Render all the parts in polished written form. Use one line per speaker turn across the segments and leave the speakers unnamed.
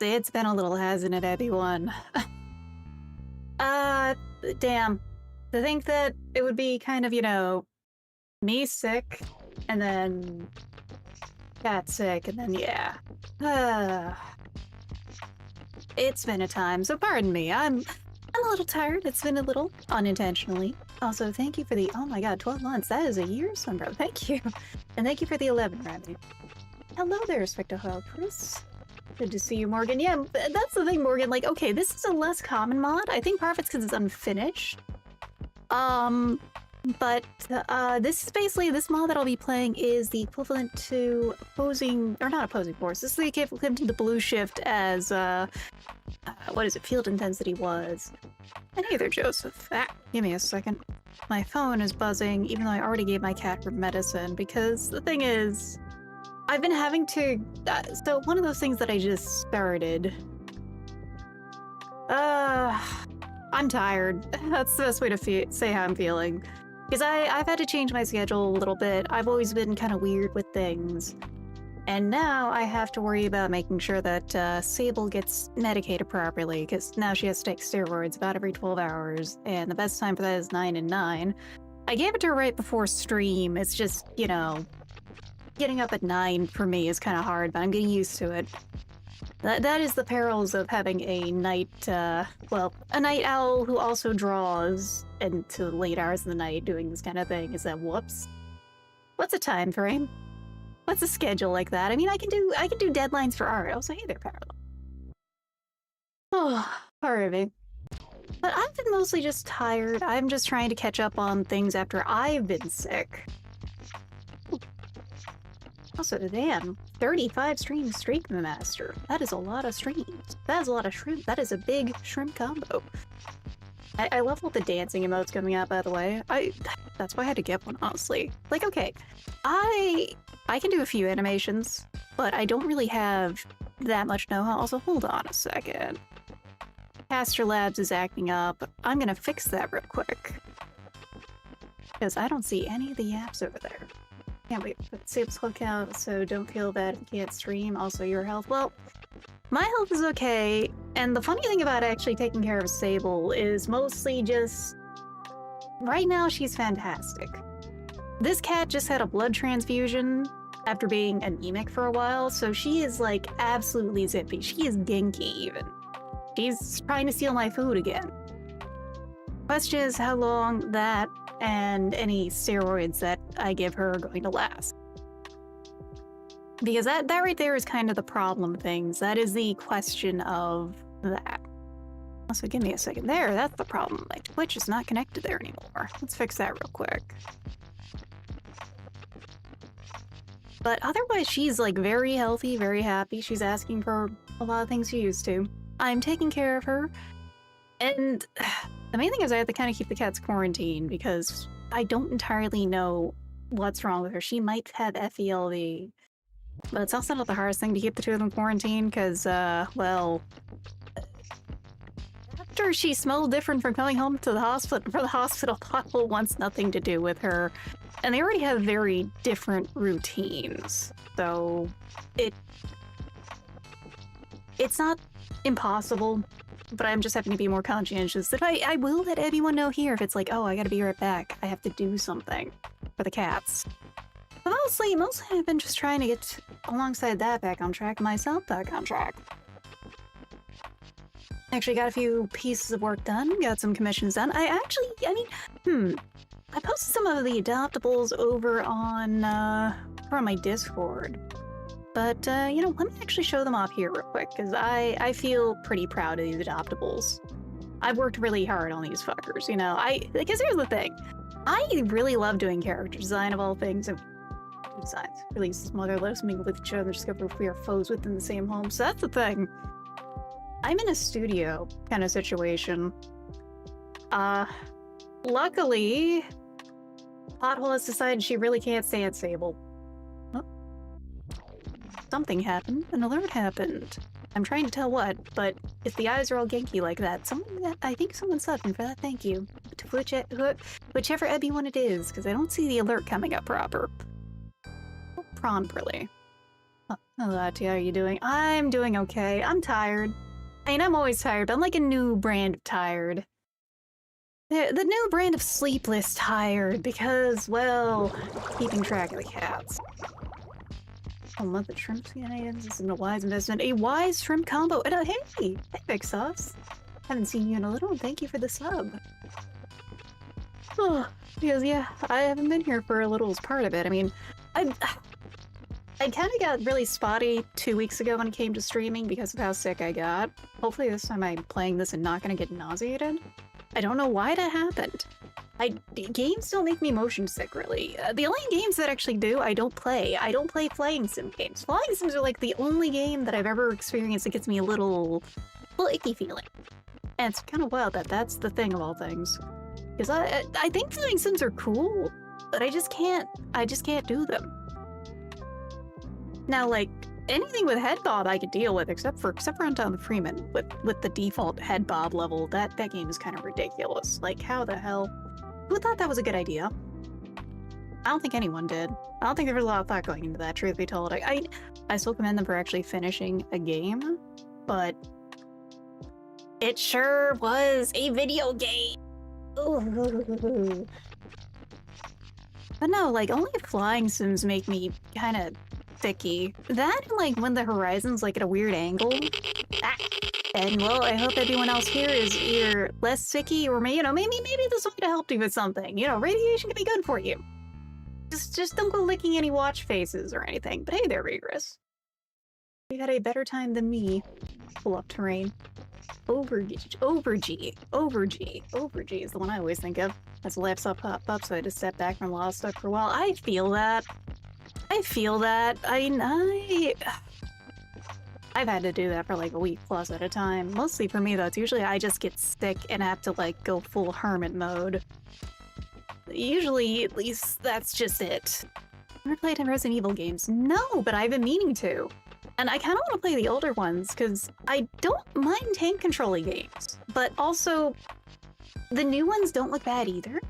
It's been a little, hasn't it, everyone? Uh, damn. To think that it would be kind of, me sick, and then cat sick, and then yeah. Uh, it's been a time, so pardon me. I'm a little tired. It's been a little unintentionally. Also, thank you for the oh my god, 12 months. That is a year, bro. Thank you. And thank you for the 11 rabbit. Hello there, Spectaholic Chris. Good to see you, Morgan. Yeah, that's the thing, Morgan. Like, okay, this is a less common mod. I think part of it's because it's unfinished. But this is basically, this mod that I'll be playing is the equivalent to opposing, or not opposing force. This is the equivalent to the blue shift as, what is it, field intensity was. And hey there, Joseph. Give me a second. My phone is buzzing, even though I already gave my cat her medicine, because the thing is, I've been having to, so one of those things that I just started, I'm tired. That's the best way to say how I'm feeling. Because I've had to change my schedule a little bit. I've always been kind of weird with things. And now I have to worry about making sure that Sable gets medicated properly, because now she has to take steroids about every 12 hours, and the best time for that is 9 and 9. I gave it to her right before stream. It's just, getting up at 9 for me is kind of hard, but I'm getting used to it. That is the perils of having a night, a night owl who also draws into late hours of the night doing this kind of thing, is that whoops. What's a time frame? What's a schedule like that? I mean, I can do deadlines for art. Also, hey there, Parallel. Oh, pardon me. But I've been mostly just tired. I'm just trying to catch up on things after I've been sick. Also, damn, 35 streams Streak Master. That is a lot of streams. That is a lot of shrimp. That is a big shrimp combo. I love all the dancing emotes coming out, by the way. That's why I had to get one, honestly. Like, okay, I can do a few animations, but I don't really have that much know-how. Also, hold on a second. Caster Labs is acting up. I'm gonna fix that real quick. Because I don't see any of the apps over there. Can't wait for the Sable's hook out, so don't feel bad if you can't stream. Also, your health. Well, my health is okay, and the funny thing about actually taking care of Sable is mostly just... right now, she's fantastic. This cat just had a blood transfusion after being anemic for a while, so she is, like, absolutely zippy. She is ginky, even. She's trying to steal my food again. Question is how long that and any steroids that I give her are going to last. Because that right there is kind of the problem things. That is the question of that. Also, give me a second there. That's the problem. My Twitch is not connected there anymore. Let's fix that real quick. But otherwise, she's like very healthy, very happy. She's asking for a lot of things she used to. I'm taking care of her. And the main thing is I have to kind of keep the cats quarantined because I don't entirely know what's wrong with her. She might have FELV. But it's also not the hardest thing to keep the two of them quarantined because, well... after she smelled different from coming home to the hospital, for the hospital, Pothole wants nothing to do with her. And they already have very different routines. So, it's not impossible, but I'm just having to be more conscientious that I will let everyone know here if it's like, oh, I gotta be right back. I have to do something for the cats. But mostly I've been just trying to get alongside that back on track, myself back on track. Actually got a few pieces of work done, got some commissions done. I posted some of the adoptables over on my Discord. But, let me actually show them off here real quick, because I feel pretty proud of these adoptables. I've worked really hard on these fuckers, because here's the thing. I really love doing character design of all things, and designs. Release motherless, mingle with each other, discover if we are foes within the same home. So that's the thing. I'm in a studio kind of situation. Luckily, Pothole has decided she really can't stand Sable. Something happened. An alert happened. I'm trying to tell what, but if the eyes are all ganky like that, I think someone's subbing for that. Thank you. Whichever Ebby one it is, because I don't see the alert coming up properly. Oh, Hello, Ati, how are you doing? I'm doing okay. I'm tired. I mean, I'm always tired, but I'm like a new brand of tired. The new brand of sleepless tired because, well, keeping track of the cats. A month of shrimp shenanigans isn't a wise investment. A wise shrimp combo. And hey, Big Sauce. Haven't seen you in a little. Thank you for the sub. Oh, because yeah, I haven't been here for a little as part of it. I mean, I kind of got really spotty 2 weeks ago when it came to streaming because of how sick I got. Hopefully this time I'm playing this and not gonna get nauseated. I don't know why that happened. Games don't make me motion sick, really. The only games that actually do, I don't play. I don't play flying sim games. Flying sims are like the only game that I've ever experienced that gets me a little icky feeling. And it's kind of wild that that's the thing of all things. Because I think flying sims are cool, but I just can't do them. Now, like, anything with head bob I could deal with, except for Until the Freeman with the default head bob level. That game is kind of ridiculous. Like, how the hell? Who thought that was a good idea? I don't think anyone did. I don't think there was a lot of thought going into that, truth be told. I still commend them for actually finishing a game, but it sure was a video game. Ooh. But no, like, only flying sims make me kind of sticky. That and like when the horizon's like at a weird angle. And well, I hope everyone else here is either less sticky or maybe this would have helped you with something. You know, radiation can be good for you. Just don't go licking any watch faces or anything. But hey there, Regress. You had a better time than me. Pull up terrain. Overg is the one I always think of. As the laptop popped up, so I just stepped back from Lost Stuck for a while. I feel that. I've had to do that for like a week plus at a time. Mostly for me though, it's usually I just get sick and have to like go full hermit mode. Usually, at least, that's just it. Ever played any Resident Evil games? No, but I've been meaning to. And I kind of want to play the older ones because I don't mind tank controlling games, but also the new ones don't look bad either.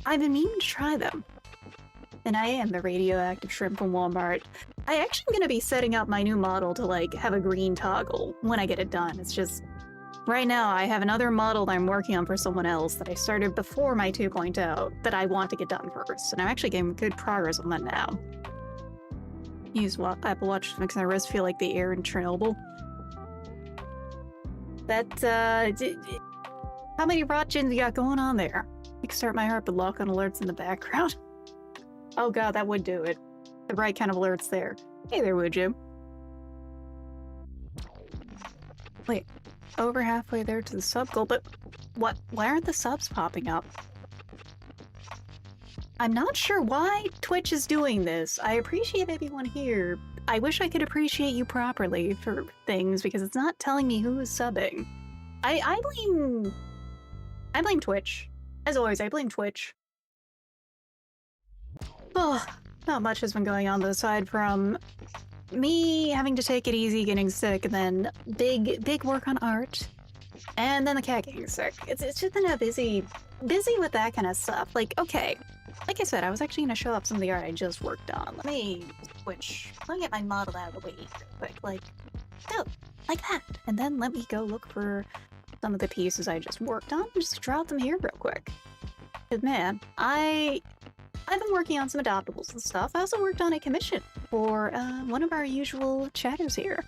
I've been meaning to try them. And I am the radioactive shrimp from Walmart. I actually am going to be setting up my new model to like have a green toggle when I get it done. It's just, right now I have another model that I'm working on for someone else that I started before my 2.0 that I want to get done first. And I'm actually getting good progress on that now. Use Apple Watch to make my wrist feel like the air in Chernobyl. How many rot gens you got going on there? You can start my heart with lock on alerts in the background. Oh god, that would do it. The right kind of alerts there. Hey there, would you? Wait, over halfway there to the sub goal, but what? Why aren't the subs popping up? I'm not sure why Twitch is doing this. I appreciate everyone here. I wish I could appreciate you properly for things because it's not telling me who is subbing. I blame Twitch. As always, I blame Twitch. Oh, not much has been going on aside from me having to take it easy, getting sick, and then big work on art, and then the cat getting sick. It's just been a busy with that kind of stuff. Like, okay, like I said, I was actually gonna show up some of the art I just worked on. Let me get my model out of the way real quick, like that, and then let me go look for some of the pieces I just worked on and just draw them here real quick. Cause man, I've been working on some adoptables and stuff. I also worked on a commission for one of our usual chatters here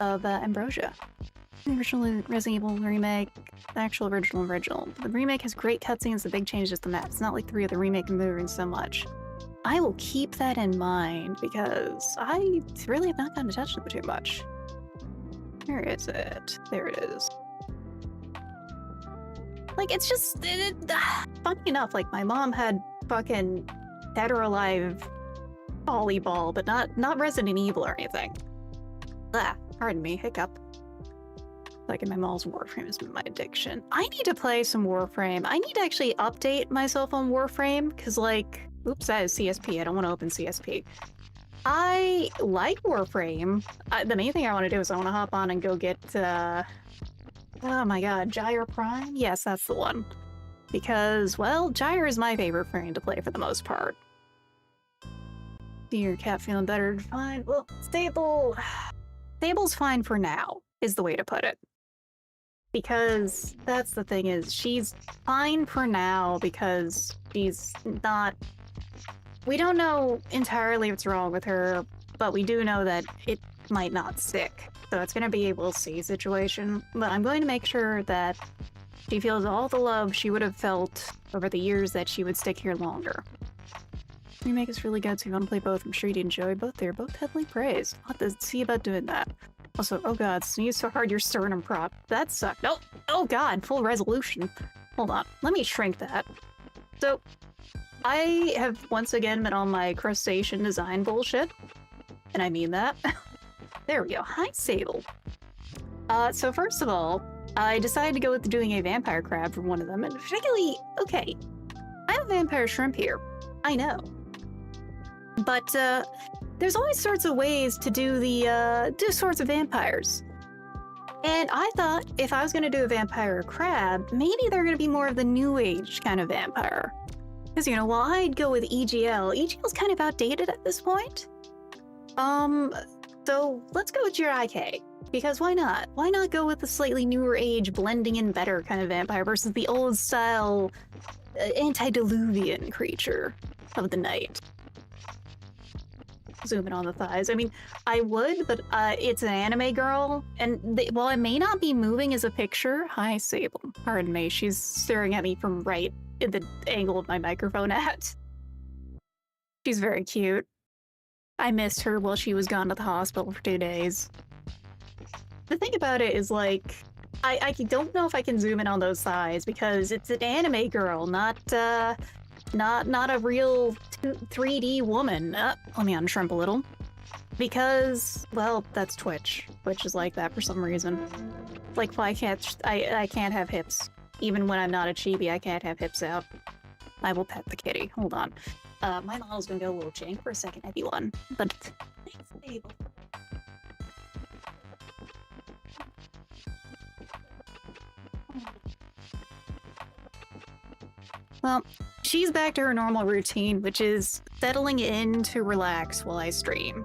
of Ambrosia. The original Resident Evil remake, the actual original. The remake has great cutscenes, the big change is the map. It's not like 3 of the remake moving so much. I will keep that in mind because I really have not gotten to touch them too much. Where is it? There it is. Like, it's just, funny enough, like, my mom had fucking Dead or Alive volleyball, but not Resident Evil or anything. Pardon me, hiccup. Like, in my mom's Warframe has been my addiction. I need to play some Warframe. I need to actually update myself on Warframe, because, like, oops, that is CSP. I don't want to open CSP. I like Warframe. The main thing I want to do is I want to hop on and go get, oh my god, Gyre Prime? Yes, that's the one. Because, well, Gyre is my favorite frame to play for the most part. Your cat feeling better? Fine. Well, stable. Stable's fine for now, is the way to put it. Because that's the thing is, she's fine for now because she's not... We don't know entirely what's wrong with her, but we do know that it might not stick. So it's going to be a we'll see situation. But I'm going to make sure that she feels all the love she would have felt over the years that she would stick here longer. Remake is really good, so you want to play both. I'm sure you'd enjoy both. They're both heavily praised. I'll have to see about doing that. Also, oh god, sneeze so hard your sternum prop. That sucked. Oh, oh god, full resolution. Hold on, let me shrink that. So, I have once again been on my crustacean design bullshit. And I mean that. There we go. Hi, Sable. So first of all, I decided to go with doing a vampire crab for one of them, and particularly, okay, I have a vampire shrimp here. I know. But, there's always sorts of ways to do sorts of vampires. And I thought if I was gonna do a vampire crab, maybe they're gonna be more of the new age kind of vampire. Because, you know, while I'd go with EGL's kind of outdated at this point. So let's go with Jiraiya, because why not? Why not go with the slightly newer age, blending in better kind of vampire versus the old style, antediluvian creature of the night? Zoom in on the thighs. I mean, I would, but it's an anime girl, and while it may not be moving as a picture, hi Sable. Pardon me, she's staring at me from right in the angle of my microphone at. She's very cute. I missed her while she was gone to the hospital for 2 days. The thing about it is, like, I don't know if I can zoom in on those thighs because it's an anime girl, not a real 3D woman. Let me unshrimp a little. Because, well, that's Twitch. Twitch is like that for some reason. Like, I can't have hips. Even when I'm not a chibi, I can't have hips out. I will pet the kitty. Hold on. My model's gonna go a little jank for a second, everyone. But thanks, babe. Well, she's back to her normal routine, which is settling in to relax while I stream.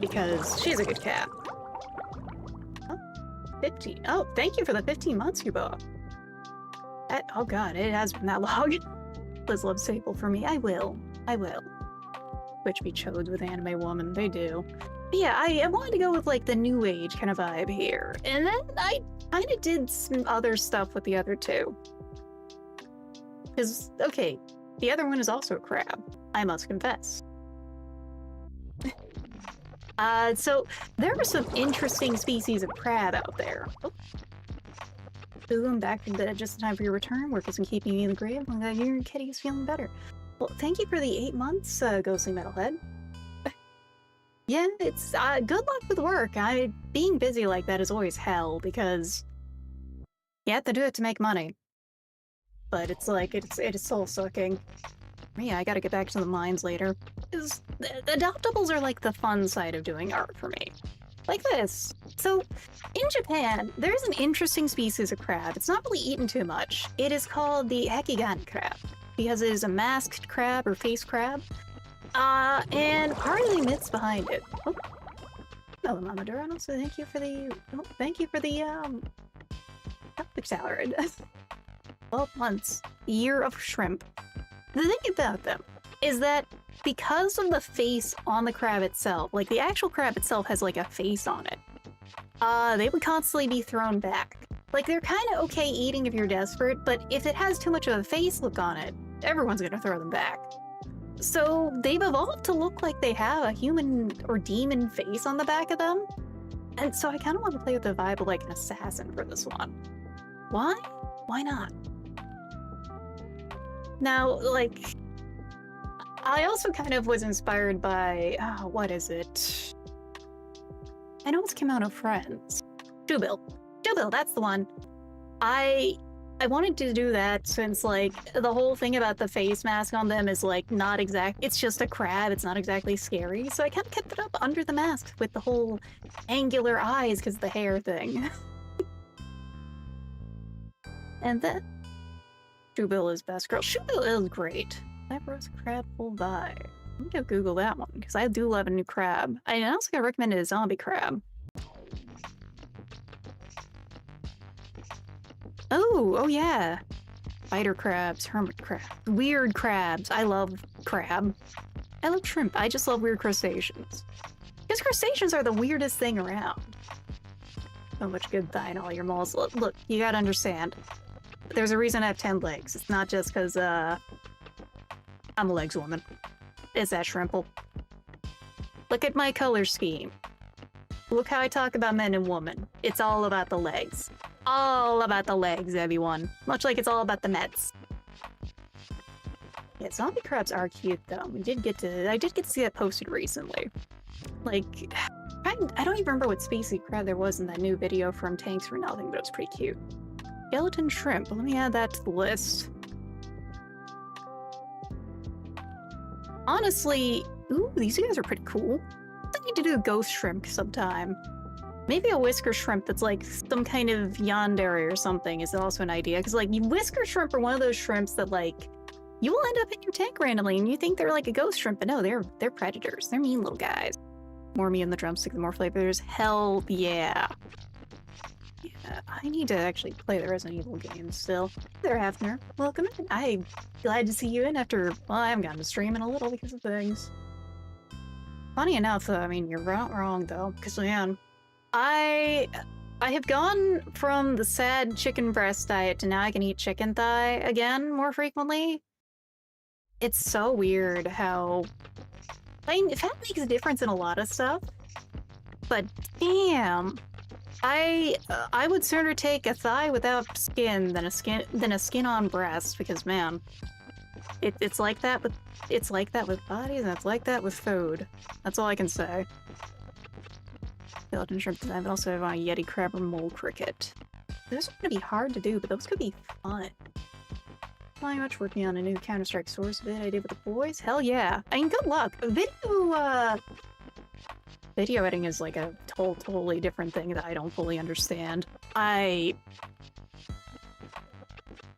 Because she's a good cat. Oh, 15. Oh, thank you for the 15 months you bought. Oh god, it has been that long. Liz loves Sable for me. I will. Which be chodes with anime woman, they do. But yeah, I wanted to go with like the new age kind of vibe here. And then I kind of did some other stuff with the other two. Because, okay, the other one is also a crab, I must confess. So there are some interesting species of crab out there. Oh. Ooh, I'm back from bed just in time for your return. Work isn't keeping you in the grave. I'm glad your kitty is feeling better. Well, thank you for the 8 months, Ghostly Metalhead. Yeah, it's, good luck with work. Being busy like that is always hell, because you have to do it to make money. But it's like, it is soul-sucking. Yeah, I gotta get back to the mines later. The adoptables are like the fun side of doing art for me. Like this. So, in Japan, there's an interesting species of crab. It's not really eaten too much. It is called the Hekigani crab, because it is a masked crab or face crab. And part of the myths behind it. Oh, hello, Mama Dura. Also, thank you for the, topic salad. 12 months. Year of shrimp. The thing about them is that because of the face on the crab itself, like the actual crab itself has like a face on it, they would constantly be thrown back. Like they're kind of okay eating if you're desperate, but if it has too much of a face look on it, everyone's gonna throw them back. So they've evolved to look like they have a human or demon face on the back of them. And so I kind of want to play with the vibe of like an assassin for this one. Why? Why not? Now, like, I also kind of was inspired by, what is it? I know it's Kimono Friends. Jubil, that's the one. I wanted to do that since, like, the whole thing about the face mask on them is, like, not exact. It's just a crab. It's not exactly scary. So I kind of kept it up under the mask with the whole angular eyes because of the hair thing. And then Jubil is best girl. Jubil is great. That roast crab full vibe. Let me go Google that one, because I do love a new crab. I also got recommended a zombie crab. Oh yeah. Spider crabs, hermit crabs, weird crabs. I love crab. I love shrimp. I just love weird crustaceans. Because crustaceans are the weirdest thing around. So much good thigh in all your moles. Look, you gotta understand. There's a reason I have 10 legs. It's not just because, I'm a legs woman. It's that shrimple. Look at my color scheme. Look how I talk about men and women. It's all about the legs. All about the legs, everyone. Much like it's all about the Mets. Yeah, zombie crabs are cute, though. I did get to see that posted recently. Like, I don't even remember what species crab there was in that new video from Tanks for Nothing, but it was pretty cute. Skeleton shrimp. Let me add that to the list. Honestly, ooh, these guys are pretty cool. I need to do a ghost shrimp sometime. Maybe a whisker shrimp that's like some kind of yandere or something is also an idea. Because like whisker shrimp are one of those shrimps that like you will end up in your tank randomly and you think they're like a ghost shrimp, but no, they're predators. They're mean little guys. More meat in the drumstick, the more flavors. Hell yeah. Yeah, I need to actually play the Resident Evil games still. Hey there, Hafner. Welcome in. I'm glad to see you in after, well, I haven't gotten to stream in a little because of things. Funny enough, though, I mean, you're not wrong, though, because, man, I have gone from the sad chicken breast diet to now I can eat chicken thigh again more frequently. It's so weird how... I mean, fat makes a difference in a lot of stuff, but damn, I would sooner take a thigh without skin than a skin on breast, because man, it's like that with bodies and it's like that with food. That's all I can say. Skeleton shrimp design, but also have a Yeti crab or mole cricket. Those are gonna be hard to do, but those could be fun. Very much working on a new Counter-Strike source bit I did with the boys. Hell yeah! I mean, good luck. Video editing is like a totally different thing that I don't fully understand. I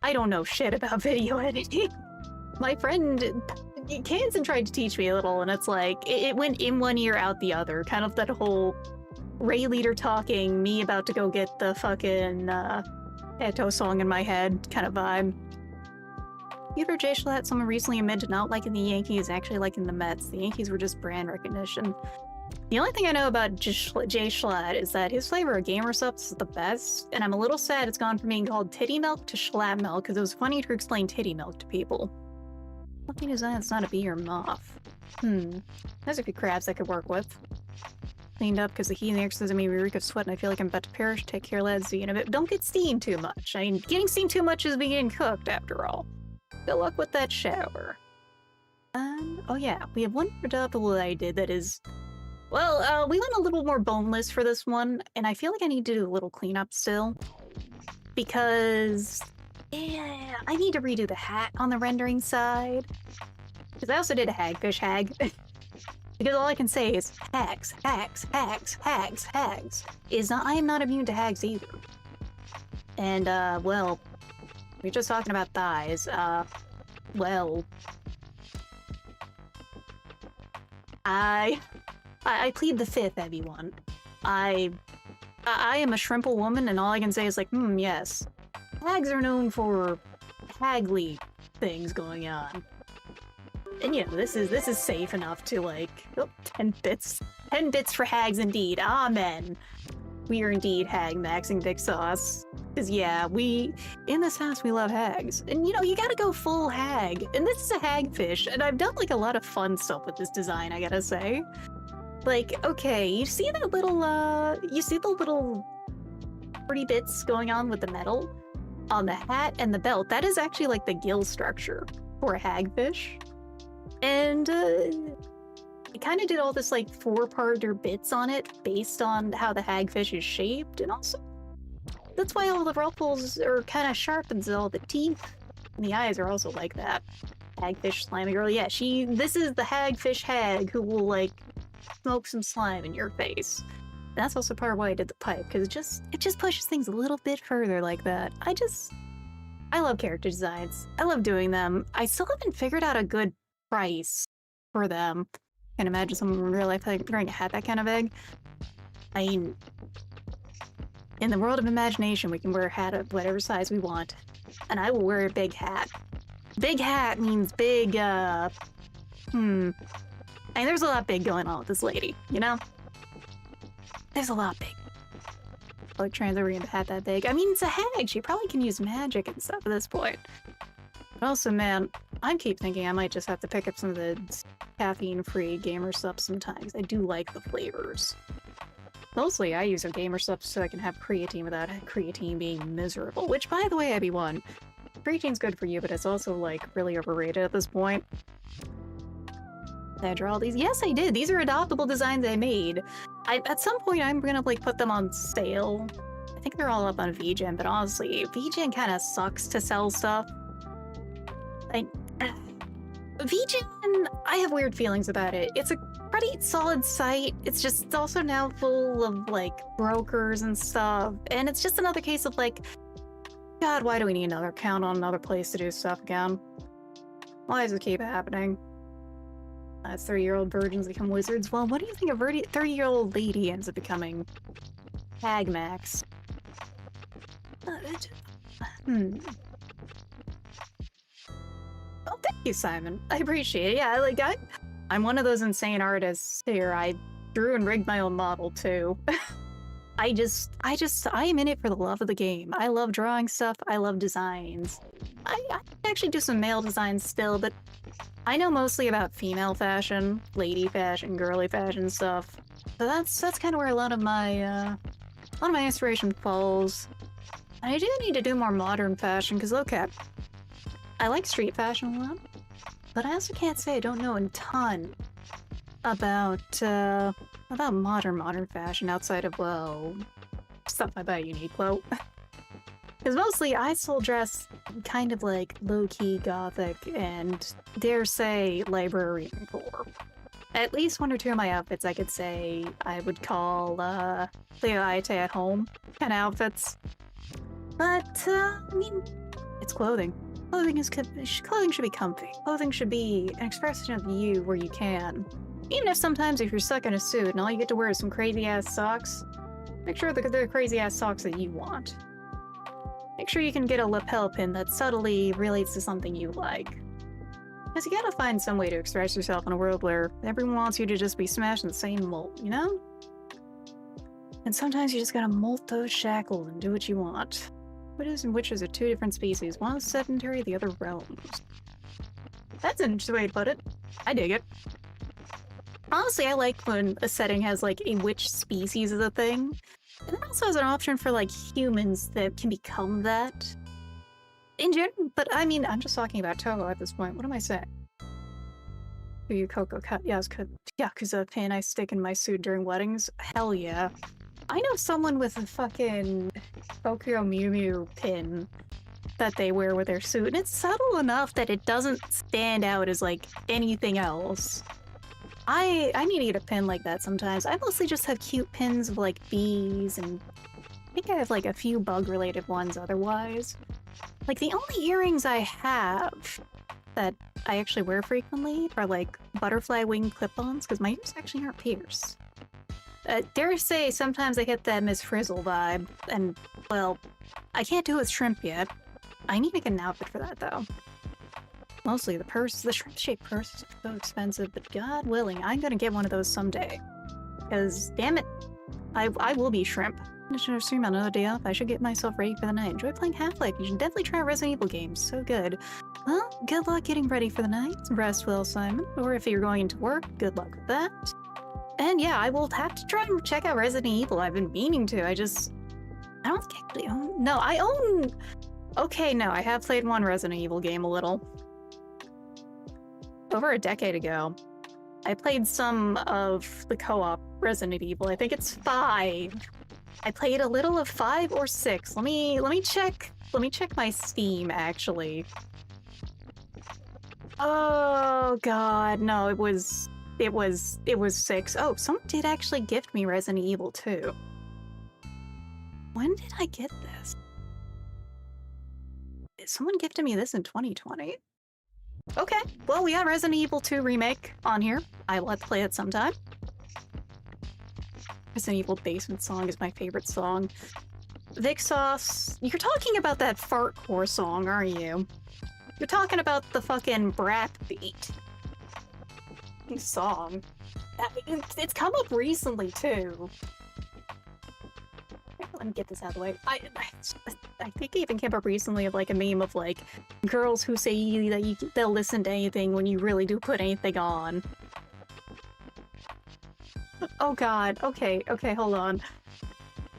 don't know shit about video editing. My friend Kansan tried to teach me a little, and it's like it went in one ear out the other. Kind of that whole Ray Leader talking, me about to go get the fucking Eto song in my head kind of vibe. Either Jay Schlatt, someone recently admitted not liking the Yankees, actually liking the Mets. The Yankees were just brand recognition. The only thing I know about Jay Schlatt is that his flavor of Gamer Subs is the best, and I'm a little sad it's gone from being called titty milk to Schlatt milk, because it was funny to explain titty milk to people. Lucky design, it's not a bee or moth. There's a few crabs I could work with. Cleaned up because the heat in the exercise made me reek of sweat and I feel like I'm about to perish. Take care, lads. See you in a bit. Don't get steamed too much. I mean, getting steamed too much is being cooked, after all. Good luck with that shower. Oh yeah, we have one more double that I did that is... Well, we went a little more boneless for this one, and I feel like I need to do a little cleanup still. Because... yeah, I need to redo the hat on the rendering side. Because I also did a hagfish hag. Because all I can say is hags, hags, hags, hags, hags. I am not immune to hags either. And, well... we're just talking about thighs. Well... I plead the fifth, everyone. I am a shrimple woman, and all I can say is like, yes. Hags are known for hagly things going on. And you know, this is safe enough to like, 10 bits. 10 bits for hags indeed, amen. We are indeed hag maxing dick sauce. Cause yeah, in this house we love hags. And you know, you gotta go full hag. And this is a hagfish, and I've done like a lot of fun stuff with this design, I gotta say. Like, okay, you see that little, you see the little pretty bits going on with the metal on the hat and the belt? That is actually like the gill structure for a hagfish. And, I kind of did all this like 4-parter bits on it based on how the hagfish is shaped, and also that's why all the ruffles are kind of sharp and all the teeth and the eyes are also like that. Hagfish slimy girl, yeah, this is the hagfish hag who will like smoke some slime in your face. And that's also part of why I did the pipe, because it just pushes things a little bit further like that. I love character designs. I love doing them. I still haven't figured out a good price for them. Can't imagine someone in real life wearing a hat that kind of big. I mean, in the world of imagination, we can wear a hat of whatever size we want. And I will wear a big hat. Big hat means big, and there's a lot big going on with this lady, you know? There's a lot big. Like, transferring a hat that big. I mean, it's a hag. She probably can use magic and stuff at this point. But also, man, I keep thinking I might just have to pick up some of the caffeine-free gamer stuff sometimes. I do like the flavors. Mostly, I use a gamer stuff so I can have creatine without creatine being miserable. Which, by the way, IB1, creatine's good for you, but it's also, like, really overrated at this point. Did I draw all these? Yes, I did! These are adoptable designs I made. At some point, I'm gonna, like, put them on sale. I think they're all up on VGen, but honestly, VGen kinda sucks to sell stuff. VGen, I have weird feelings about it. It's a pretty solid site. It's also now full of, like, brokers and stuff. And it's just another case of, like, God, why do we need another account on another place to do stuff again? Why does it keep happening? As 30-year-old virgins become wizards. Well, what do you think a 30-year-old lady ends up becoming? Hag Max. Oh, thank you, Simon. I appreciate it. Yeah, like, I'm one of those insane artists here. I drew and rigged my own model, too. I am in it for the love of the game. I love drawing stuff. I love designs. I actually do some male designs still, but I know mostly about female fashion, lady fashion, girly fashion stuff. So that's kind of where a lot of my inspiration falls. And I do need to do more modern fashion, because look at, I like street fashion a lot, but I also can't say I don't know a ton about modern fashion outside of, well, stuff I buy at Uniqlo. Because mostly I still dress kind of like low-key gothic and, dare say, librarian core. At least one or two of my outfits I could say I would call Leo Aite at home kind of outfits. But, I mean, it's clothing. Clothing should be comfy. Clothing should be an expression of you where you can. Even if sometimes if you're stuck in a suit and all you get to wear is some crazy-ass socks, make sure they're crazy-ass socks that you want. Make sure you can get a lapel pin that subtly relates to something you like. Because you gotta find some way to express yourself in a world where everyone wants you to just be smashed in the same mold, you know? And sometimes you just gotta molt those shackles and do what you want. Widows and witches are two different species. One is sedentary, the other roams. That's an interesting way to put it. I dig it. Honestly, I like when a setting has, like, a witch species as a thing. And it also has an option for, like, humans that can become that. In general, but I mean, I'm just talking about Togo at this point. What am I saying? You Coco Yakuza pin I stick in my suit during weddings? Hell yeah. I know someone with a fucking Tokyo Mew Mew pin that they wear with their suit, and it's subtle enough that it doesn't stand out as, like, anything else. I need to get a pin like that sometimes. I mostly just have cute pins of, like, bees, and I think I have, like, a few bug-related ones otherwise. Like, the only earrings I have that I actually wear frequently are, like, butterfly wing clip-ons, because my ears actually aren't pierced. Dare I say, sometimes I get that Miss Frizzle vibe, and, well, I can't do it with shrimp yet. I need to get an outfit for that, though. Mostly the shrimp-shaped purse is so expensive, but God willing, I'm gonna get one of those someday. Because, damn it, I will be shrimp. I should stream on another day off. I should get myself ready for the night. Enjoy playing Half-Life. You should definitely try Resident Evil games. So good. Well, good luck getting ready for the night. Rest well, Simon. Or if you're going into work, good luck with that. And yeah, I will have to try and check out Resident Evil. I've been meaning to. I don't think I actually own... No, I own... Okay, no, I have played one Resident Evil game a little. Over a decade ago. I played some of the co-op Resident Evil. I think it's 5. I played a little of 5 or 6. Let me check my Steam, actually. Oh god, no, it was 6. Oh, someone did actually gift me Resident Evil 2. When did I get this? Someone gifted me this in 2020. Okay, well, we got Resident Evil 2 Remake on here. I will have to play it sometime. Resident Evil Basement Song is my favorite song. Vixos, you're talking about that fartcore song, aren't you? You're talking about the fucking Brat Beat song. It's come up recently, too. Let me get this out of the way. I think it even came up recently of like a meme of like girls who say that they'll listen to anything when you really do put anything on. Oh god, okay, hold on.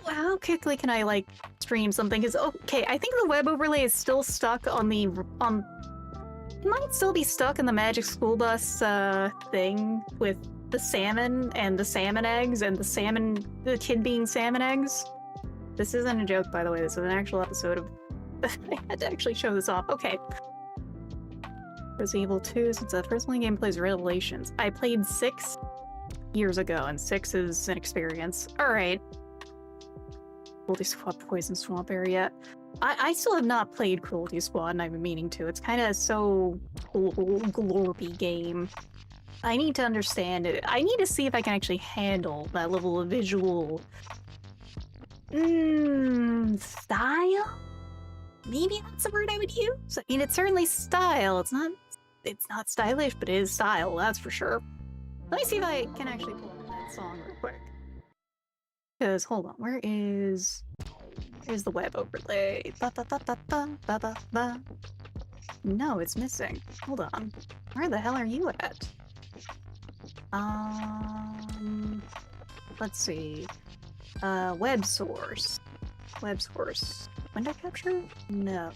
How quickly can I like stream something? Cause okay, I think the web overlay is still stuck on the it might still be stuck in the Magic School Bus thing with the salmon and the salmon eggs and the kid being salmon eggs. This isn't a joke, by the way. This is an actual episode of... I had to actually show this off. Okay. Resident Evil 2, since the first one game plays Revelations. I played 6 years ago, and 6 is an experience. Alright. Cruelty Squad Poison Swamp area. I still have not played Cruelty Squad, and I've been meaning to. It's kind of so... glorpy game. I need to understand it. I need to see if I can actually handle that level of visual... style? Maybe that's the word I would use? I mean, it's certainly style. It's not stylish, but it is style, that's for sure. Let me see if I can actually pull up that song real quick. Because, hold on, where's the web overlay? No, it's missing. Hold on. Where the hell are you at? Let's see. Web source. Window capture? No.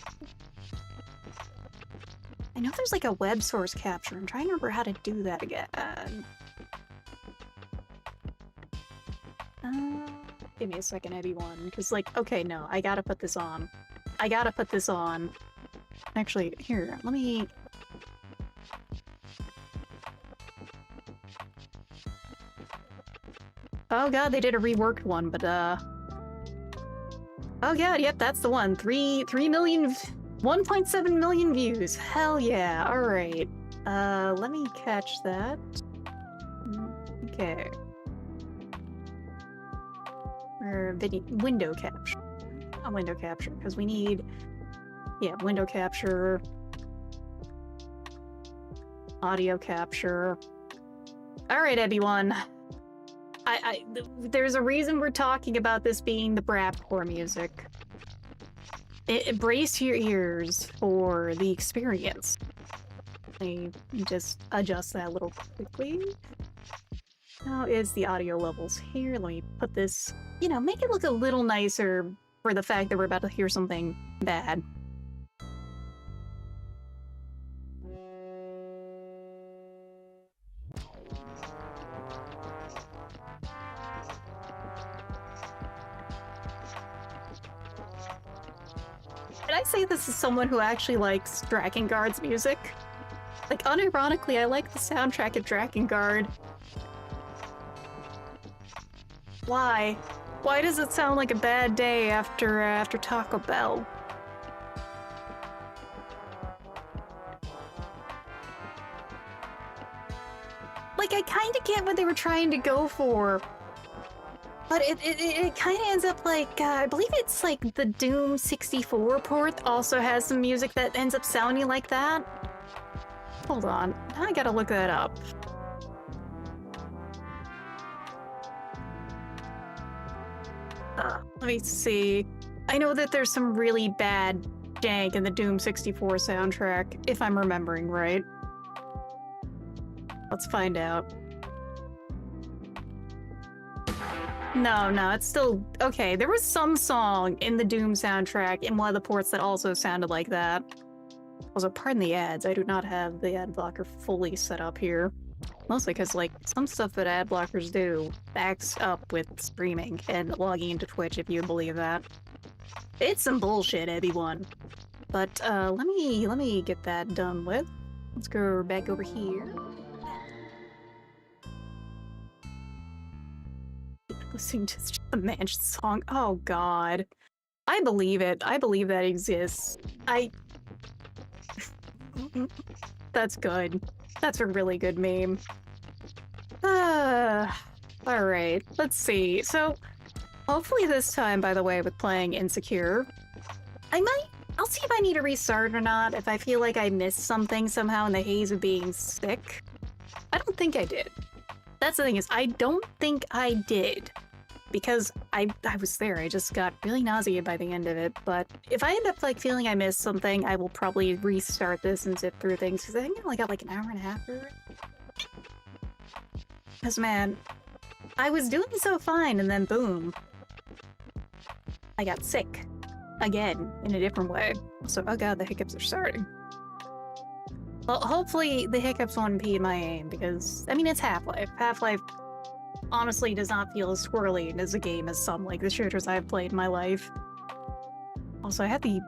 I know there's like a web source capture. I'm trying to remember how to do that again. Give me a second, everyone. Because like, okay, no, I gotta put this on. Actually, here, let me... Oh god, they did a reworked one, but oh god, yep, that's the one. 3 million... 1.7 million views. Hell yeah, alright. Let me catch that. Okay. Or window capture. Not window capture, because we need... Yeah, window capture. Audio capture. Alright, everyone. There's a reason we're talking about this being the Bratcore music. Brace your ears for the experience. Let me just adjust that a little quickly. How is the audio levels here? Let me put this, you know, make it look a little nicer for the fact that we're about to hear something bad. Did I say this is someone who actually likes Drakengard's music? Like, unironically, I like the soundtrack of Drakengard. Why? Why does it sound like a bad day after Taco Bell? Like, I kinda get what they were trying to go for. But it kind of ends up like, I believe it's like the Doom 64 port also has some music that ends up sounding like that. Hold on, now I gotta look that up. Let me see. I know that there's some really bad jank in the Doom 64 soundtrack, if I'm remembering right. Let's find out. No, it's still... Okay, there was some song in the Doom soundtrack in one of the ports that also sounded like that. Also, pardon the ads, I do not have the ad blocker fully set up here. Mostly because, like, some stuff that ad blockers do backs up with streaming and logging into Twitch, if you believe that. It's some bullshit, everyone. But, let me get that done with. Let's go back over here. Listening to the Mansion song. Oh god. I believe it. I believe that exists. That's good. That's a really good meme. Alright, let's see. So, hopefully this time, by the way, with playing Insecure, I'll see if I need to restart or not, if I feel like I missed something somehow in the haze of being sick. I don't think I did. That's the thing is, I don't think I did. Because I was there, I just got really nauseated by the end of it, but if I end up like feeling I missed something, I will probably restart this and zip through things, because I think I only got like an hour and a half for it. Because man, I was doing so fine and then boom. I got sick. Again, in a different way. So, oh god, the hiccups are starting. Well, hopefully the hiccups won't impede my aim, because, I mean, it's Half-Life. Half-Life honestly does not feel as squirrely as a game as some, like, the shooters I've played in my life. Also, I do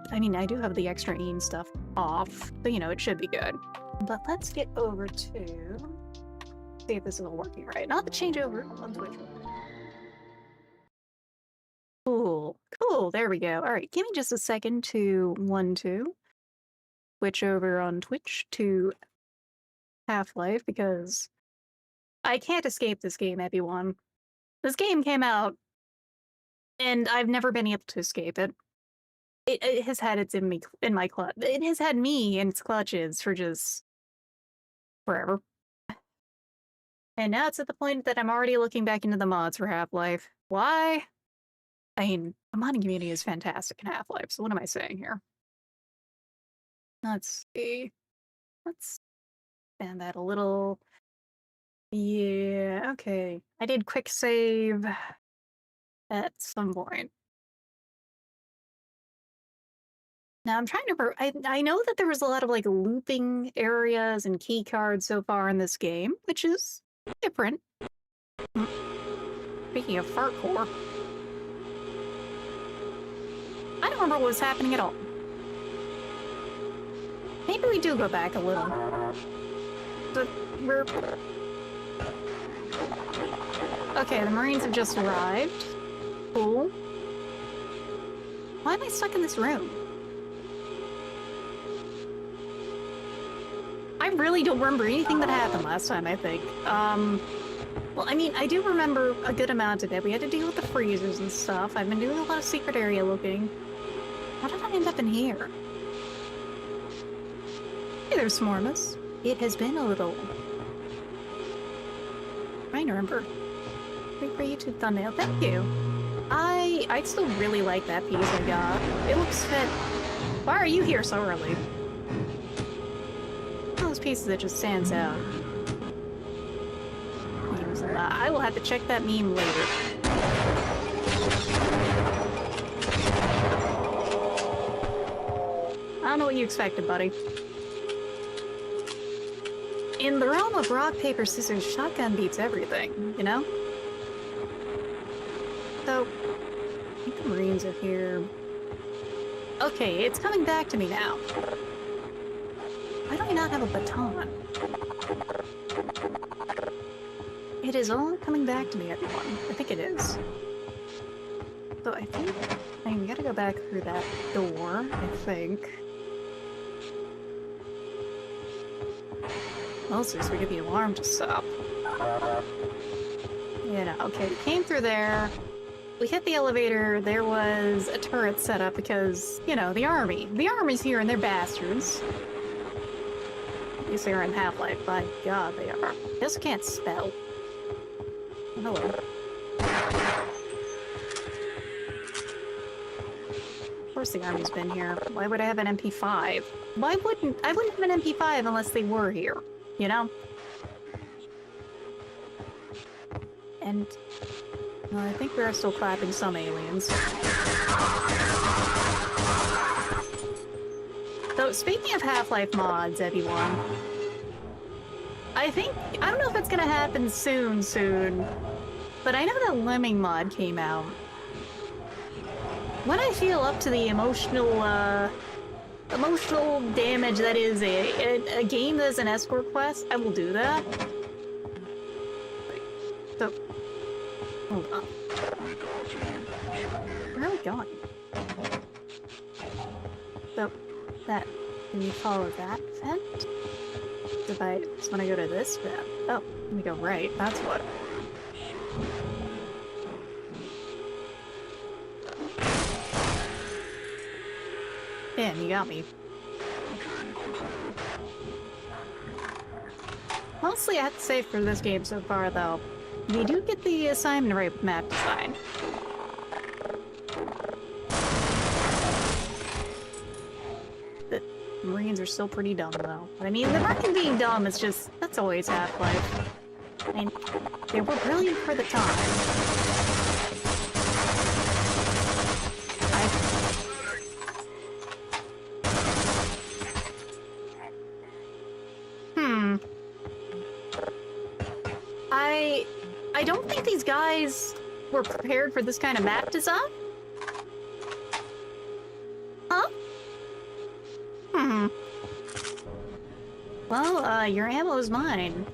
have the extra aim stuff off, but, you know, it should be good. But let's get over to... see if this is all working right. Not the changeover on Twitch. Cool, there we go. Alright, give me just a second to 1-2. Switch over on Twitch to Half-Life, because I can't escape this game, everyone. This game came out, and I've never been able to escape it. It has had its in my clutch. It has had me in its clutches for just forever. And now it's at the point that I'm already looking back into the mods for Half-Life. Why? I mean, the modding community is fantastic in Half-Life, so what am I saying here? Let's see. Let's expand that a little. Yeah, okay. I did quick save at some point. Now I'm trying to... I know that there was a lot of like looping areas and key cards so far in this game, which is different. Speaking of fartcore, I don't remember what was happening at all. Maybe we do go back a little. But we're... okay, the Marines have just arrived. Cool. Why am I stuck in this room? I really don't remember anything that happened last time, I think. Well, I mean, I do remember a good amount of it. We had to deal with the freezers and stuff. I've been doing a lot of secret area looking. How did I end up in here? Hey there, Smormus. It has been a little... trying to remember. Wait for you to thumbnail. Thank you. I still really like that piece I got. It looks fit. Why are you here so early? One of those pieces that just stands out. I will have to check that meme later. I don't know what you expected, buddy. In the realm of rock, paper, scissors, shotgun beats everything, you know? So, I think the Marines are here. Okay, it's coming back to me now. Why do I not have a baton? It is all coming back to me, everyone. I think it is. So I think... I mean, we gotta go back through that door, I think. Also, so we get the alarm to stop. You know, okay, we came through there. We hit the elevator. There was a turret set up because, you know, the army. The army's here and they're bastards. At least they are in Half-Life. By God, they are. I just can't spell. Hello. Of course the army's been here. Why would I have an MP5? I wouldn't have an MP5 unless they were here, you know? And well, I think we are still clapping some aliens. So speaking of Half-Life mods, everyone, I don't know if it's gonna happen soon, but I know that Lemming mod came out. When I feel up to the emotional damage that is a game that is an escort quest, I will do that. So, hold on. Where are we going? So, can you follow that vent? if I just want to go to this map. Oh, let me go right. That's what. Damn, you got me. Mostly, I have to say for this game so far, though, we do get the assignment right with map design. The Marines are still pretty dumb, though. I mean, the Marine being dumb is just, that's always Half-Life. I mean, they were brilliant for the time. I don't think these guys were prepared for this kind of map design. Huh? Well, your ammo is mine.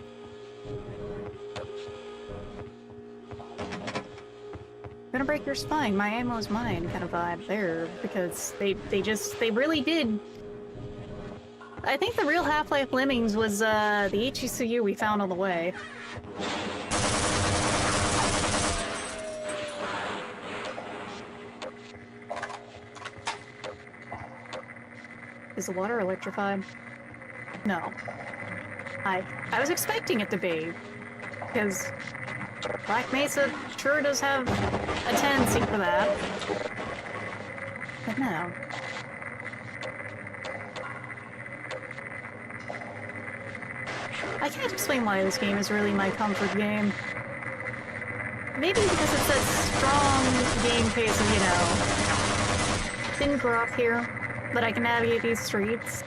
Gonna break your spine, my ammo is mine kind of vibe there, because they really did. I think the real Half-Life Lemmings was, the HECU we found on the way. Is the water electrified? No. I was expecting it to be, because Black Mesa sure does have a tendency for that. But no. I can't explain why this game is really my comfort game. Maybe because it's a strong game case of, you know, didn't grow up here, but I can navigate these streets.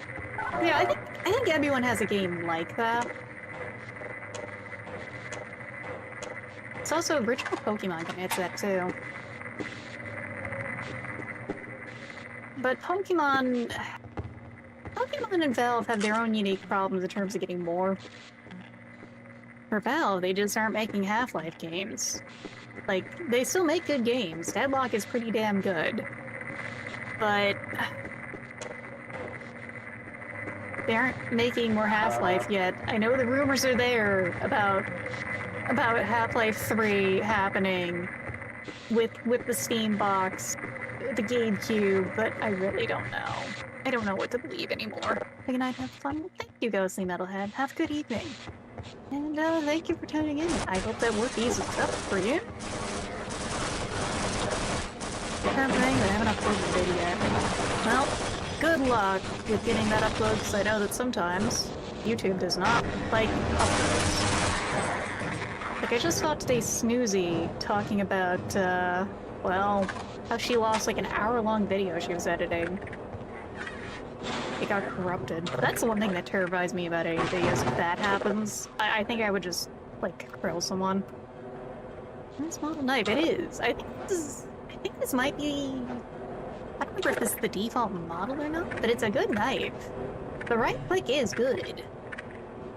Yeah, I think everyone has a game like that. It's also original Pokemon can hit that too. But Pokemon and Valve have their own unique problems in terms of getting more. For Valve, they just aren't making Half-Life games. Like, they still make good games. Deadlock is pretty damn good. But they aren't making more Half-Life yet. I know the rumors are there about Half-Life 3 happening with the Steam box, the GameCube, but I really don't know. I don't know what to believe anymore. Good night, have fun. Thank you, Ghostly Metalhead. Have a good evening. And thank you for tuning in. I hope that work eases up for you. I'm saying I haven't uploaded the video yet. Well, good luck with getting that upload, because I know that sometimes YouTube does not like uploads. Like, I just saw today Snoozy talking about, well, how she lost like an hour-long video she was editing. It got corrupted. That's the one thing that terrifies me about anything is if that happens. I think I would just, like, grill someone. Nice model knife. It is. I think this might be... I don't remember if this is the default model or not, but it's a good knife. The right click is good.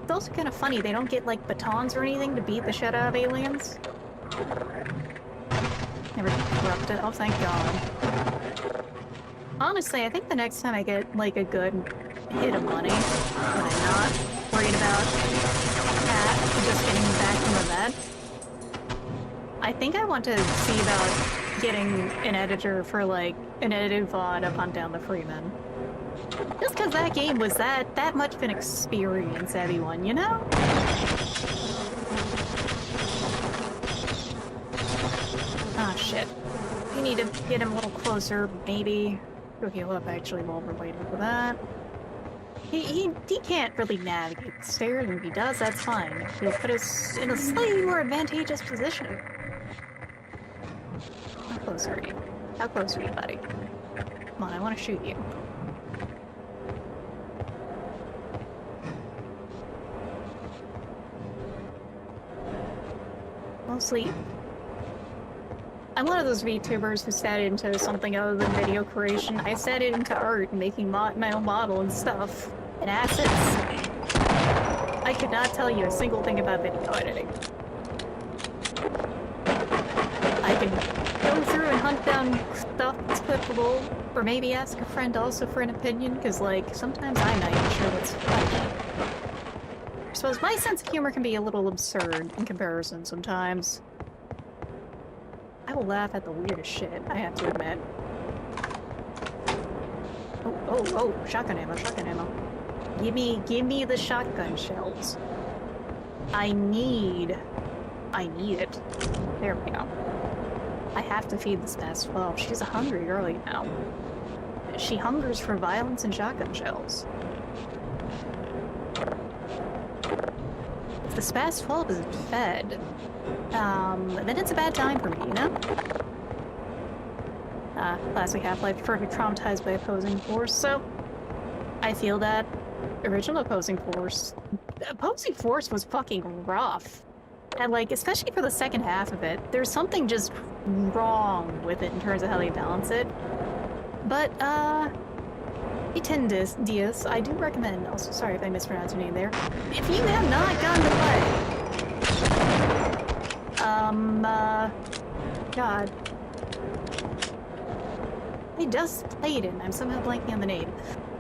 It's also kind of funny, they don't get, like, batons or anything to beat the shit out of aliens. Never corrupted. Oh, thank God. Honestly, I think the next time I get, like, a good hit of money, when I'm not worried about Cat just getting back from the bed, I think I want to see about getting an editor for, like, an edited VOD of Hunt Down the Freeman. Just because that game was that much of an experience, everyone, you know? Ah, shit. We need to get him a little closer, maybe. Go heal up, actually, while we're waiting for that. He can't really navigate the stairs, and if he does, that's fine. He'll put us in a slightly more advantageous position. How close are you? How close are you, buddy? Come on, I want to shoot you. Mostly, I'm one of those VTubers who sat into something other than video creation. I sat into art and making my own model and stuff. And assets. I could not tell you a single thing about video editing. I can go through and hunt down stuff that's clippable, or maybe ask a friend also for an opinion, because, like, sometimes I'm not even sure what's funny. suppose my sense of humor can be a little absurd in comparison sometimes. I will laugh at the weirdest shit, I have to admit. Oh, shotgun ammo, shotgun ammo. Give me the shotgun shells. I need it. There we go. I have to feed this past 12. She's a hungry girlie now. She hungers for violence and shotgun shells. If the Spaz 12 isn't fed, then it's a bad time for me, you know? Classic Half-Life, perfect traumatized by opposing force, so I feel that original opposing force was fucking rough. And like, especially for the second half of it, there's something just wrong with it in terms of how they balance it. But, E10 Diaz, I do recommend, also sorry if I mispronounced your name there, if you have not gotten to play, God. I just played it, I'm somehow blanking on the name.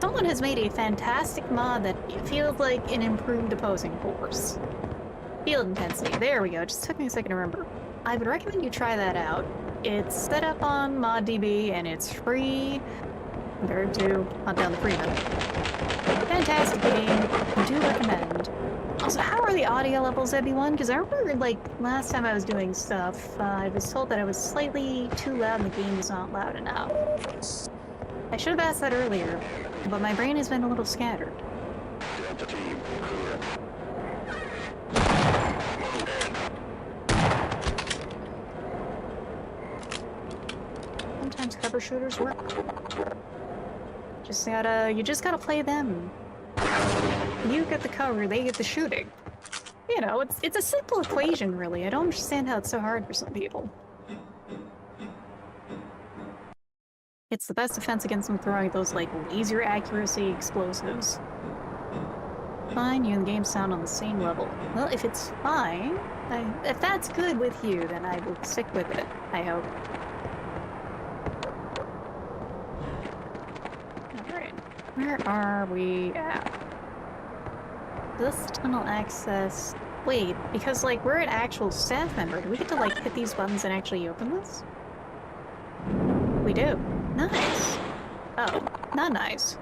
Someone has made a fantastic mod that feels like an improved opposing force. Field intensity, there we go, just took me a second to remember. I would recommend you try that out. It's set up on ModDB and it's free. Compared to hunt down the freeman. Fantastic game, do recommend. Also, how are the audio levels, everyone? Because I remember, like, last time I was doing stuff, I was told that I was slightly too loud and the game was not loud enough. I should have asked that earlier, but my brain has been a little scattered. Sometimes cover shooters work. You just gotta play them. You get the cover, they get the shooting. You know, it's a simple equation, really. I don't understand how it's so hard for some people. It's the best defense against them throwing those, like, laser accuracy explosives. Fine, you and the game sound on the same level. Well, if it's fine, if that's good with you, then I will stick with it, I hope. Where are we at? This tunnel access... Wait, because, like, we're an actual staff member. Do we get to, like, hit these buttons and actually open this? We do. Nice. Oh, not nice.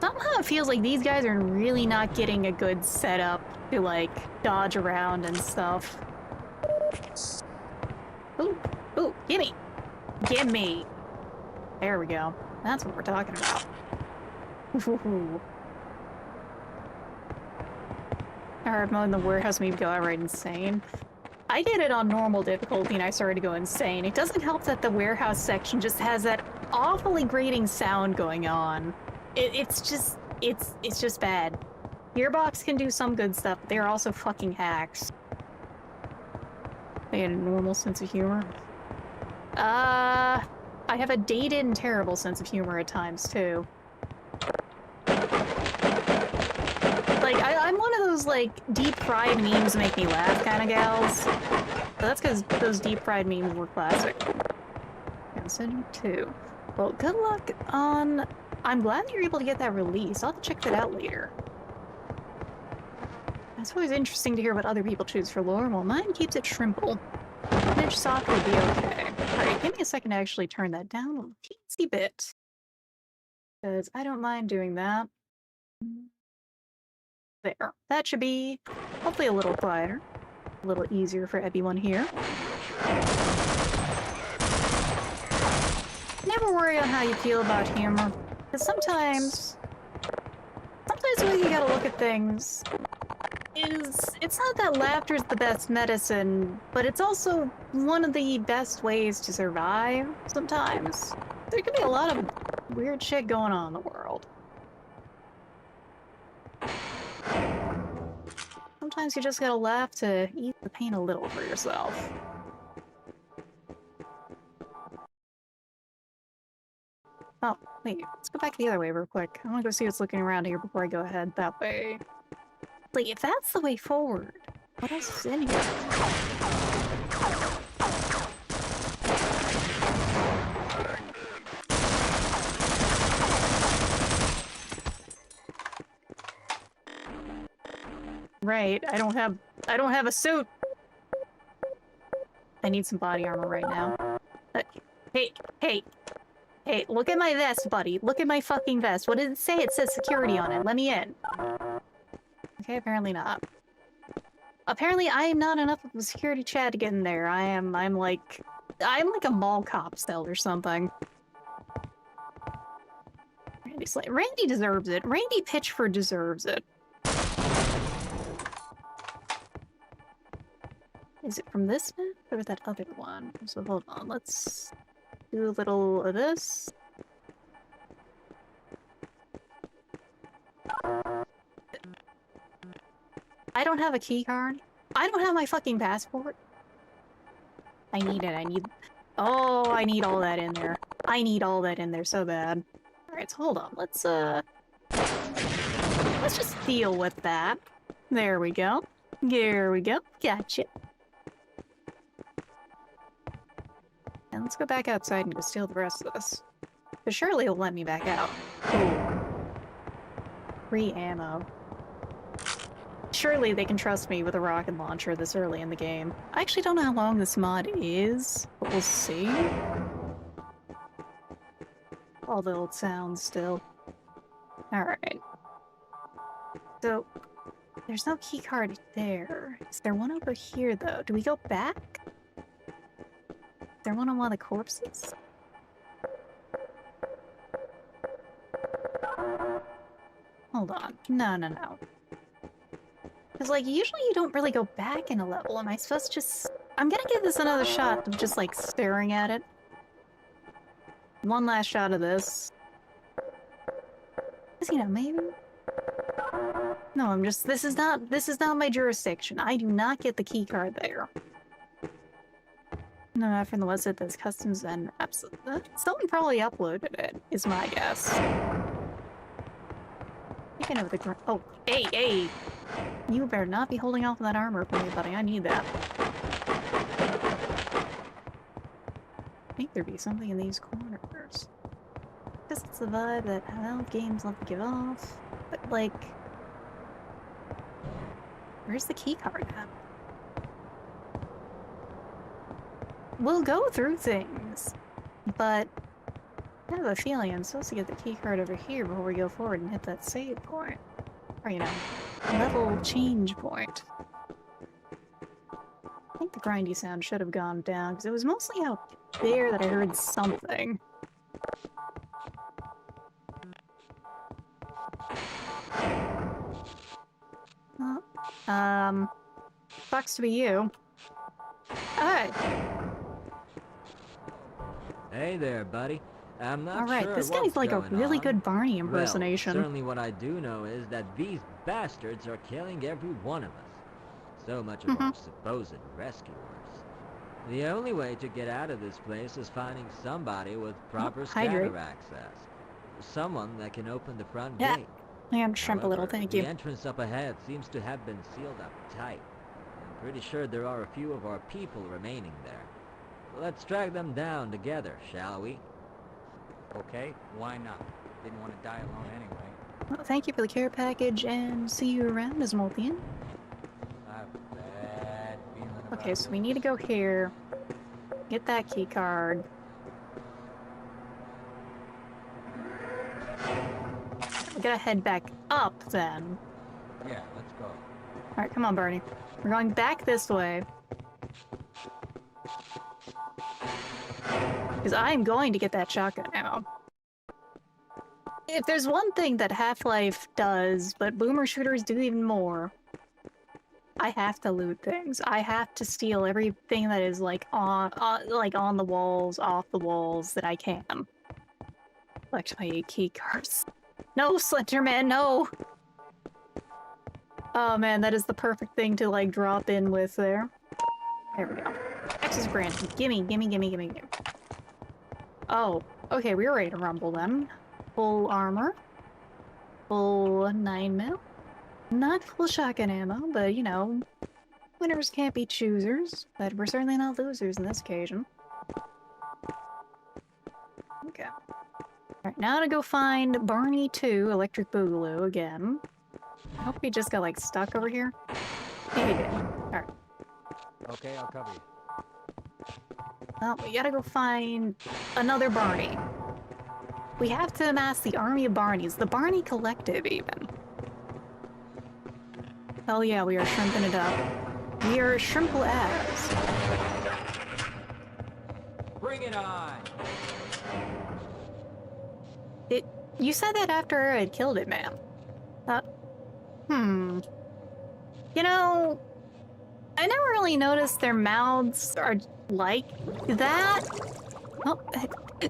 Somehow it feels like these guys are really not getting a good setup to, like, dodge around and stuff. Ooh, gimme! Gimme! There we go. That's what we're talking about. Ooh. Hard mode in the warehouse made me go outright insane. I did it on normal difficulty and I started to go insane. It doesn't help that the warehouse section just has that awfully grating sound going on. It's just bad. Gearbox can do some good stuff, but they're also fucking hacks. They had a normal sense of humor. I have a dated and terrible sense of humor at times, too. Like, I'm one of those, like, deep-fried memes make me laugh kind of gals. But that's because those deep-fried memes were classic. Consider 2. Well, good luck on... I'm glad that you're able to get that release. I'll have to check that out later. It's always interesting to hear what other people choose for lore. Well, mine keeps it shrimple. Niche sock would be okay. Alright, give me a second to actually turn that down a teensy bit. Because I don't mind doing that. There. That should be hopefully a little quieter. A little easier for everyone here. Never worry on how you feel about humor. Because sometimes the way you gotta look at things is, it's not that laughter's the best medicine, but it's also one of the best ways to survive sometimes. There can be a lot of weird shit going on in the world. Sometimes you just gotta laugh to ease the pain a little for yourself. Oh, wait, let's go back the other way real quick. I wanna go see what's looking around here before I go ahead that way. Like, if that's the way forward, what else is in here? Right, I don't have a suit! I need some body armor right now. Hey, hey, hey, look at my vest, buddy. Look at my fucking vest. What does it say? It says security on it. Let me in. Okay, apparently not. Apparently I am not enough of a security Chad to get in there. I'm like a mall cop still or something. Randy deserves it. Randy Pitchford deserves it. Is it from this map or that other one? So hold on, let's do a little of this. I don't have a key card. I don't have my fucking passport. I need it, Oh, I need all that in there. I need all that in there so bad. Alright, so hold on, let's just deal with that. There we go. There we go. Gotcha. And let's go back outside and go steal the rest of this. But surely he'll let me back out. Ooh. Free ammo. Surely they can trust me with a rocket launcher this early in the game. I actually don't know how long this mod is, but we'll see. All the old sounds still. Alright. So, there's no keycard there. Is there one over here, though? Do we go back? Is there one on one of the corpses? Hold on. No. Because, like, usually you don't really go back in a level. Am I supposed to just... I'm gonna give this another shot of just, like, staring at it. One last shot of this. Because, you know, maybe... No, I'm just... This is not my jurisdiction. I do not get the keycard there. No, not from the website that's customs and absolutely. Someone probably uploaded it, is my guess. You can have the... Oh, hey! You better not be holding off on that armor for me, buddy. I need that. I think there'd be something in these corners. Because it's the vibe that, well, games love to give off. But, like... Where's the keycard at? We'll go through things, but I have a feeling I'm supposed to get the keycard over here before we go forward and hit that save point. Or, you know, level change point. I think the grindy sound should have gone down, because it was mostly out there that I heard something. Sucks to be you. Alright.
Hey there, buddy. I'm not
Alright,
sure
this
what's
guy's like a
going
really
on.
good Barney impersonation.
Well, certainly what I do know is that these bastards are killing every one of us. So much of our supposed rescuers. The only way to get out of this place is finding somebody with proper scanner access. Someone that can open the front gate.
And shrimp a little, thank you.
The entrance up ahead seems to have been sealed up tight. I'm pretty sure there are a few of our people remaining there. Let's track them down together, shall we?
Okay, why not? Didn't want to die alone anyway.
Well, thank you for the care package, and see you around, Ismolthian.
I have a bad feeling about
Okay, so we need to go here. Get that key card. We gotta head back up, then.
Yeah, let's go.
Alright, come on, Barney. We're going back this way. Because I'm going to get that shotgun ammo. If there's one thing that Half-Life does, but boomer shooters do even more, I have to loot things. I have to steal everything that is like on the walls, off the walls that I can. Collect my key cards. No, Slenderman, no! Oh man, that is the perfect thing to like drop in with there. There we go. Access granted. Gimme. Oh, okay, we're ready to rumble then. Full armor. Full 9mm. Not full shotgun ammo, but you know, winners can't be choosers, but we're certainly not losers in this occasion. Okay. Alright, now to go find Barney 2, Electric Boogaloo again. I hope he just got, like, stuck over here. Yeah, he did. Alright.
Okay, I'll cover you.
Well, we gotta go find another Barney. We have to amass the army of Barneys, the Barney Collective, even. Hell yeah, we are shrimping it up. We are shrimple as.
Bring it on!
You said that after I had killed it, man. You know, I never really noticed their mouths are like that. Oh,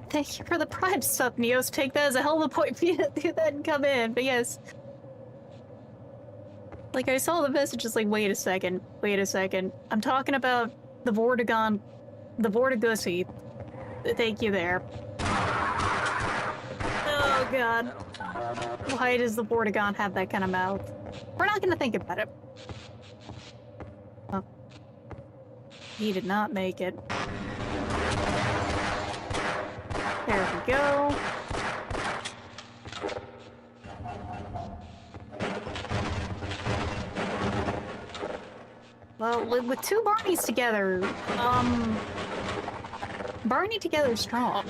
thank you for the prime stuff, Neos. Take that as a hell of a point for you to do that and come in, but yes. Like, I saw the message, just like, wait a second. I'm talking about the Vortigaunt, the Vortigousy. Thank you there. Oh god. Why does the Vortigaunt have that kind of mouth? We're not gonna think about it. Oh. He did not make it. There we go. Well, with two Barneys together, Barney together strong.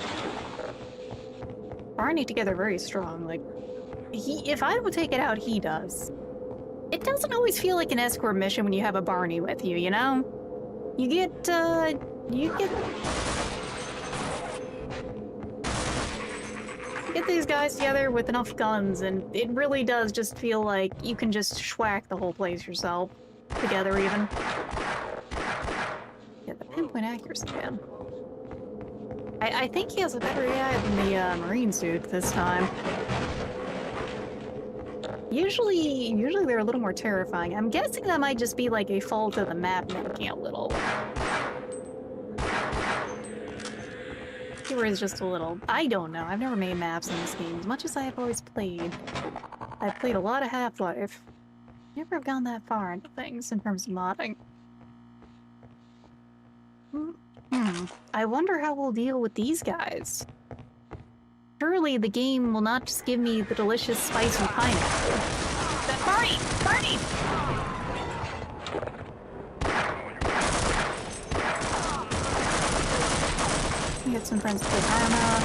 Barney together very strong. Like, if I would take it out, he does. It doesn't always feel like an escort mission when you have a Barney with you, you know? You get these guys together with enough guns, and it really does just feel like you can just schwack the whole place yourself. Together, even. Yeah, the pinpoint accuracy, man. I think he has a better AI than the Marine suit this time. Usually they're a little more terrifying. I'm guessing that might just be like a fault of the map making a little. Or is just a little. I don't know. I've never made maps in this game as much as I have always played. I've played a lot of Half-Life. Never have gone that far into things in terms of modding. I wonder how we'll deal with these guys. Surely the game will not just give me the delicious spicy pineapple. Barney! Barney! Get some friends with armor.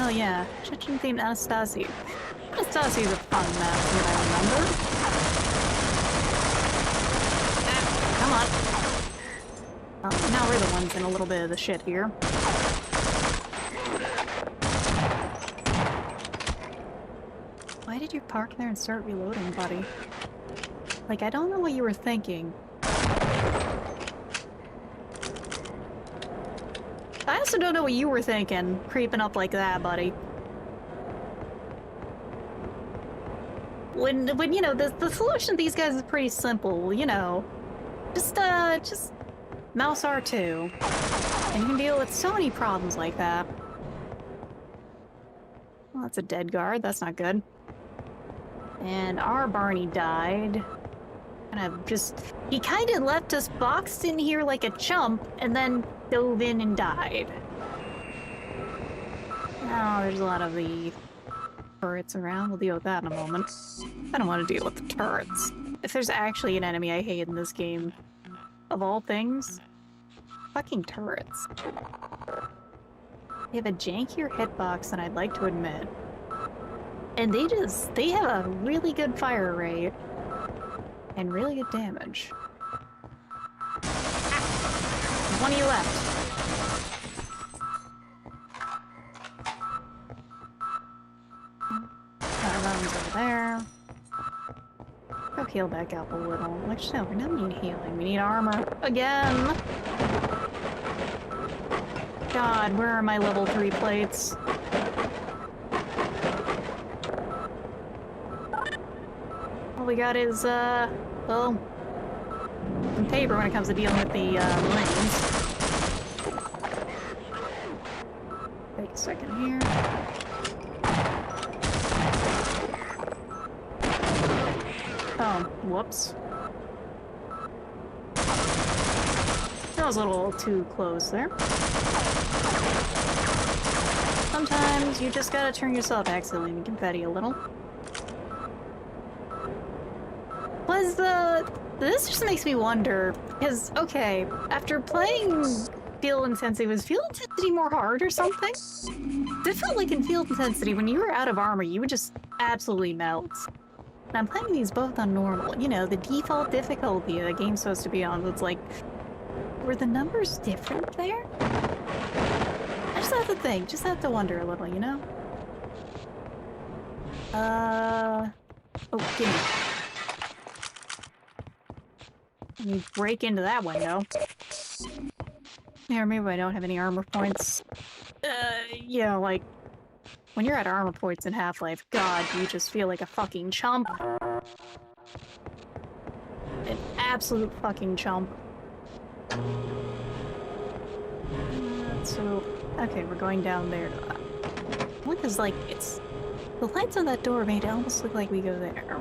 Oh yeah, Chechen themed Anastasi. Anastasi is a fun map that I remember. Come on. Now we're the ones in a little bit of the shit here. Why did you park there and start reloading, buddy? Like, I don't know what you were thinking. I also don't know what you were thinking, creeping up like that, buddy. When you know, the solution to these guys is pretty simple, you know. Just mouse R2. And you can deal with so many problems like that. Well, that's a dead guard, that's not good. And our Barney died. He kind of left us boxed in here like a chump, and then dove in and died. Oh, there's a lot of the turrets around. We'll deal with that in a moment. I don't want to deal with the turrets. If there's actually an enemy I hate in this game, of all things, fucking turrets. They have a jankier hitbox than I'd like to admit. And they have a really good fire rate. And really good damage. One of you left. That one's over there. Go heal back up a little. Actually, no, we don't need healing. We need armor. Again! God, where are my level 3 plates? All we got is, well, some paper when it comes to dealing with the, Marines. Take a second here. Oh, whoops. That was a little too close there. Sometimes you just gotta turn yourself accidentally into confetti a little. This just makes me wonder, because, okay, after playing Field Intensity, was Field Intensity more hard or something? It felt like in Field Intensity, when you were out of armor, you would just absolutely melt. And I'm playing these both on normal. You know, the default difficulty the game's supposed to be on. It's like, were the numbers different there? I just have to think, just have to wonder a little, you know? Oh, gimme. Let me break into that window. Yeah, maybe I don't have any armor points. Yeah, like, when you're at armor points in Half-Life, God, you just feel like a fucking chump. An absolute fucking chump. So, okay, we're going down there. One is like, it's... The lights on that door made it almost look like we go there.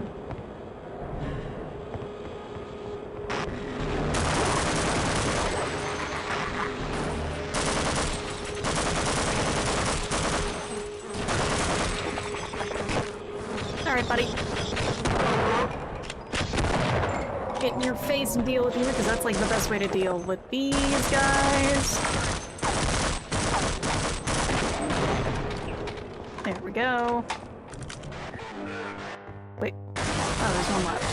Alright, buddy. Get in your face and deal with you, because that's like the best way to deal with these guys. There we go. Wait. Oh, there's one left.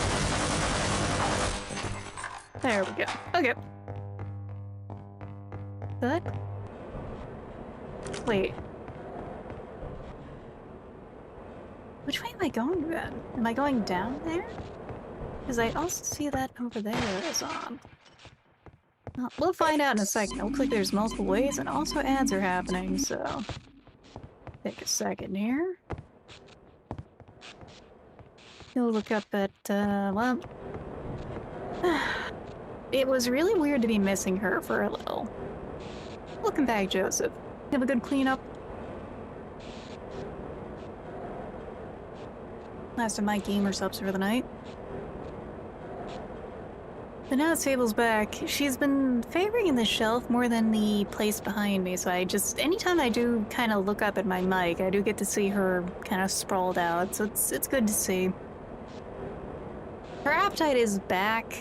There we go. Okay. Good. Wait. Which way am I going then? Am I going down there? Because I also see that over there is on. Well, we'll find out in a second. It looks like there's multiple ways and also ads are happening, so... Take a second here. You'll look up at, well... It was really weird to be missing her for a little. Welcome back, Joseph. Have a good cleanup? Last of my gamer subs for the night. But now Sable's back. She's been favoring the shelf more than the place behind me, so I just... Anytime I do kind of look up at my mic, I do get to see her kind of sprawled out, so it's good to see. Her appetite is back,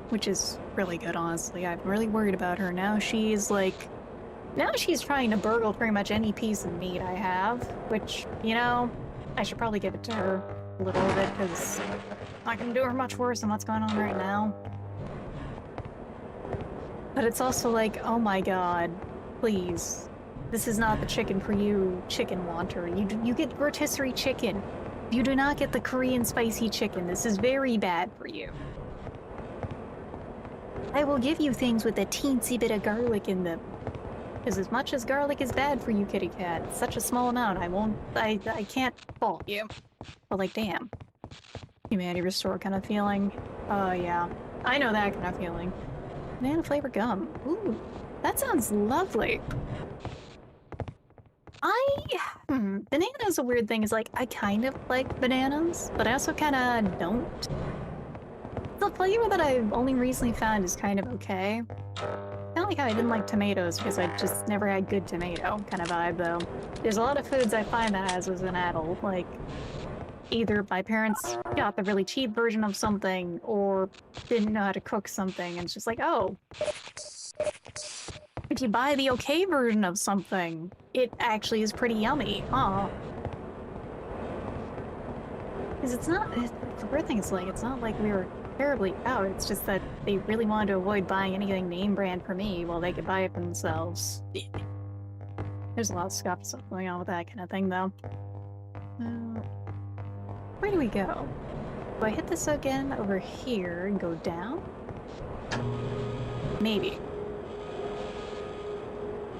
which is really good, honestly. I'm really worried about her. Now she's, like... Now she's trying to burgle pretty much any piece of meat I have, which, you know, I should probably give it to her a little bit, because I can do her much worse than what's going on right now. But it's also like, oh my god, please. This is not the chicken for you, chicken wanter. You get rotisserie chicken. You do not get the Korean spicy chicken. This is very bad for you. I will give you things with a teensy bit of garlic in them. Because as much as garlic is bad for you, kitty cat, it's such a small amount, I can't fault you. But like, damn. Humanity Restore kind of feeling. Oh yeah, I know that kind of feeling. Banana flavor gum. Ooh, that sounds lovely. Banana is a weird thing. Is like, I kind of like bananas, but I also kind of don't. The flavor that I've only recently found is kind of okay. Kind of like how I didn't like tomatoes because I just never had good tomato kind of vibe though. There's a lot of foods I find that as an adult, like either my parents got the really cheap version of something or didn't know how to cook something and it's just like, oh, if you buy the okay version of something, it actually is pretty yummy, huh? Because it's not, the weird thing is like, it's not like we were terribly out, it's just that they really wanted to avoid buying anything name brand for me while they could buy it for themselves. There's a lot of stuff going on with that kind of thing though. Where do we go? Do I hit this again over here and go down? Maybe.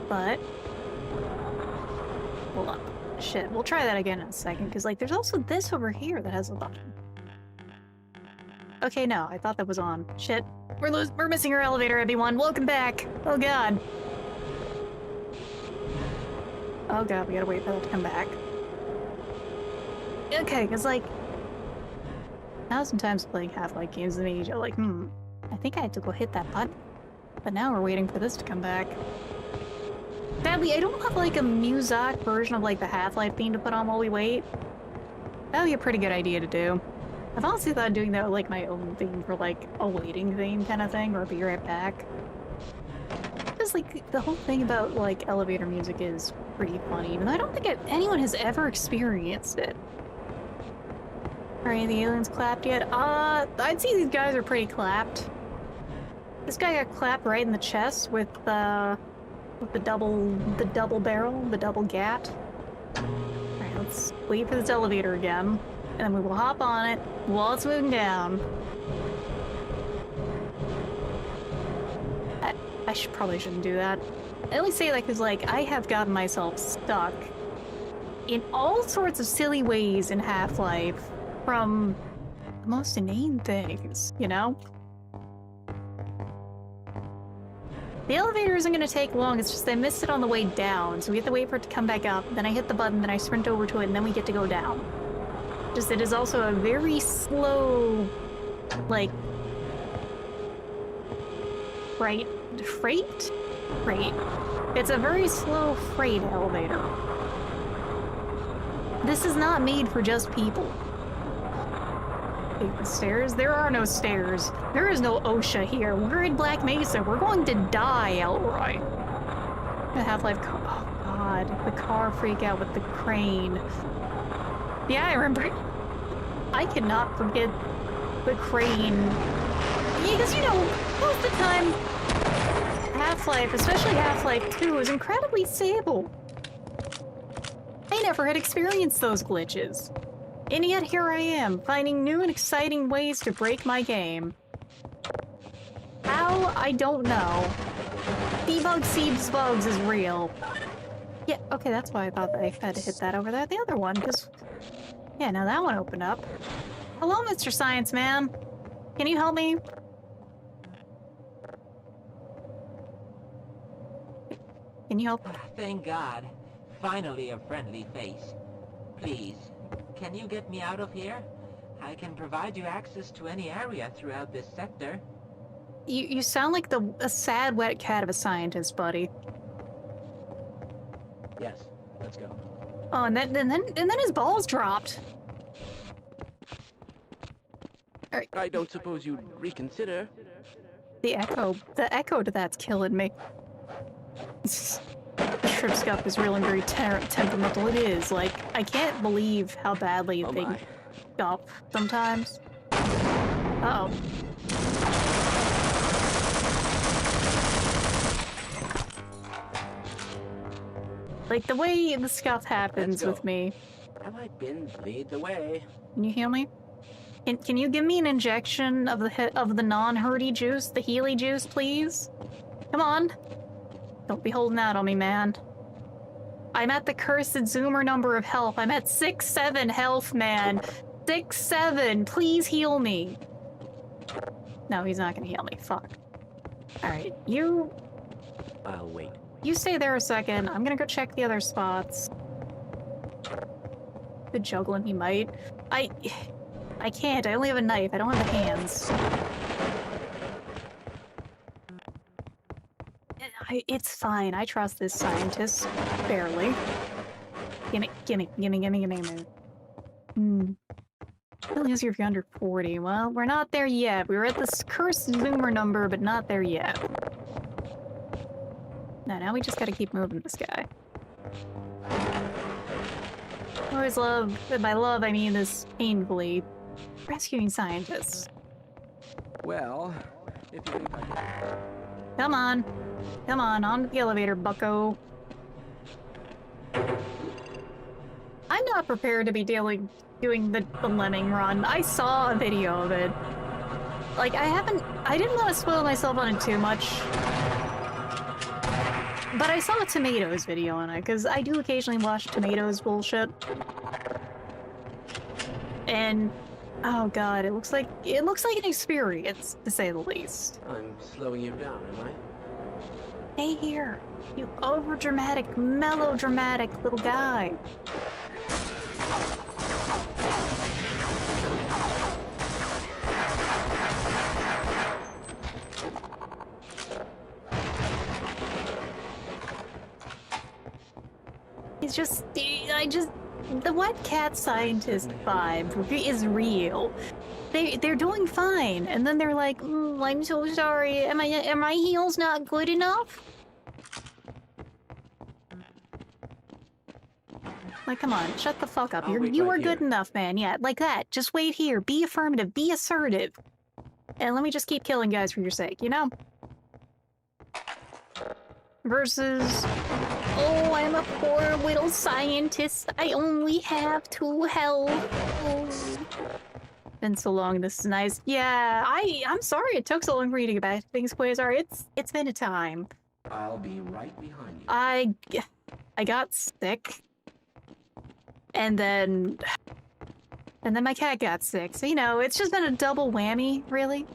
But... Hold on. Shit, we'll try that again in a second, because like there's also this over here that has a button. Okay, no, I thought that was on. Shit. We're missing our elevator, everyone. Welcome back! Oh god. Oh god, we gotta wait for that to come back. Okay, because like... 1,000 times playing Half-Life games in Asia, like, I think I had to go hit that button. But now we're waiting for this to come back. Sadly, I don't have like a Muzak version of like the Half-Life theme to put on while we wait. That would be a pretty good idea to do. I've honestly thought of doing that with like my own theme for like a waiting theme kind of thing, or be right back. Because like the whole thing about like elevator music is pretty funny, even though I don't think anyone has ever experienced it. Are any of the aliens clapped yet? I'd say these guys are pretty clapped. This guy got clapped right in the chest with the double barrel, the double gat. Alright, let's wait for this elevator again, and then we will hop on it while it's moving down. I probably shouldn't do that. I only say that because, like, I have gotten myself stuck in all sorts of silly ways in Half-Life from the most inane things, you know? The elevator isn't going to take long, it's just I missed it on the way down, so we have to wait for it to come back up, then I hit the button, then I sprint over to it, and then we get to go down. Just it is also a very slow, like, freight? It's a very slow freight elevator. This is not made for just people. Take the stairs? There are no stairs. There is no OSHA here. We're in Black Mesa. We're going to die outright. The Half-Life car. Oh god, the car freak out with the crane. Yeah, I remember. I cannot forget the crane. Yeah, because you know, most of the time, Half-Life, especially Half-Life 2, is incredibly stable. I never had experienced those glitches. And yet here I am, finding new and exciting ways to break my game. How? I don't know. Debug Seeps Bugs is real. Yeah, okay, that's why I thought that I had to hit that over there. The other one, because... Yeah, now that one opened up. Hello, Mr. Science Man. Can you help me? Can you help?
Thank God. Finally a friendly face. Please, can you get me out of here? I can provide you access to any area throughout this sector.
You sound like a sad wet cat of a scientist, buddy.
Yes, let's go.
Oh, and then his balls dropped.
I don't suppose you'd reconsider.
The echo to that's killing me. The shrimp scuff is real and very temperamental. It is. Like, I can't believe how badly they scuff sometimes. Uh-oh. Like, the way the scuff happens with me.
Have I been lead the way?
Can you heal me? Can you give me an injection of the non-hurty juice, the Healy juice, please? Come on. Don't be holding out on me, man. I'm at the cursed Zoomer number of health. I'm at 6-7 health, man. 6-7. Please heal me. No, he's not gonna heal me. Fuck. Alright, you...
I'll wait.
You stay there a second. I'm gonna go check the other spots. The juggling he might. I can't. I only have a knife. I don't have the hands. It's fine. I trust this scientist. Barely. Gimme. Really easier if you're under 40. Well, we're not there yet. We were at this cursed Zoomer number, but not there yet. No, now we just gotta keep moving this guy. Always love, by love I mean this painfully, rescuing scientists.
Well, if you think
Come on. Come on to the elevator, bucko. I'm not prepared to be doing the lemming run. I saw a video of it. Like, I didn't want to spoil myself on it too much. But I saw a Tomatoes video on it, because I do occasionally watch Tomatoes bullshit. And, oh god, it looks like an experience, to say the least.
I'm slowing you down, am I?
Stay here, you overdramatic, melodramatic little guy. The wet cat scientist vibe is real. They're doing fine, and then they're like, I'm so sorry. Am my heels not good enough? Like, come on, shut the fuck up.
I'll wait
You
right
are good
here.
enough, man. Yeah, like that. Just wait here. Be affirmative. Be assertive. And let me just keep killing guys for your sake, you know? Versus, oh, I'm a poor little scientist. I only have 2 health. Oh. Been so long. This is nice. Yeah, I'm sorry it took so long for you to get back to things, Quasar. It's been a time.
I'll be right behind you.
I got sick. And then my cat got sick. So, you know, it's just been a double whammy, really.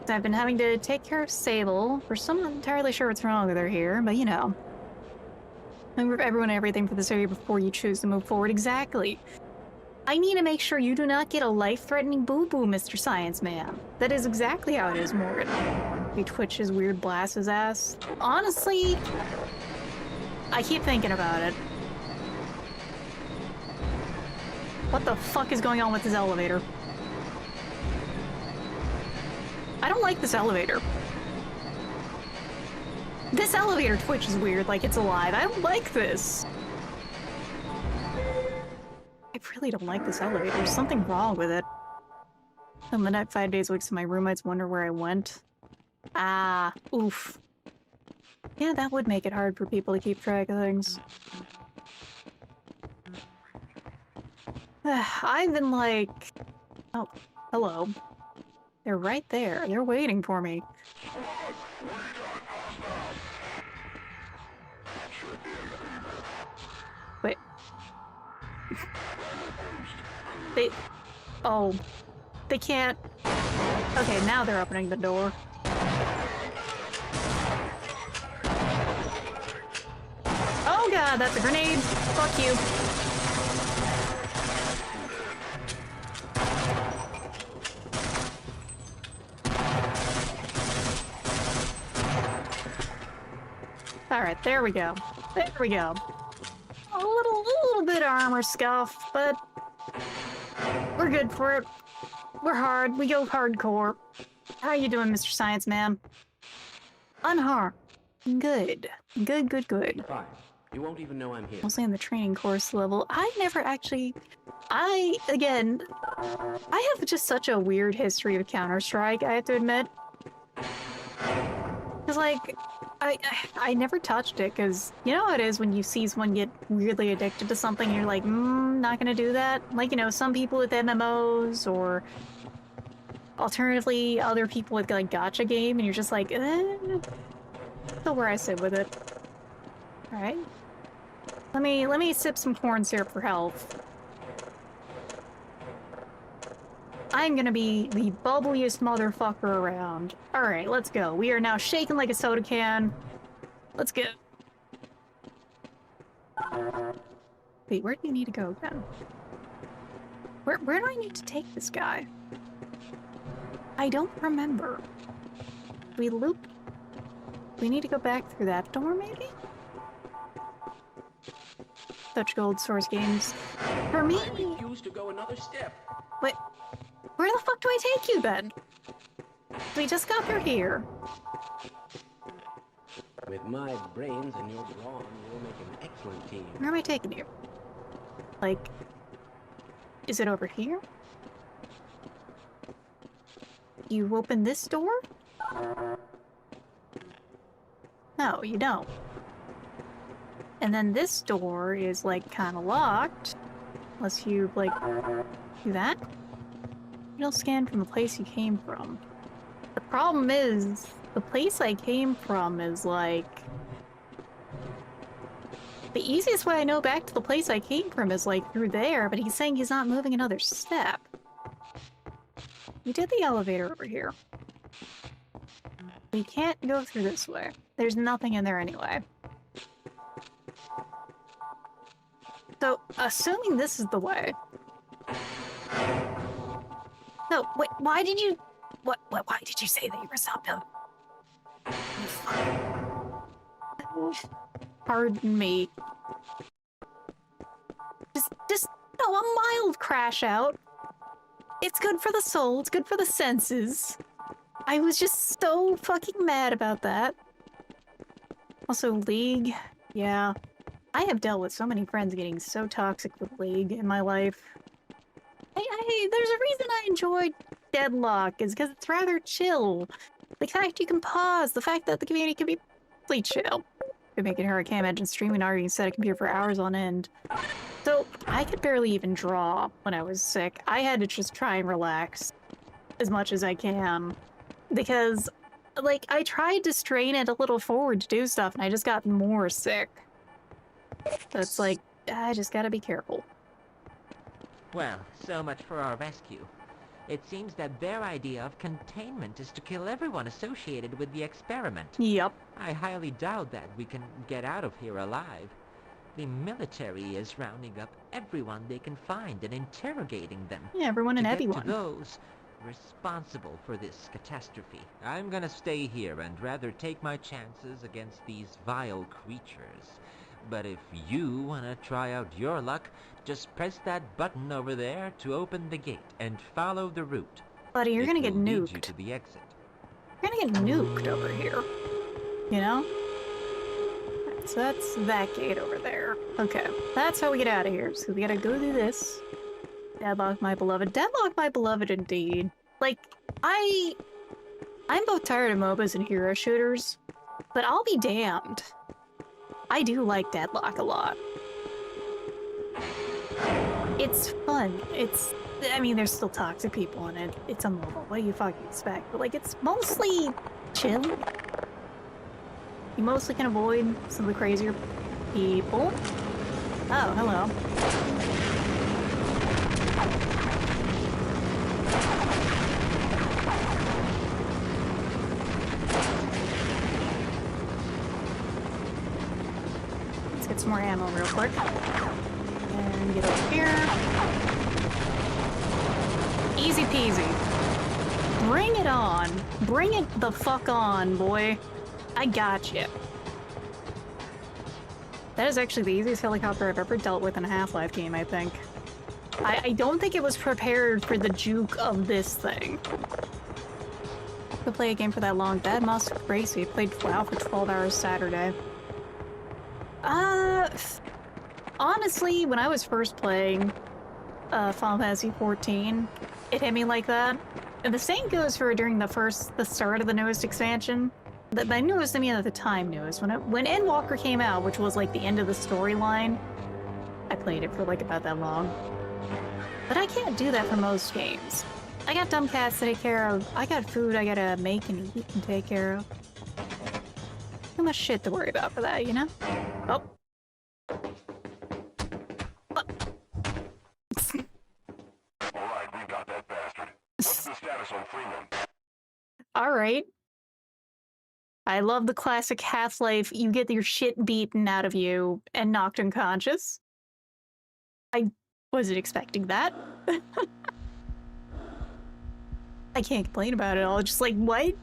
I've been having to take care of Sable. We're still not entirely sure what's wrong with her here, but you know. Remember everyone and everything for this area before you choose to move forward. Exactly. I need to make sure you do not get a life-threatening boo-boo, Mr. Science Man. That is exactly how it is, Morgan. He twitches weird blasts his ass. Honestly, I keep thinking about it. What the fuck is going on with this elevator? I don't like this elevator. This elevator twitch is weird, like it's alive. I don't like this. I really don't like this elevator. There's something wrong with it. On the night 5 days a week, so my roommates wonder where I went. Ah, oof. Yeah, that would make it hard for people to keep track of things. I've been like... Oh, hello. They're right there. They're waiting for me. Wait. Oh. They can't... Okay, now they're opening the door. Oh god, that's a grenade! Fuck you. Alright, there we go. There we go. A little bit of armor scuff, but we're good for it. We're hard. We go hardcore. How you doing, Mr. Science Man? Unharmed. Good. Good.
Fine. You won't even know I'm here.
Mostly on the training course level. I never actually... Again, I have just such a weird history of Counter-Strike, I have to admit. Because, like, I never touched it, because you know how it is when you see someone get weirdly addicted to something, and you're like, not gonna do that? Like, you know, some people with MMOs, or alternatively, other people with, like, gacha game, and you're just like, so where I sit with it. Alright. Let me sip some corn syrup for health. I'm gonna be the bubbliest motherfucker around. Alright, let's go. We are now shaking like a soda can. Let's go. Wait, where do you need to go again? Where do I need to take this guy? I don't remember. We looped. We need to go back through that door, maybe? Such gold source games. For me...
I refuse to go another step.
Wait, where the fuck do I take you then? We just got through here.
With my brains and your brawn, you'll make an excellent team.
Where am I taking you? Like, is it over here? You open this door? No, you don't. And then this door is, like, kind of locked. Unless you, like, do that? You'll scan from the place you came from. The problem is, the place I came from is, like... The easiest way I know back to the place I came from is, like, through there, but he's saying he's not moving another step. We did the elevator over here. We can't go through this way. There's nothing in there anyway. So, assuming this is the way... No, wait, why did you... why did you say that you were zombie? Pardon me. Just, no, a mild crash out. It's good for the soul, it's good for the senses. I was just so fucking mad about that. Also, League, yeah. I have dealt with so many friends getting so toxic with League in my life. There's a reason I enjoy Deadlock, is because it's rather chill. The fact you can pause, the fact that the community can be really chill. Could make it hard, I can't imagine streaming arguing set a computer for hours on end. So, I could barely even draw when I was sick. I had to just try and relax as much as I can. Because, like, I tried to strain it a little forward to do stuff, and I just got more sick. So it's like, I just gotta be careful.
Well, so much for our rescue. It seems that their idea of containment is to kill everyone associated with the experiment.
Yep.
I highly doubt that we can get out of here alive. The military is rounding up everyone they can find and interrogating them.
Yeah, everyone and
to
everyone.
Get to those responsible for this catastrophe.
I'm gonna stay here and rather take my chances against these vile creatures. But if you wanna try out your luck, just press that button over there to open the gate and follow the route.
Buddy, you're gonna get
It will lead you
nuked.
to the exit.
You're gonna get nuked over here. You know? Alright, so that's that gate over there. Okay, that's how we get out of here. So we gotta go through this. Deadlock my beloved. Deadlock my beloved indeed. Like, I'm both tired of MOBAs and hero shooters, but I'll be damned. I do like Deadlock a lot. It's fun. I mean, there's still toxic people in it. It's a MOBA. What do you fucking expect? But, like, it's mostly chill. You mostly can avoid some of the crazier people. Oh, hello. Let's get some more ammo real quick. And get over here. Easy peasy. Bring it on. Bring it the fuck on, boy. I got you. That is actually the easiest helicopter I've ever dealt with in a Half-Life game, I think. I don't think it was prepared for the juke of this thing. To play a game for that long. Dad must be crazy. Played WoW for 12 hours Saturday. Honestly, when I was first playing Final Fantasy XIV, it hit me like that. And the same goes for during the start of the newest expansion. The newest, I mean at the time newest. When Endwalker came out, which was like the end of the storyline, I played it for like about that long. But I can't do that for most games. I got dumb cats to take care of. I got food I gotta make and eat and take care of. Too much shit to worry about for that, you know? Oh.
Alright, we got that bastard. What's the status on Freeman?
Alright. I love the classic Half-Life, you get your shit beaten out of you and knocked unconscious. I wasn't expecting that. I can't complain about it all, just like, what?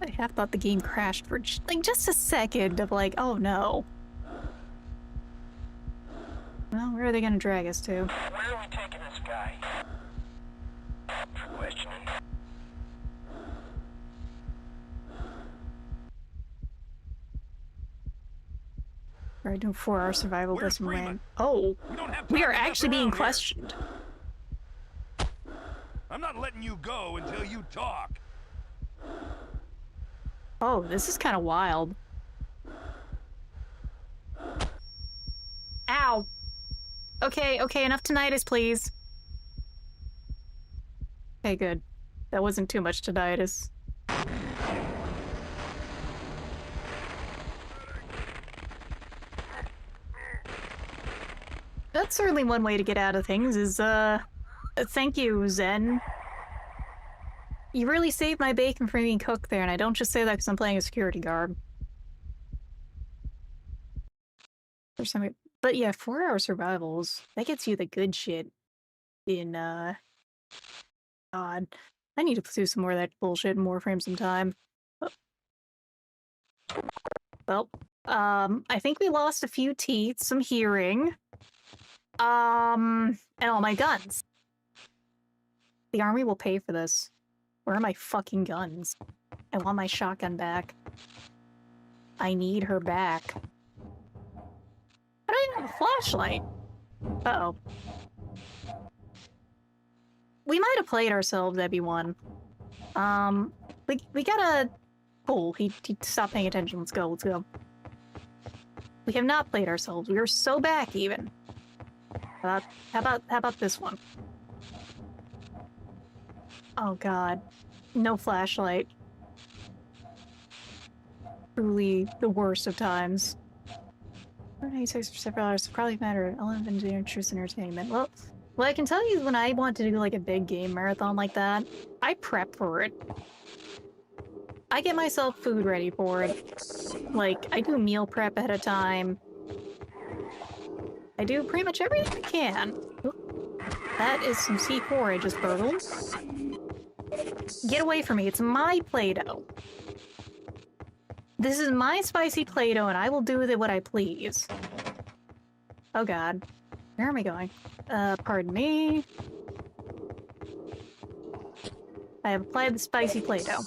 I half thought the game crashed for just a second of like, oh no. Well, where are they gonna drag us to?
Where are we taking this guy? For questioning.
We're doing 4-hour survival
Where's
with some
Freeman?
rain. Oh,
We don't have
we
time
are
to mess
actually being
around here.
questioned.
I'm not letting you go until you talk.
Oh, this is kind of wild. Ow. Okay, enough tinnitus, please. Okay, good. That wasn't too much tinnitus. That's certainly one way to get out of things is, thank you, Zen. You really saved my bacon from being cooked there, and I don't just say that because I'm playing a security guard. But yeah, 4-hour survivals, that gets you the good shit in, God. I need to do some more of that bullshit in Warframe sometime. Oh. Well, I think we lost a few teeth, some hearing, and all my guns. The army will pay for this. Where are my fucking guns? I want my shotgun back. I need her back. I don't even have a flashlight. Uh-oh. We might have played ourselves, everyone. We gotta... Cool, he stopped paying attention. Let's go, let's go. We have not played ourselves. We are so back, even. How about this one? Oh god. No flashlight. Truly the worst of times. 96 for several hours, probably matter. 11 to truth and entertainment. Well, I can tell you when I want to do like a big game marathon like that, I prep for it. I get myself food ready for it. Like, I do meal prep ahead of time. I do pretty much everything I can. Oop. That is some C4 I just burgled. Get away from me, it's my Play-Doh. This is my spicy Play-Doh and I will do with it what I please. Oh god. Where am I going? Pardon me. I have applied the spicy Play-Doh.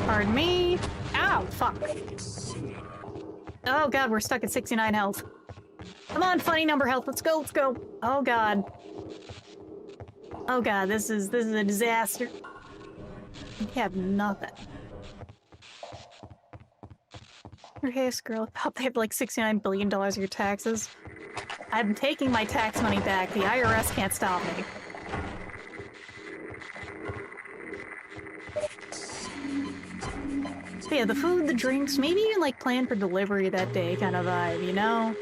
Pardon me. Ow, fuck. Oh god, we're stuck at 69 health. Come on, funny number health. Let's go, let's go. Oh god. Oh god, this is a disaster. We have nothing. Okay, girl. I hope they have like $69 billion of your taxes. I'm taking my tax money back. The IRS can't stop me. So yeah, the food, the drinks, maybe even like plan for delivery that day kind of vibe, you know?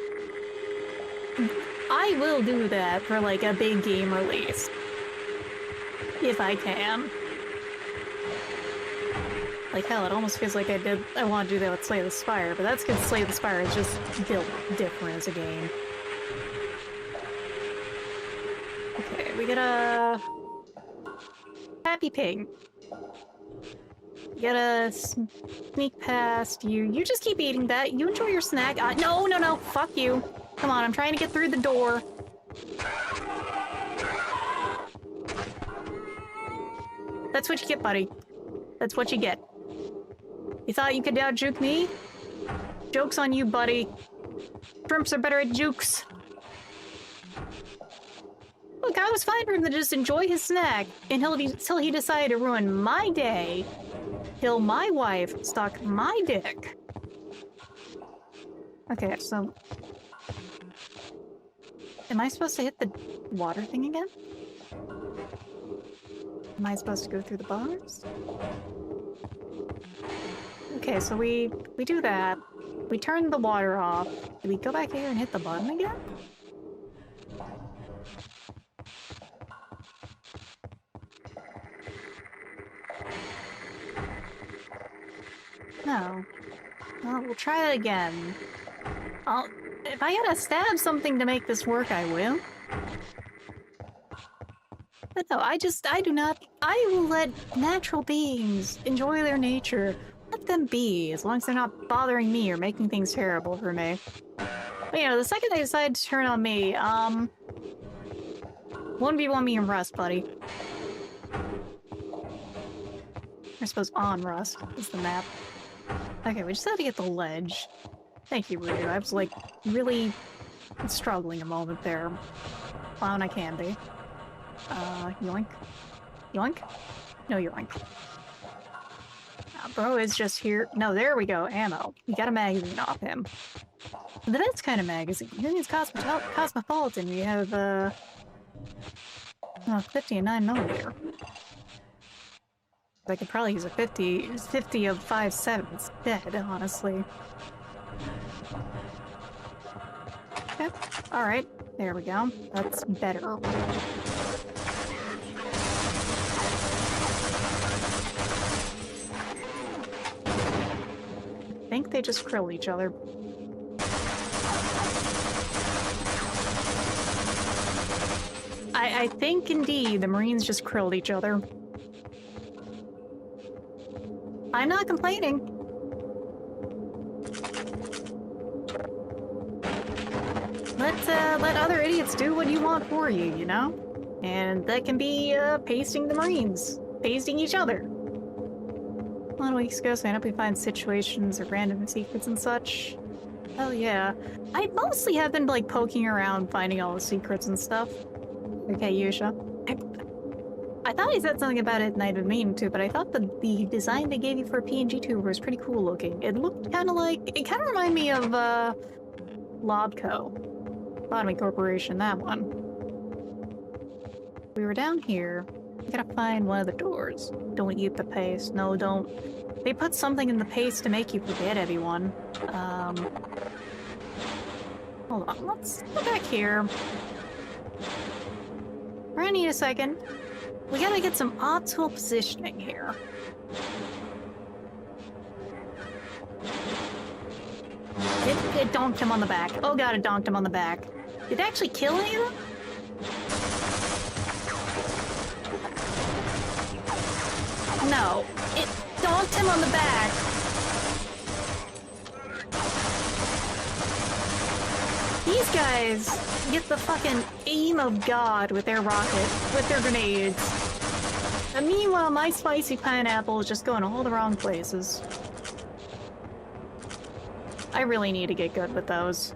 I will do that for like a big game release. If I can. Like hell, it almost feels like I want to do that with Slay the Spire, but that's because Slay the Spire is just built different as a game. Okay, we get a... Happy Pig. You gotta sneak past you. You just keep eating that. You enjoy your snack. No. Fuck you. Come on, I'm trying to get through the door. That's what you get, buddy. That's what you get. You thought you could out-juke me? Joke's on you, buddy. Shrimps are better at jukes. Look, I was fine for him to just enjoy his snack until he decided to ruin my day. Till my wife stuck my dick. Okay, so... Am I supposed to hit the water thing again? Am I supposed to go through the bars? Okay, so we do that. We turn the water off. Do we go back here and hit the button again? No. Well, we'll try it again. If I gotta stab something to make this work, I will. But no, I will let natural beings enjoy their nature. Let them be, as long as they're not bothering me or making things terrible for me. But you know, the second they decide to turn on me, 1v1 me and Rust, buddy. I suppose on Rust is the map. Okay, we just have to get the ledge. Thank you, Ryu. I was, like, really struggling a moment there. Clown I can be. Yoink. Yoink? No yoink. Bro is just here. No, there we go. Ammo. We got a magazine off him. The best kind of magazine. Here is Cosmopolitan. We have, 50 and 9mm. I could probably use a 50 of 5.7 instead, honestly. Okay, alright. There we go. That's better. I think they just krill each other. I think indeed the Marines just krilled each other. I'm not complaining. Let other idiots do what you want for you, you know? And that can be, pasting the Marines. Pasting each other. A lot of weeks ago, so I hope we find situations or random secrets and such. Oh yeah. I mostly have been, like, poking around, finding all the secrets and stuff. Okay, Yusha. I thought he said something about it and I'd been meaning to, but I thought the design they gave you for PNG Tour was pretty cool looking. It looked kind of like... It kind of reminded me of, Lobco. Lobotomy Corporation, that one. We were down here. We gotta find one of the doors. Don't eat the paste. No, don't. They put something in the paste to make you forget everyone. Hold on, let's go back here. We're gonna need a second. We gotta get some optimal positioning here. It donked him on the back. Oh god, it donked him on the back. Did it actually kill any of them? No. It donked him on the back. These guys get the fucking aim of God with their rocket, with their grenades. And meanwhile, my spicy pineapple is just going all the wrong places. I really need to get good with those.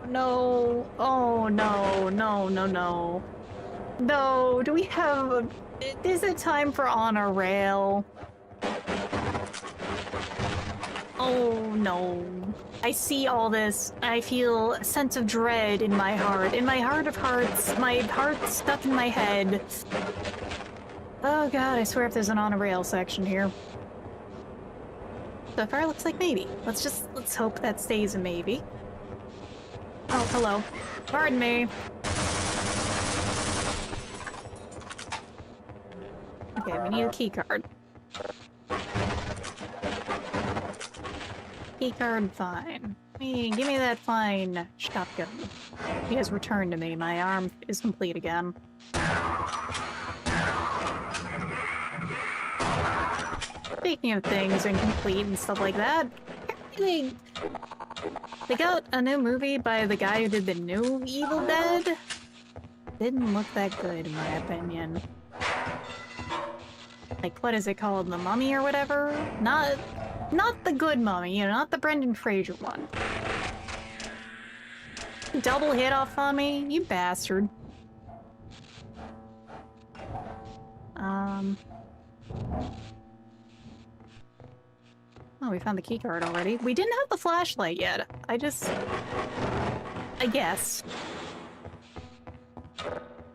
No. Oh, no. No, no, no. No, do we have... Is it time for honor rail? Oh, no. I see all this. I feel a sense of dread in my heart. In my heart of hearts, my heart's stuck in my head. Oh god, I swear if there's an on a rail section here. So far, it looks like maybe. Let's hope that stays a maybe. Oh, hello. Pardon me. Okay, we need a key card. Key card, fine. Give me that fine shotgun. He has returned to me. My arm is complete again. Speaking of things incomplete and stuff like that, they got a new movie by the guy who did the new Evil Dead. Didn't look that good, in my opinion. Like, what is it called? The Mummy or whatever? Not the good Mummy, you know, not the Brendan Fraser one. Double hit off on me? You bastard. Oh, we found the keycard already. We didn't have the flashlight yet. I guess.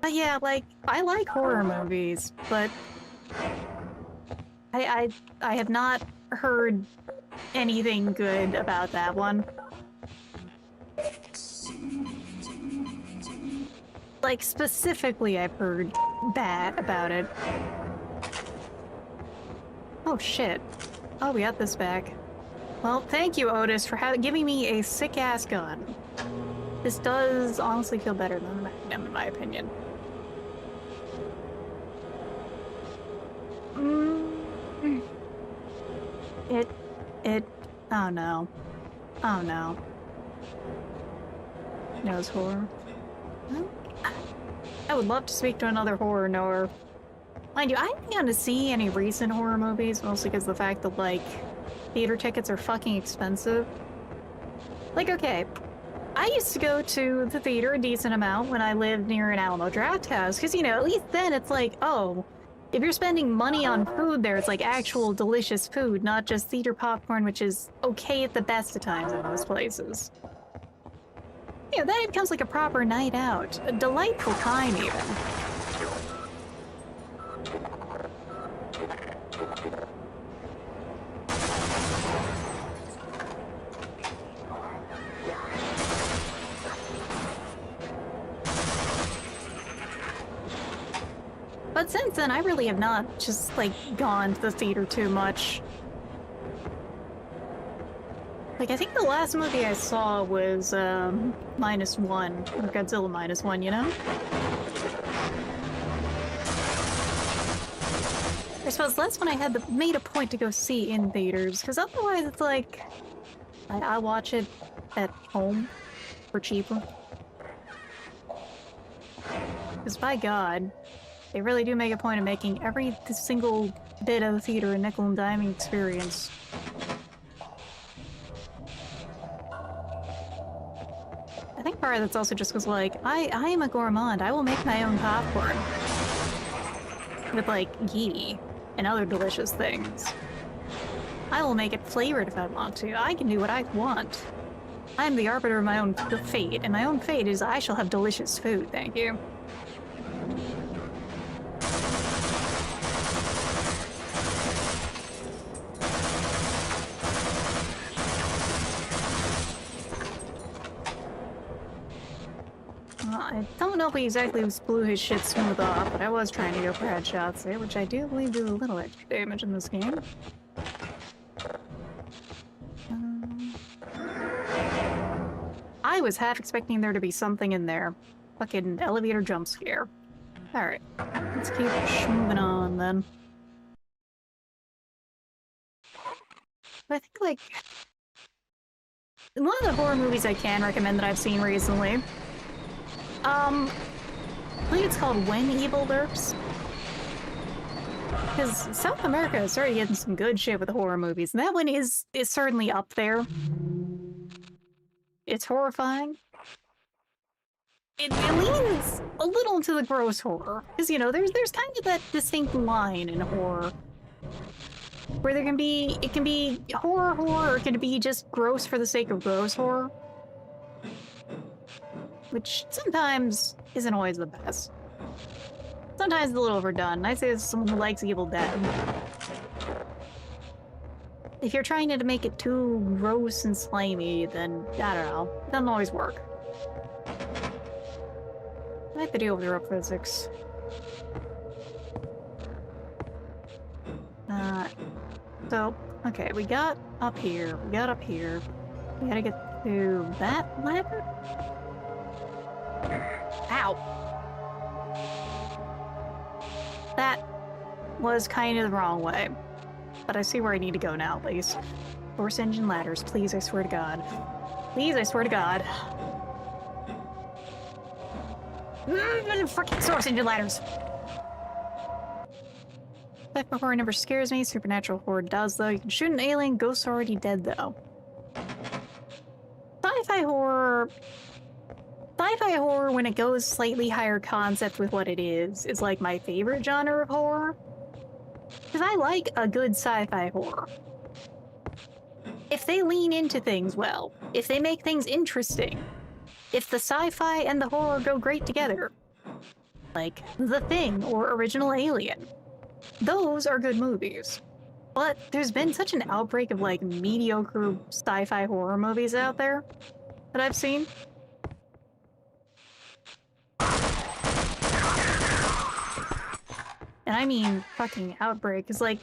But yeah, like, I like horror movies, but I have not heard anything good about that one. Like, specifically, I've heard bad about it. Oh, shit. Oh, we got this back. Well, thank you, Otis, for giving me a sick-ass gun. This does honestly feel better than the Magnum, in my opinion. Oh no. Oh no. Knows horror. I would love to speak to another horror knower. Mind you, I haven't gotten to see any recent horror movies, mostly because of the fact that, like, theater tickets are fucking expensive. Like, okay, I used to go to the theater a decent amount when I lived near an Alamo Drafthouse, because, you know, at least then it's like, oh, if you're spending money on food there, it's like actual delicious food, not just theater popcorn, which is okay at the best of times in those places. Yeah, then it becomes like a proper night out. A delightful time, even. But since then, I really have not just, like, gone to the theater too much. Like, I think the last movie I saw was, -1, or Godzilla -1, you know? I suppose that's when I had made a point to go see in theaters, because otherwise it's like, I watch it at home for cheaper. Because by God, they really do make a point of making every single bit of the theater a nickel and diming experience. I think part of that's also just because, like, I am a gourmand. I will make my own popcorn. With, like, ghee and other delicious things. I will make it flavored if I want to. I can do what I want. I am the arbiter of my own fate, and my own fate is I shall have delicious food, thank you. I don't know if he exactly blew his shit smooth off, but I was trying to go for headshots there, which I do believe do a little extra damage in this game. I was half expecting there to be something in there. Fucking elevator jump scare. Alright, let's keep moving on then. But I think, like, one of the horror movies I can recommend that I've seen recently, I believe it's called When Evil Lurks. Because South America started getting some good shit with horror movies, and that one is certainly up there. It's horrifying. It leans a little into the gross horror. Because, you know, there's kind of that distinct line in horror. Where it can be horror, or it can be just gross for the sake of gross horror. Which sometimes isn't always the best. Sometimes it's a little overdone. I say this as someone who likes Evil Dead. If you're trying to make it too gross and slimy, then, I don't know, it doesn't always work. I have to deal with rope physics. So, okay, we got up here, we gotta get to that ladder? Ow! That was kind of the wrong way. But I see where I need to go now, at least. Force engine ladders, please, I swear to God. Please, I swear to God. Freaking source engine ladders! Sci-fi horror never scares me, supernatural horror does, though. You can shoot an alien, ghosts are already dead, though. Sci-fi horror, when it goes slightly higher concept with what it is like my favorite genre of horror. Because I like a good sci-fi horror. If they lean into things well, if they make things interesting, if the sci-fi and the horror go great together, like The Thing or Original Alien, those are good movies. But there's been such an outbreak of, like, mediocre sci-fi horror movies out there that I've seen. And I mean fucking outbreak, because, like,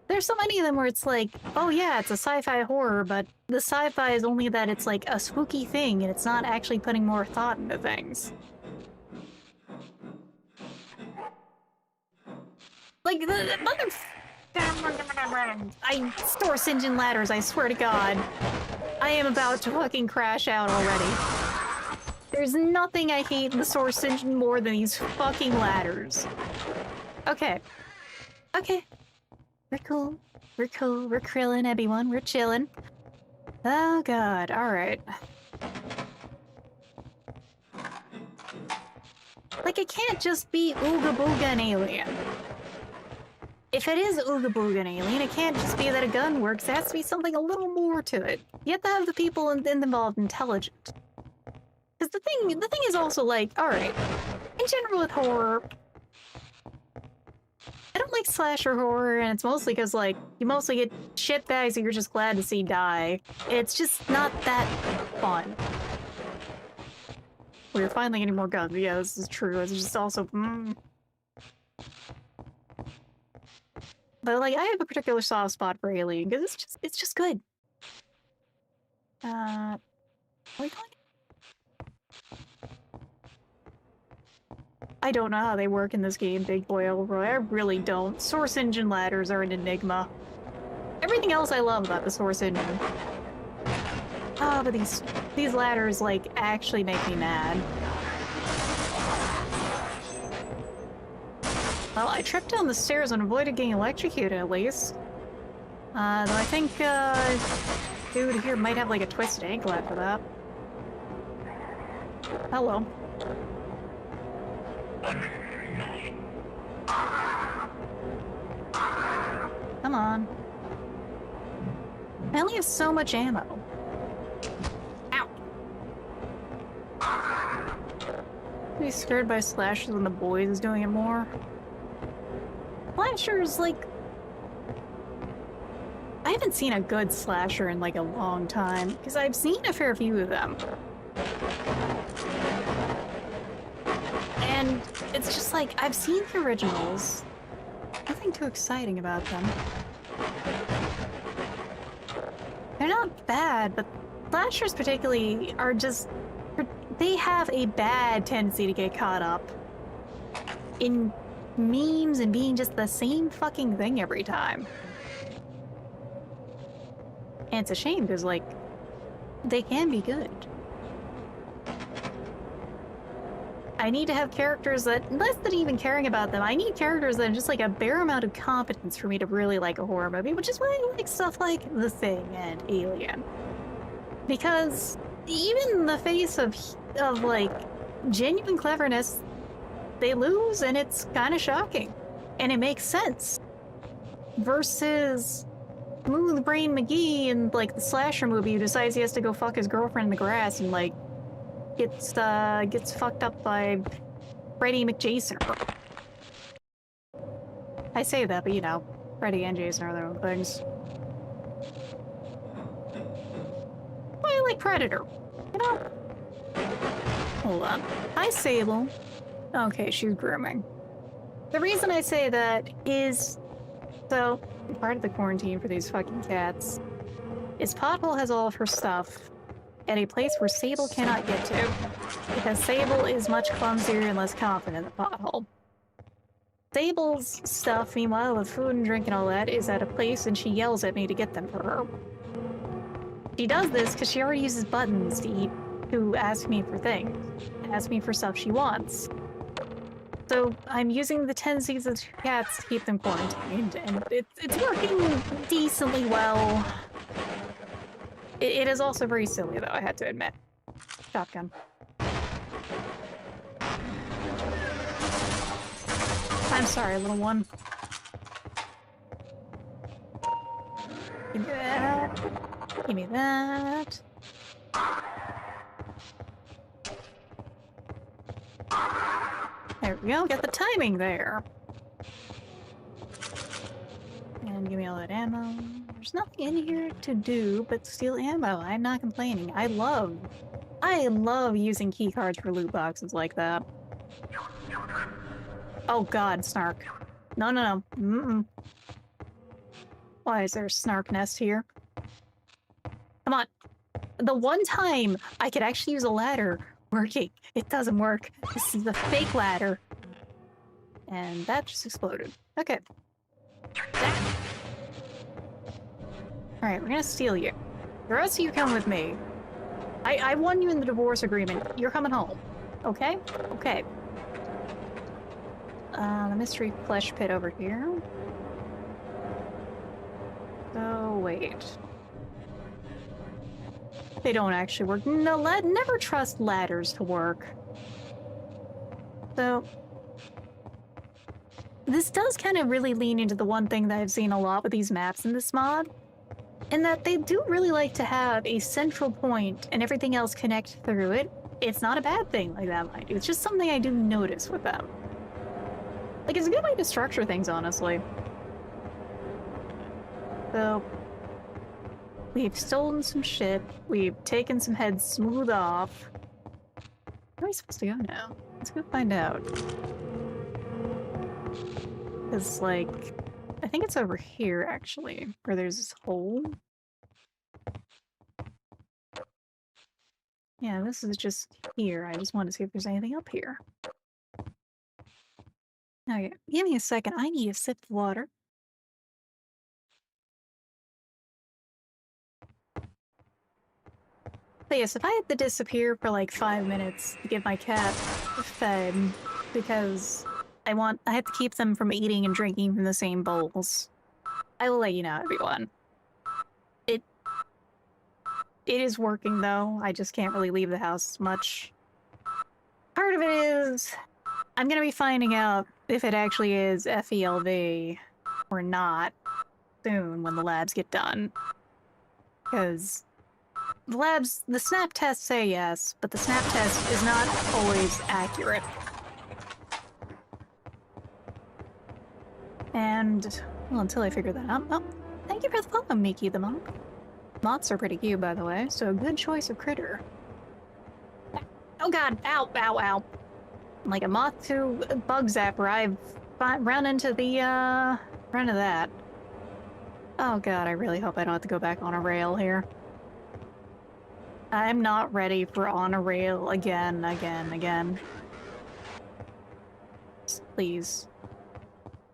there's so many of them where it's like, oh yeah, it's a sci-fi horror, but the sci-fi is only that it's like a spooky thing and it's not actually putting more thought into things. Like, the mother... Source engine ladders, I swear to God. I am about to fucking crash out already. There's nothing I hate in the source engine more than these fucking ladders. Okay. Okay. We're cool. We're cool. We're krillin', everyone. We're chillin'. Oh God. Alright. Like, it can't just be Ooga Booga and Alien. If it is Ooga Booga and Alien, it can't just be that a gun works. There has to be something a little more to it. You have to have the people involved intelligent. Because the thing is also like, alright, in general with horror, I don't like slasher horror, and it's mostly because, like, you mostly get shitbags that you're just glad to see die. It's just not that fun. We're finally getting more guns. Yeah, this is true. It's just also, But, like, I have a particular soft spot for Alien, because it's just good. Are we going? I don't know how they work in this game, Big Boy Elroy. I really don't. Source engine ladders are an enigma. Everything else I love about the Source engine. Oh, but these ladders, like, actually make me mad. Well, I tripped down the stairs and avoided getting electrocuted, at least. Though I think, dude here might have, like, a twisted ankle after that. Hello. Come on. I only have so much ammo. Ow! Be scared by slashers when the boys is doing it more. Slashers, like... I haven't seen a good slasher in like a long time, because I've seen a fair few of them. And it's just like, I've seen the originals. Nothing too exciting about them. They're not bad, but slashers particularly are just... They have a bad tendency to get caught up in memes and being just the same fucking thing every time. And it's a shame, because, like, they can be good. I need to have characters that, less than even caring about them, I need characters that are just like a bare amount of competence for me to really like a horror movie, which is why I like stuff like The Thing and Alien. Because even in the face of like, genuine cleverness, they lose, and it's kind of shocking. And it makes sense. Versus Smooth Brain McGee in, like, the slasher movie who decides he has to go fuck his girlfriend in the grass and, like, gets fucked up by Freddy McJason. I say that, but you know, Freddy and Jason are their own things. Well, I like Predator, you know? Hold on. Hi, Sable. Okay, she's grooming. The reason I say that is, so, part of the quarantine for these fucking cats is Pothole has all of her stuff at a place where Sable cannot get to, because Sable is much clumsier and less confident than Pothole. Sable's stuff, meanwhile, with food and drink and all that, is at a place and she yells at me to get them for her. She does this because she already uses buttons to ask me for things, ask me for stuff she wants. So I'm using the tendencies of cats to keep them quarantined, and it's working decently well. It is also very silly, though, I had to admit. Shotgun. I'm sorry, little one. Give me that. Give me that. There we go, get the timing there. And give me all that ammo. There's nothing in here to do but steal ammo. I'm not complaining. I love using keycards for loot boxes like that. Oh god, Snark. No, no, no. Mm-mm. Why is there a Snark nest here? Come on. The one time I could actually use a ladder working. It doesn't work. This is a fake ladder. And that just exploded. Okay. Alright, we're gonna steal you. The rest of you come with me. I won you in the divorce agreement. You're coming home. Okay? Okay. The mystery flesh pit over here. Oh, wait. They don't actually work. No, never trust ladders to work. So, this does kind of really lean into the one thing that I've seen a lot with these maps in this mod, in that they do really like to have a central point and everything else connect through it. It's not a bad thing like that, mind you. It's just something I do notice with them. Like, it's a good way to structure things, honestly. So, we've stolen some shit. We've taken some heads smooth off. Where are we supposed to go now? Let's go find out. Because, like, I think it's over here, actually, where there's this hole. Yeah, this is just here. I just want to see if there's anything up here. Okay, give me a second. I need a sip of water. But yes, if I had to disappear for like 5 minutes to get my cat fed, because I have to keep them from eating and drinking from the same bowls, I will let you know, everyone. It is working though. I just can't really leave the house much. Part of it is I'm gonna be finding out if it actually is FELV or not soon when the labs get done. Because the snap tests say yes, but the snap test is not always accurate. And, well, until I figure that out. Oh, thank you for the follow, Miki the Monk. Moths are pretty cute, by the way, so a good choice of critter. Oh god, ow, ow, ow. Like a moth to a bug zapper, I've run into that. Oh god, I really hope I don't have to go back on a rail here. I'm not ready for on a rail again. Just please.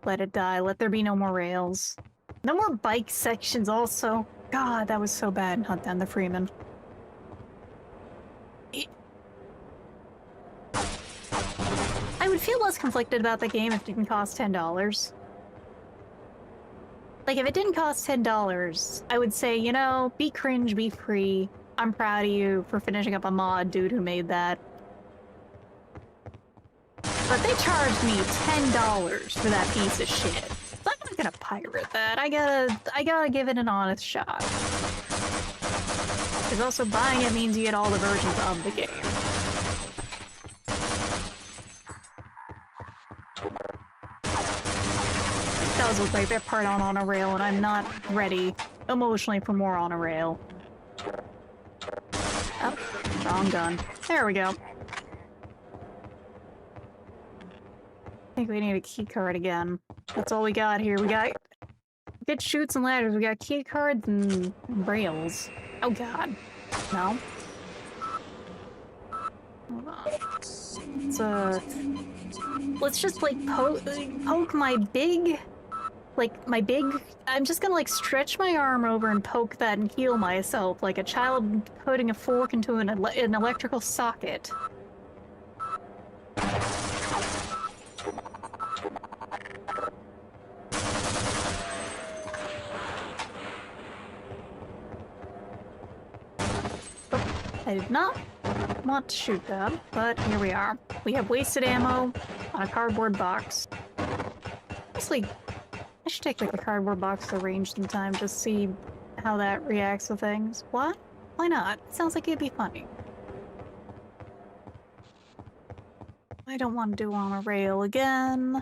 Let it die. Let there be no more rails. No more bike sections also. God, that was so bad in Hunt Down the Freeman. I would feel less conflicted about the game if it didn't cost $10. Like, if it didn't cost $10, I would say, you know, be cringe, be free. I'm proud of you for finishing up a mod, dude who made that. But they charged me $10 for that piece of shit. So I'm not gonna pirate that. I gotta give it an honest shot. Because also buying it means you get all the versions of the game. It does look like that part on a rail, and I'm not ready emotionally for more on a rail. Oh, wrong gun. There we go. I think we need a key card again. That's all we got here. We got chutes and ladders. We got key cards and rails. Oh god. No. Hold on. Let's just like poke my big, I'm just gonna like stretch my arm over and poke that and heal myself like a child putting a fork into an electrical socket. I did not want to shoot that, but here we are. We have wasted ammo on a cardboard box. Honestly, I should take like a cardboard box to range sometime, just see how that reacts to things. What? Why not? It sounds like it'd be funny. I don't want to do on a rail again.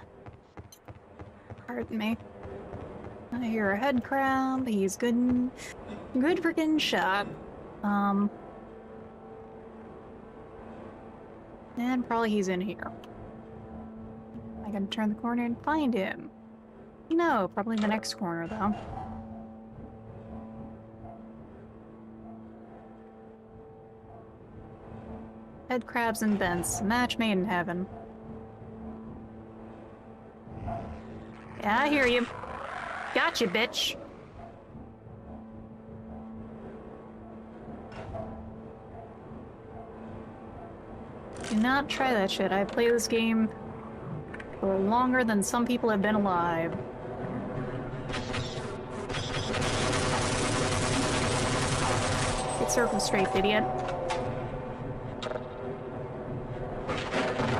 Pardon me. I hear a head crab. He's good for getting shot. And probably he's in here. I gotta turn the corner and find him. No, probably the next corner though. Head crabs and vents. Match made in heaven. Yeah, I hear you. Gotcha, bitch. Do not try that shit. I play this game for longer than some people have been alive. Get circle straight, idiot.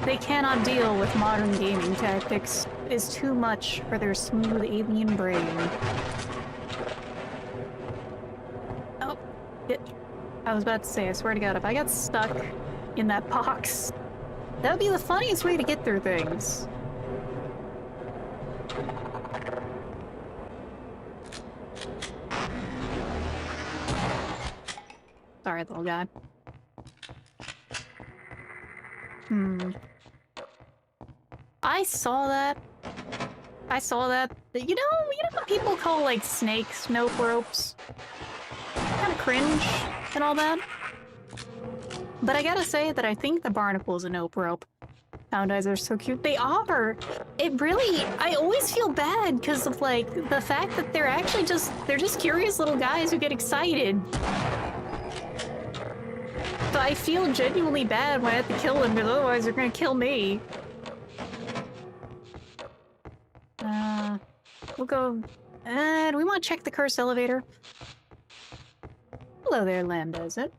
They cannot deal with modern gaming tactics. It is too much for their smooth alien brain. Oh, shit. I was about to say, I swear to God, if I got stuck in that box, that would be the funniest way to get through things. Sorry, little guy. I saw that. You know what people call like snakes, nope ropes? Kind of cringe and all that. But I gotta say that I think the barnacles in Nope Rope Hound Eyes are so cute. They are! It really, I always feel bad because of like the fact that they're actually they're just curious little guys who get excited. So I feel genuinely bad when I have to kill them because otherwise they're gonna kill me. We'll go, do we want to check the cursed elevator? Hello there, Lambda, is it?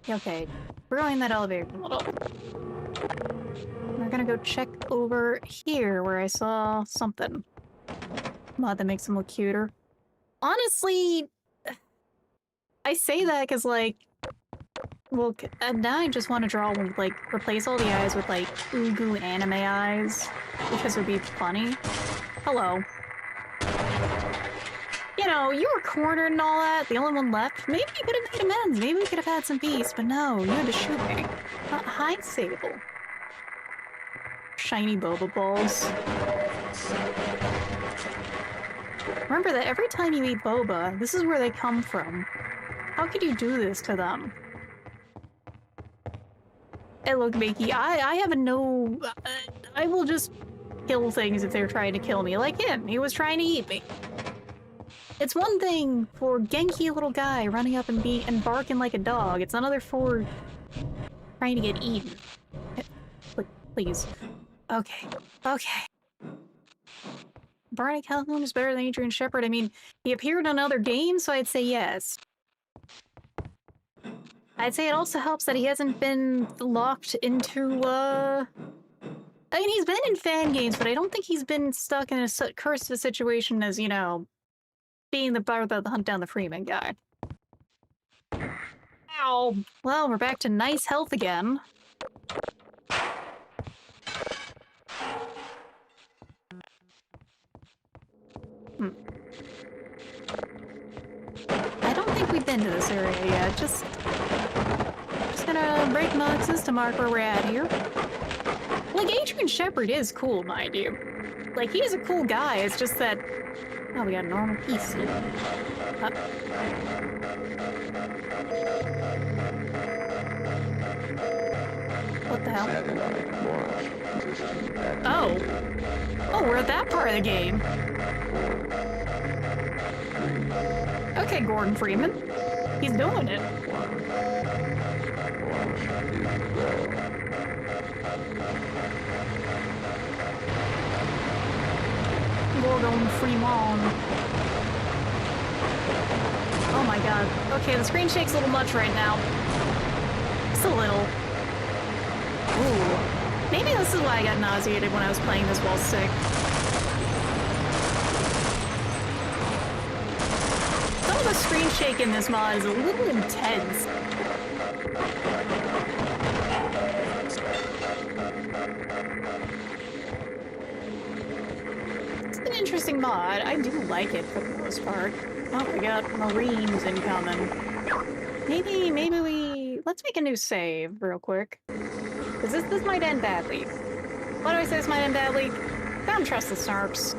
Okay, we're going in that elevator. Hold on. We're gonna go check over here where I saw something. Mod that makes him look cuter. Honestly, I say that because, like, well, now I just want to draw, like, replace all the eyes with, like, Ugu anime eyes, because it would be funny. Hello. You know, you were cornered and all that, the only one left. Maybe you could have made amends, maybe we could have had some peace, but no, you had to shoot me. Hi, Sable. Shiny boba balls. Remember that every time you eat boba, this is where they come from. How could you do this to them? Hey, look, Makey, I have no... I will just kill things if they're trying to kill me. Like him, he was trying to eat me. It's one thing for Genki little guy running up and barking like a dog. It's another for trying to get eaten. Please. Okay. Okay. Barney Calhoun is better than Adrian Shepard. I mean, he appeared in other games, so I'd say yes. I'd say it also helps that he hasn't been locked into, I mean, he's been in fan games, but I don't think he's been stuck in a cursed situation as, you know, being the Hunt Down the Freeman guy. Ow! Well, we're back to nice health again. I don't think we've been to this area yet. Just gonna break Mox's to mark where we're at here. Like, Adrian Shepard is cool, mind you. Like, he is a cool guy, it's just that... Oh, we got a normal piece. What the hell? Oh! Oh, we're at that part of the game. Okay, Gordon Freeman. He's doing it. Gordon Freeman. Oh my god. Okay, the screen shakes a little much right now. Just a little. Ooh. Maybe this is why I got nauseated when I was playing this while sick. Some of the screen shake in this mod is a little intense. It's an interesting mod. I do like it for the most part. Oh, we got Marines incoming. Maybe we... Let's make a new save real quick. Because this might end badly. Why do I say this might end badly? I don't trust the Snarps.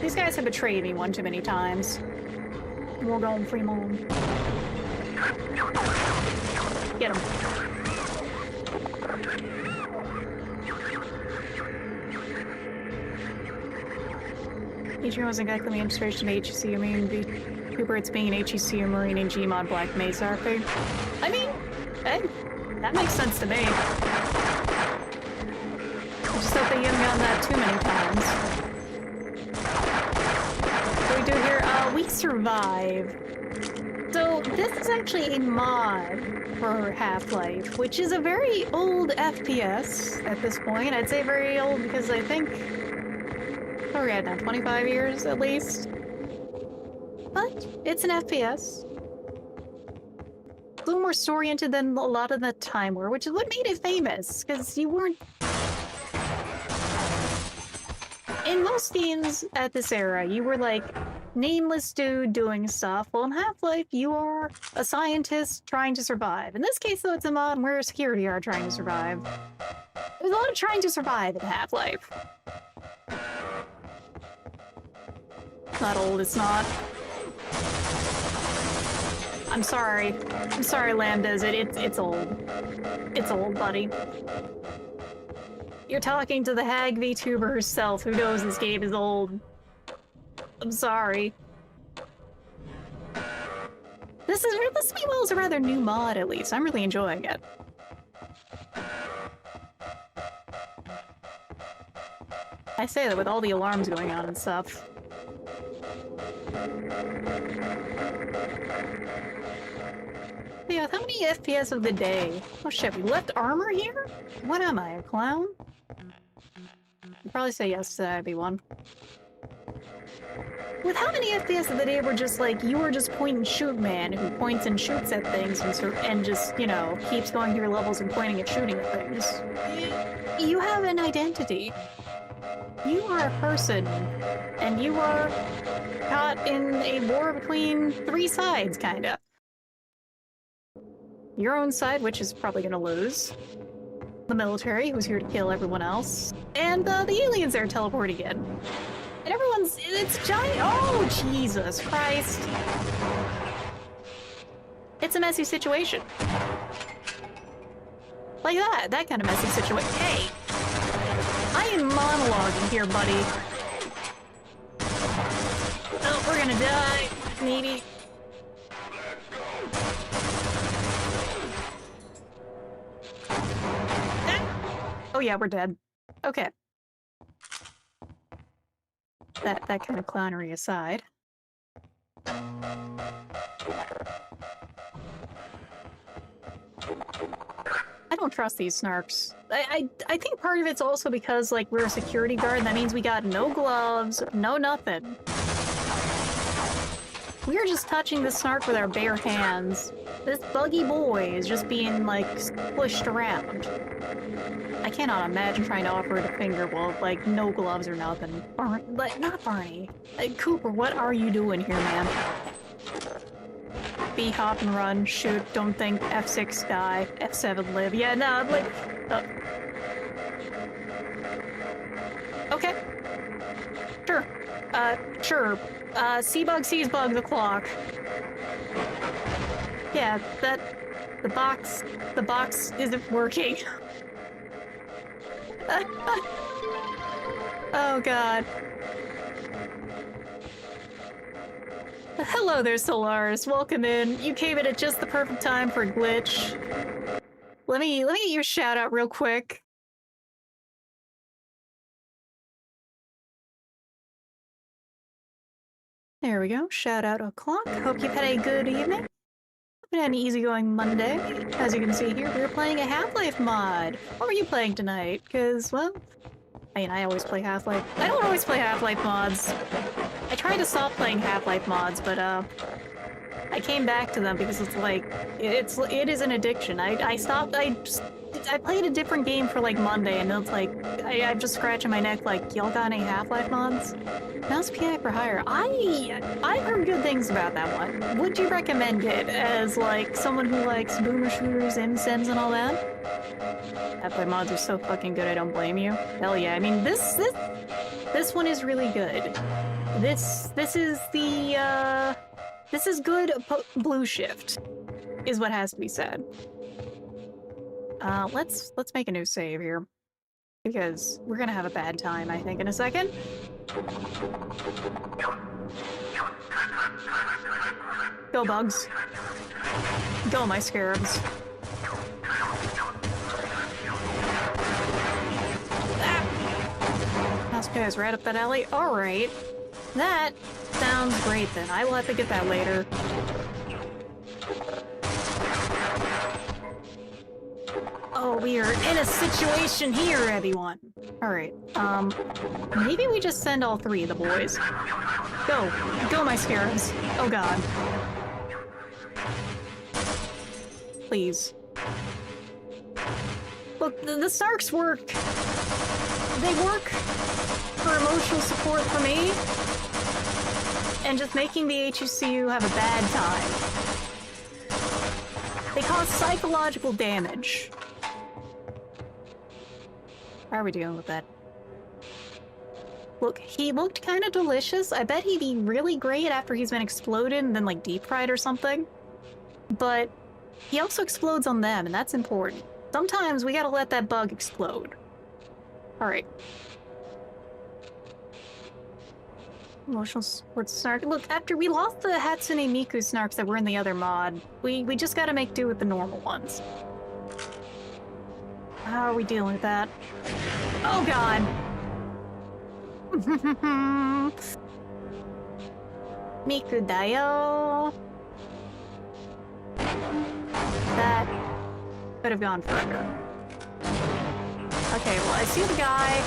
These guys have betrayed me one too many times. We're going Fremont. Get him. Adrian wasn't exactly the inspiration of HECU Marine Cooper. It's being an HECU Marine and Gmod Black Mesa RP. I mean, hey, that makes sense to me. I just hope that you haven't gotten that too many times. What do we do here? We survive. So this is actually a mod for Half-Life, which is a very old FPS at this point. I'd say very old because I think... Oh, we're at now 25 years at least. But it's an FPS. A little more story-oriented than a lot of the Time War, which is what made it famous, because you weren't... In most games at this era, you were like nameless dude doing stuff. Well, in Half-Life, you are a scientist trying to survive. In this case, though, it's a mod where security are trying to survive. There's a lot of trying to survive in Half-Life. Not old, it's not. I'm sorry. I'm sorry, Lambdas. It's old. It's old, buddy. You're talking to the hag VTuber herself who knows this game is old. I'm sorry. This meanwhile is a rather new mod, at least. I'm really enjoying it. I say that with all the alarms going on and stuff. Yeah, how many FPS of the day? Oh shit, we left armor here? What am I, a clown? I'd probably say yes to that, B1. With how many FPS of the day we're just like, you are just point and shoot man who points and shoots at things and just, you know, keeps going through levels and pointing and shooting at things. You have an identity. You are a person, and you are caught in a war between three sides, kinda. Your own side, which is probably gonna lose. The military, who's here to kill everyone else. And the aliens are teleporting in. And it's giant. Oh, Jesus Christ. It's a messy situation. Like that kind of messy situation. Hey! I am monologuing here, buddy. Oh, we're gonna die. Maybe. Oh yeah, we're dead. Okay. That kind of clownery aside. I don't trust these snarks. I think part of it's also because, like, we're a security guard, and that means we got no gloves, no nothing. We're just touching the snark with our bare hands. This buggy boy is just being, like, pushed around. I cannot imagine trying to offer it a finger while, like, no gloves or nothing. Not Barney. Cooper, what are you doing here, man? B, hop and run, shoot, don't think, F6 die, F7 live. Yeah, no, like... Okay. Sure. Sure. C-bug sees bug the clock. Yeah, the box isn't working. Oh god. Hello there, Solaris. Welcome in. You came in at just the perfect time for a glitch. Let me get you a shout out real quick. There we go. Shout out o'clock. Hope you've had a good evening. Hope you had an easygoing Monday. As you can see here, we're playing a Half-Life mod. What were you playing tonight? Because, well, I mean, I always play Half-Life. I don't always play Half-Life mods. I tried to stop playing Half-Life mods, but I came back to them because it's like it is an addiction. I stopped. I played a different game for like Monday, and it's like I'm just scratching my neck. Like, y'all got any Half-Life mods? Mouse PI for hire. I've heard good things about that one. Would you recommend it as like someone who likes boomer shooters, sims, and all that? Half-Life mods are so fucking good. I don't blame you. Hell yeah. I mean, this one is really good. This is good blue shift, is what has to be said. Let's make a new save here, because we're gonna have a bad time, I think, in a second. Go, bugs. Go, my scarabs. Ah! Mouse pad is right up that alley. Alright. That sounds great then. I will have to get that later. Oh, we are in a situation here, everyone. Alright, maybe we just send all three of the boys. Go. Go, my scarabs. Oh god. Please. Look, the Starks work. They work for emotional support for me, and just making the HUCU have a bad time. They cause psychological damage. How are we dealing with that? Look, he looked kind of delicious. I bet he'd be really great after he's been exploded and then, like, deep fried or something. but he also explodes on them, and that's important. Sometimes we gotta let that bug explode. Alright. Emotional support snark. Look, after we lost the Hatsune Miku snarks that were in the other mod, we just gotta make do with the normal ones. How are we dealing with that? Oh god! Miku dayo. That could have gone further. Okay, well, I see the guy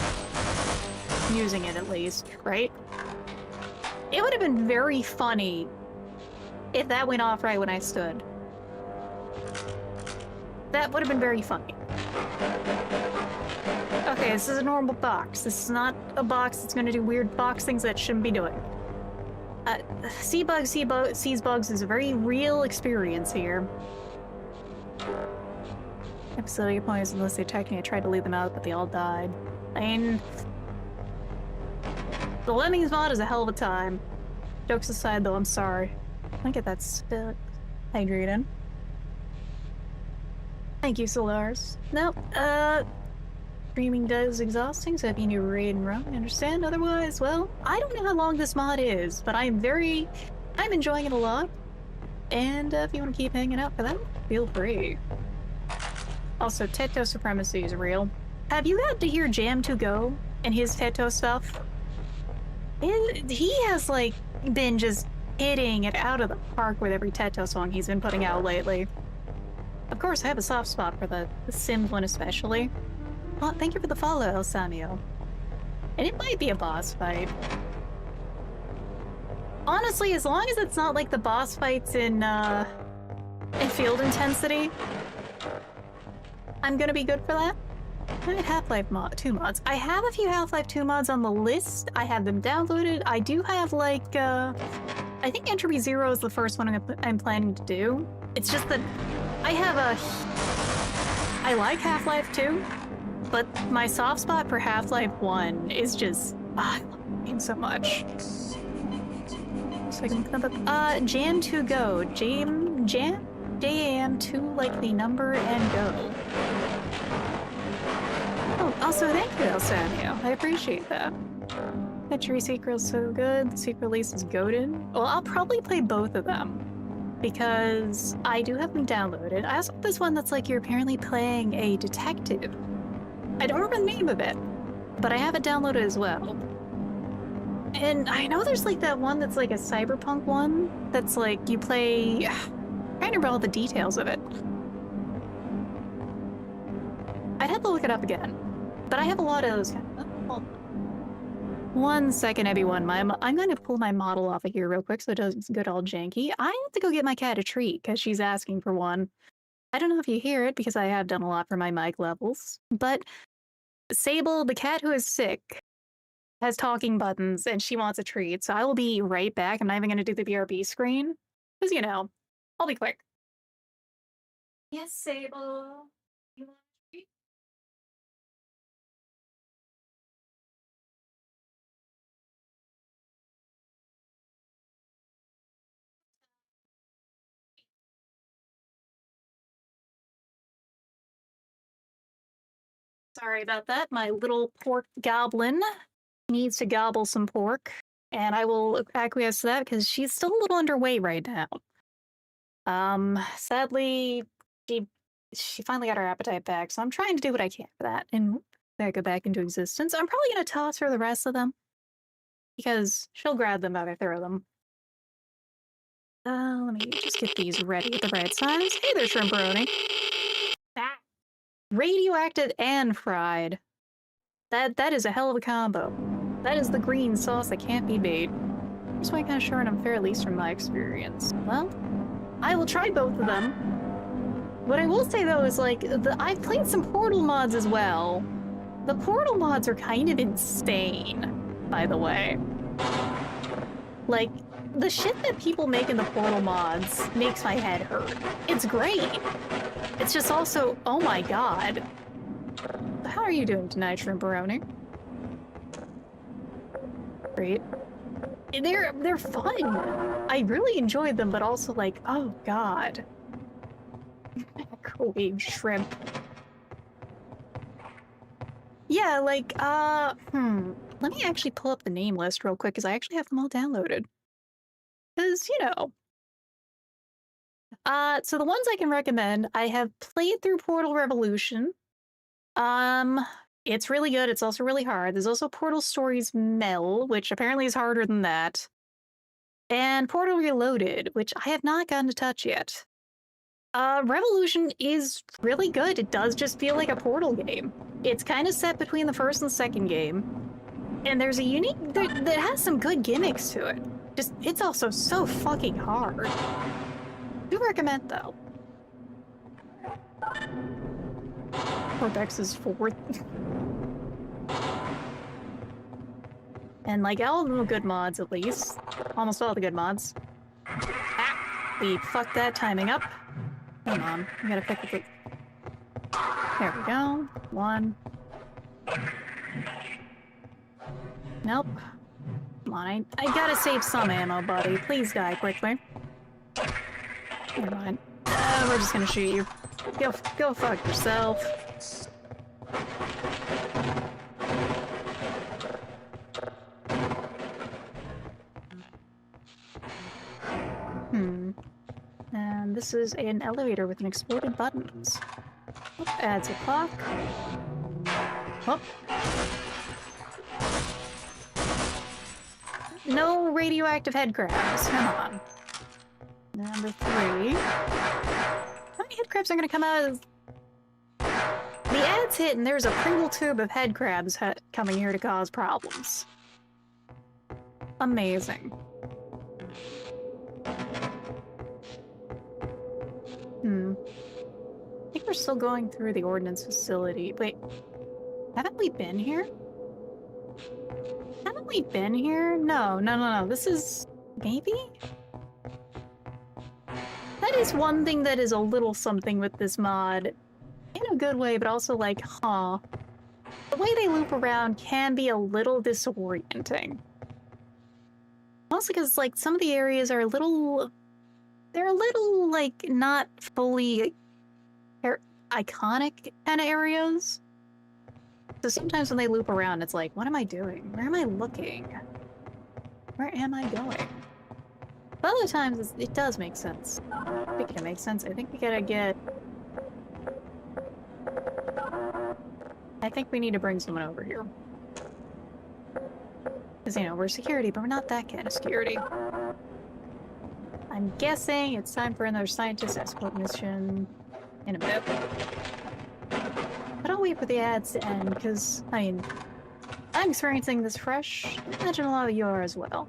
using it at least, right? It would have been very funny if that went off right when I stood. That would have been very funny. Okay, this is a normal box. This is not a box that's gonna do weird box things that shouldn't be doing. Sees bugs is a very real experience here. Episode 8 points unless they attacked me. I tried to lead them out, but they all died. I mean, the Lemmings mod is a hell of a time. Jokes aside, though, I'm sorry. I get that spit hydrated. Thank you, Solars. Nope, streaming does exhausting, so if you need to raid and run, I understand. Otherwise, well, I don't know how long this mod is, but I'm enjoying it a lot. And if you want to keep hanging out for that, feel free. Also, Teto supremacy is real. Have you got to hear Jam2Go and his Teto stuff? He has, like, been just hitting it out of the park with every Teto song he's been putting out lately. Of course, I have a soft spot for the Sims one especially. Well, thank you for the follow, El Samio. And it might be a boss fight. Honestly, as long as it's not like the boss fights in Field Intensity, I'm gonna be good for that. I have Half-Life 2 mods. I have a few Half-Life 2 mods on the list. I have them downloaded. I do have, like, I think Entropy Zero is the first one I'm planning to do. It's just that I like Half-Life 2, but my soft spot for Half-Life 1 is just, I love the game so much. So I can come up, Jam2Go. Jam2 like the number and go. Oh, also thank you, El Samio. I appreciate that. Petri Secret's so good. The Secret Release is goated. Well, I'll probably play both of them because I do have them downloaded. I also have this one that's like you're apparently playing a detective. I don't remember the name of it, but I have it downloaded as well. And I know there's like that one that's like a cyberpunk one that's like you play. I'm trying to remember all the details of it. I'd have to look it up again, but I have a lot of those. Hold on. 1 second, everyone. I'm going to pull my model off of here real quick so it doesn't get all janky. I have to go get my cat a treat because she's asking for one. I don't know if you hear it because I have done a lot for my mic levels, but Sable, the cat who is sick, has talking buttons and she wants a treat, so I will be right back. I'm not even going to do the BRB screen because, you know, I'll be quick. Yes, Sable. You want a treat? Sorry about that. My little pork goblin needs to gobble some pork, and I will acquiesce to that because she's still a little underweight right now. Sadly, she finally got her appetite back, so I'm trying to do what I can for that and back her back into existence. I'm probably gonna toss her the rest of them because she'll grab them if I throw them. Let me just get these ready at the right size. Hey there, Shrimperoni. Ah. Radioactive and fried. That is a hell of a combo. That is the green sauce that can't be beat. Just want to kind of short and unfair, at least from my experience. Well, I will try both of them. What I will say though is like I've played some Portal mods as well. The Portal mods are kind of insane, by the way. Like, the shit that people make in the Portal mods makes my head hurt. It's great. It's just also, oh my god. How are you doing tonight, Shrimperoni? Great. They're fun. I really enjoyed them, but also like, oh god. Microwave shrimp. Yeah, like, let me actually pull up the name list real quick, because I actually have them all downloaded. Because, you know. So the ones I can recommend, I have played through Portal Revolution. It's really good. It's also really hard. There's also Portal Stories Mel, which apparently is harder than that. And Portal Reloaded, which I have not gotten to touch yet. Revolution is really good. It does just feel like a Portal game. It's kind of set between the first and second game. And there's a unique... that has some good gimmicks to it. Just, it's also so fucking hard. Do recommend, though. Cortex is 4th. And, like, all of them are good mods, at least. Almost all the good mods. Ah! We fucked that timing up. Come on, we gotta pick the... There we go. 1. Nope. Come on, I gotta save some ammo, buddy. Please die quickly. Never mind. We're just gonna shoot you. Go fuck yourself. And this is an elevator with an exploded buttons. Adds a clock. Oh. No radioactive head crabs. Come on. Number 3. How many head crabs are gonna come out of... The ad's hit and there's a Pringle tube of head crabs coming here to cause problems. Amazing. I think we're still going through the ordnance facility. Wait, haven't we been here? Haven't we been here? No. This is... maybe? That is one thing that is a little something with this mod. In a good way, but also like, huh. The way they loop around can be a little disorienting. Mostly because, like, some of the areas are a little... they're a little, like, not fully iconic kind of areas. So sometimes when they loop around, it's like, what am I doing? Where am I looking? Where am I going? But other times, it does make sense. Speaking of makes sense, I think we gotta get... I think we need to bring someone over here. Because, you know, we're security, but we're not that kind of security. I'm guessing it's time for another scientist escort mission in a bit. But I'll wait for the ads to end, because, I mean, I'm experiencing this fresh. I imagine a lot of you are as well.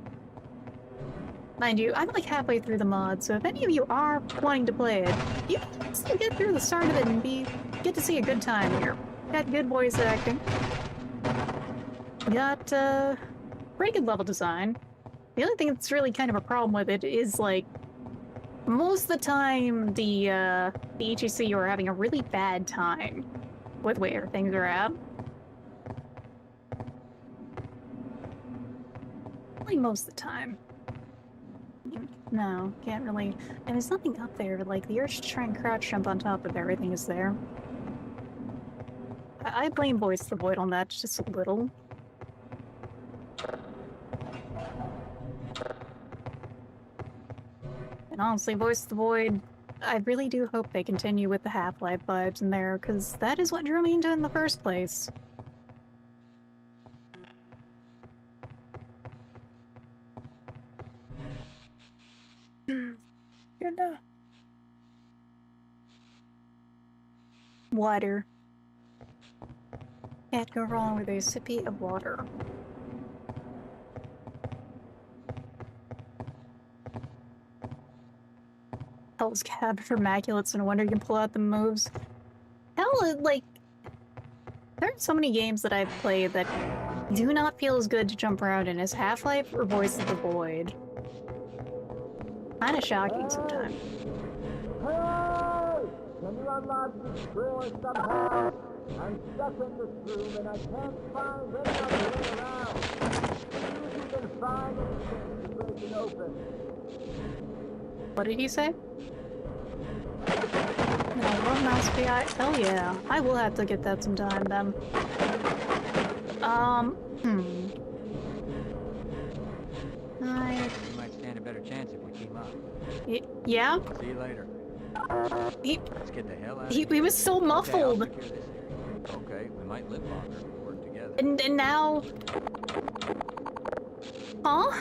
Mind you, I'm like halfway through the mod, so if any of you are wanting to play it, you can still get through the start of it and get to see a good time here. Got good voice acting. Got, pretty good level design. The only thing that's really kind of a problem with it is, like, most of the time, the HEC are having a really bad time with where things are at. Only most of the time. No, can't really. And there's nothing up there, but, like, the urge to try and crouch jump on top of everything is there. I blame Voice the Void on that just a little. And honestly, Voice the Void, I really do hope they continue with the Half-Life vibes in there, because that is what drew me into it in the first place. Good enough. Water. Can't go wrong with a sippy of water. Hell's Cab for Immaculates, and wonder you can pull out the moves. Hell, like, there are so many games that I've played that do not feel as good to jump around in as Half-Life or Voice of the Void. Kinda shocking sometimes.
Hey! Can you unlock this door somehow? I'm stuck in this room and I can't find any other way around. See if you can find anything to break it open.
What did he say? mouse PI. Hell yeah. I will have to get that sometime then.
We might stand a better chance if we team up.
Yeah?
See you later. Let's get the hell out of
He
here.
was so
Okay, I'll
muffled.
take care of this area. Okay, we might live longer if we work together.
And now... Huh?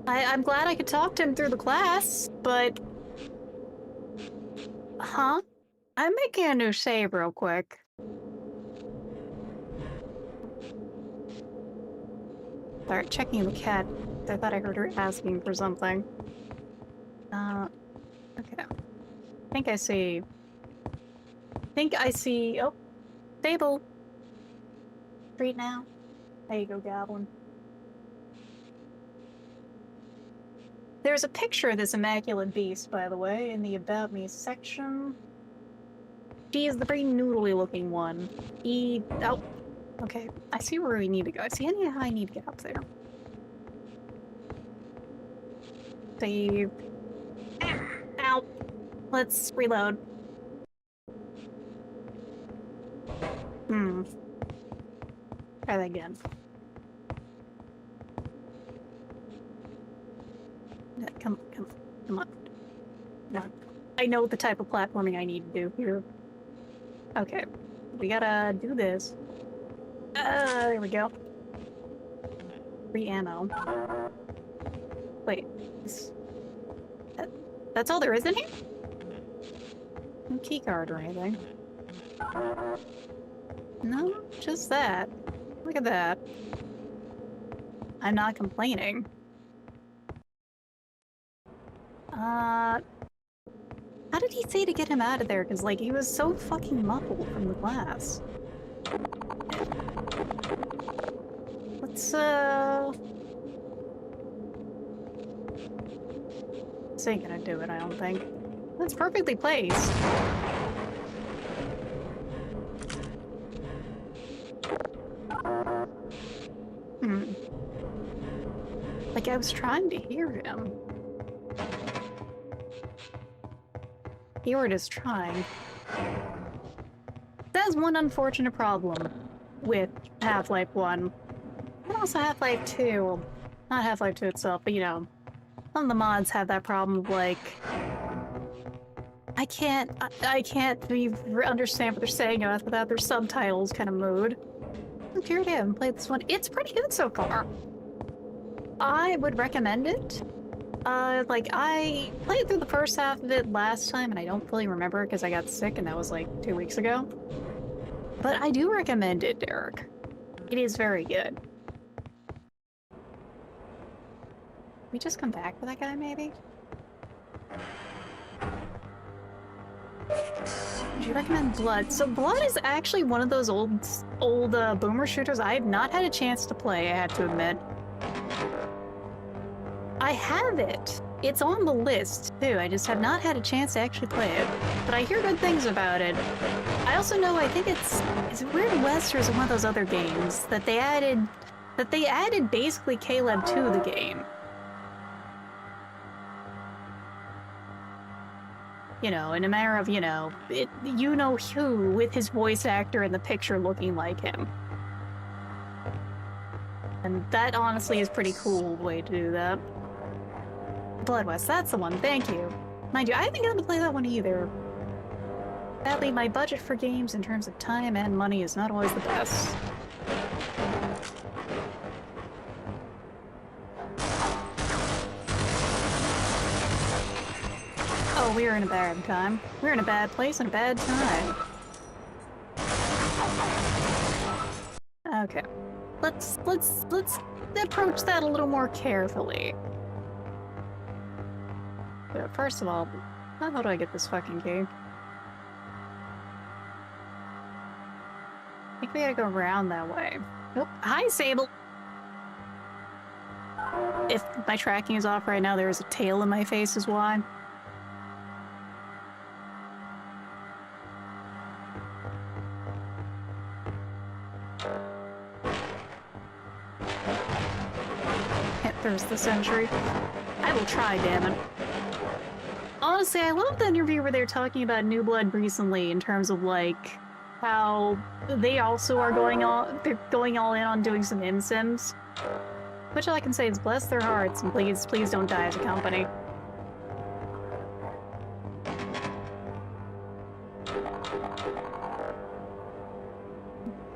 I'm glad I could talk to him through the class, but... Huh? I'm making a new save real quick. Start checking the cat. I thought I heard her asking for something. Okay. I think I see... Oh, stable. Street now. There you go, Goblin. There's a picture of this immaculate beast, by the way, in the About Me section. She is the very noodly looking one. Oh, okay. I see where we need to go. I see how I need to get up there. Save. Ow. Let's reload. Try that again. Come on. No. I know the type of platforming I need to do here. Okay. We gotta do this. There we go. Free ammo. Wait. That's all there is in here? No keycard or anything. No, just that. Look at that. I'm not complaining. How did he say to get him out of there? Because, like, he was so fucking muffled from the glass. Let's, This ain't gonna do it, I don't think. That's perfectly placed. Like, I was trying to hear him. You were just trying. That's one unfortunate problem with Half-Life 1. And also Half-Life 2. Not Half-Life 2 itself, but you know, some of the mods have that problem of like... I can't understand what they're saying without their subtitles kind of mood. I'm curious, I haven't played this one. It's pretty good so far. I would recommend it. Like, I played through the first half of it last time, and I don't fully remember because I got sick, and that was like 2 weeks ago. But I do recommend it, Derek. It is very good. We just come back for that guy, maybe? Would you recommend Blood? So Blood is actually one of those old boomer shooters I have not had a chance to play, I have to admit. I have it. It's on the list, too. I just have not had a chance to actually play it. But I hear good things about it. I also know, I think is it Weird West or is it one of those other games that they added basically Caleb to the game. You know, in a matter of, you know who with his voice actor in the picture looking like him. And that honestly is a pretty cool way to do that. Blood West, that's the one, thank you. Mind you, I haven't gotten to play that one either. Sadly, my budget for games in terms of time and money is not always the best. Oh, we're in a bad time. We're in a bad place and a bad time. Okay. Let's approach that a little more carefully. But first of all, how do I get this fucking key? I think we gotta go around that way. Nope. Hi, Sable! If my tracking is off right now, there is a tail in my face is why. There's the sentry. I will try, damn it. honestly, I love the interview where they're talking about New Blood recently in terms of like how they also are they're going all in on doing some in-sims. Which all I can say is bless their hearts and please don't die as a company.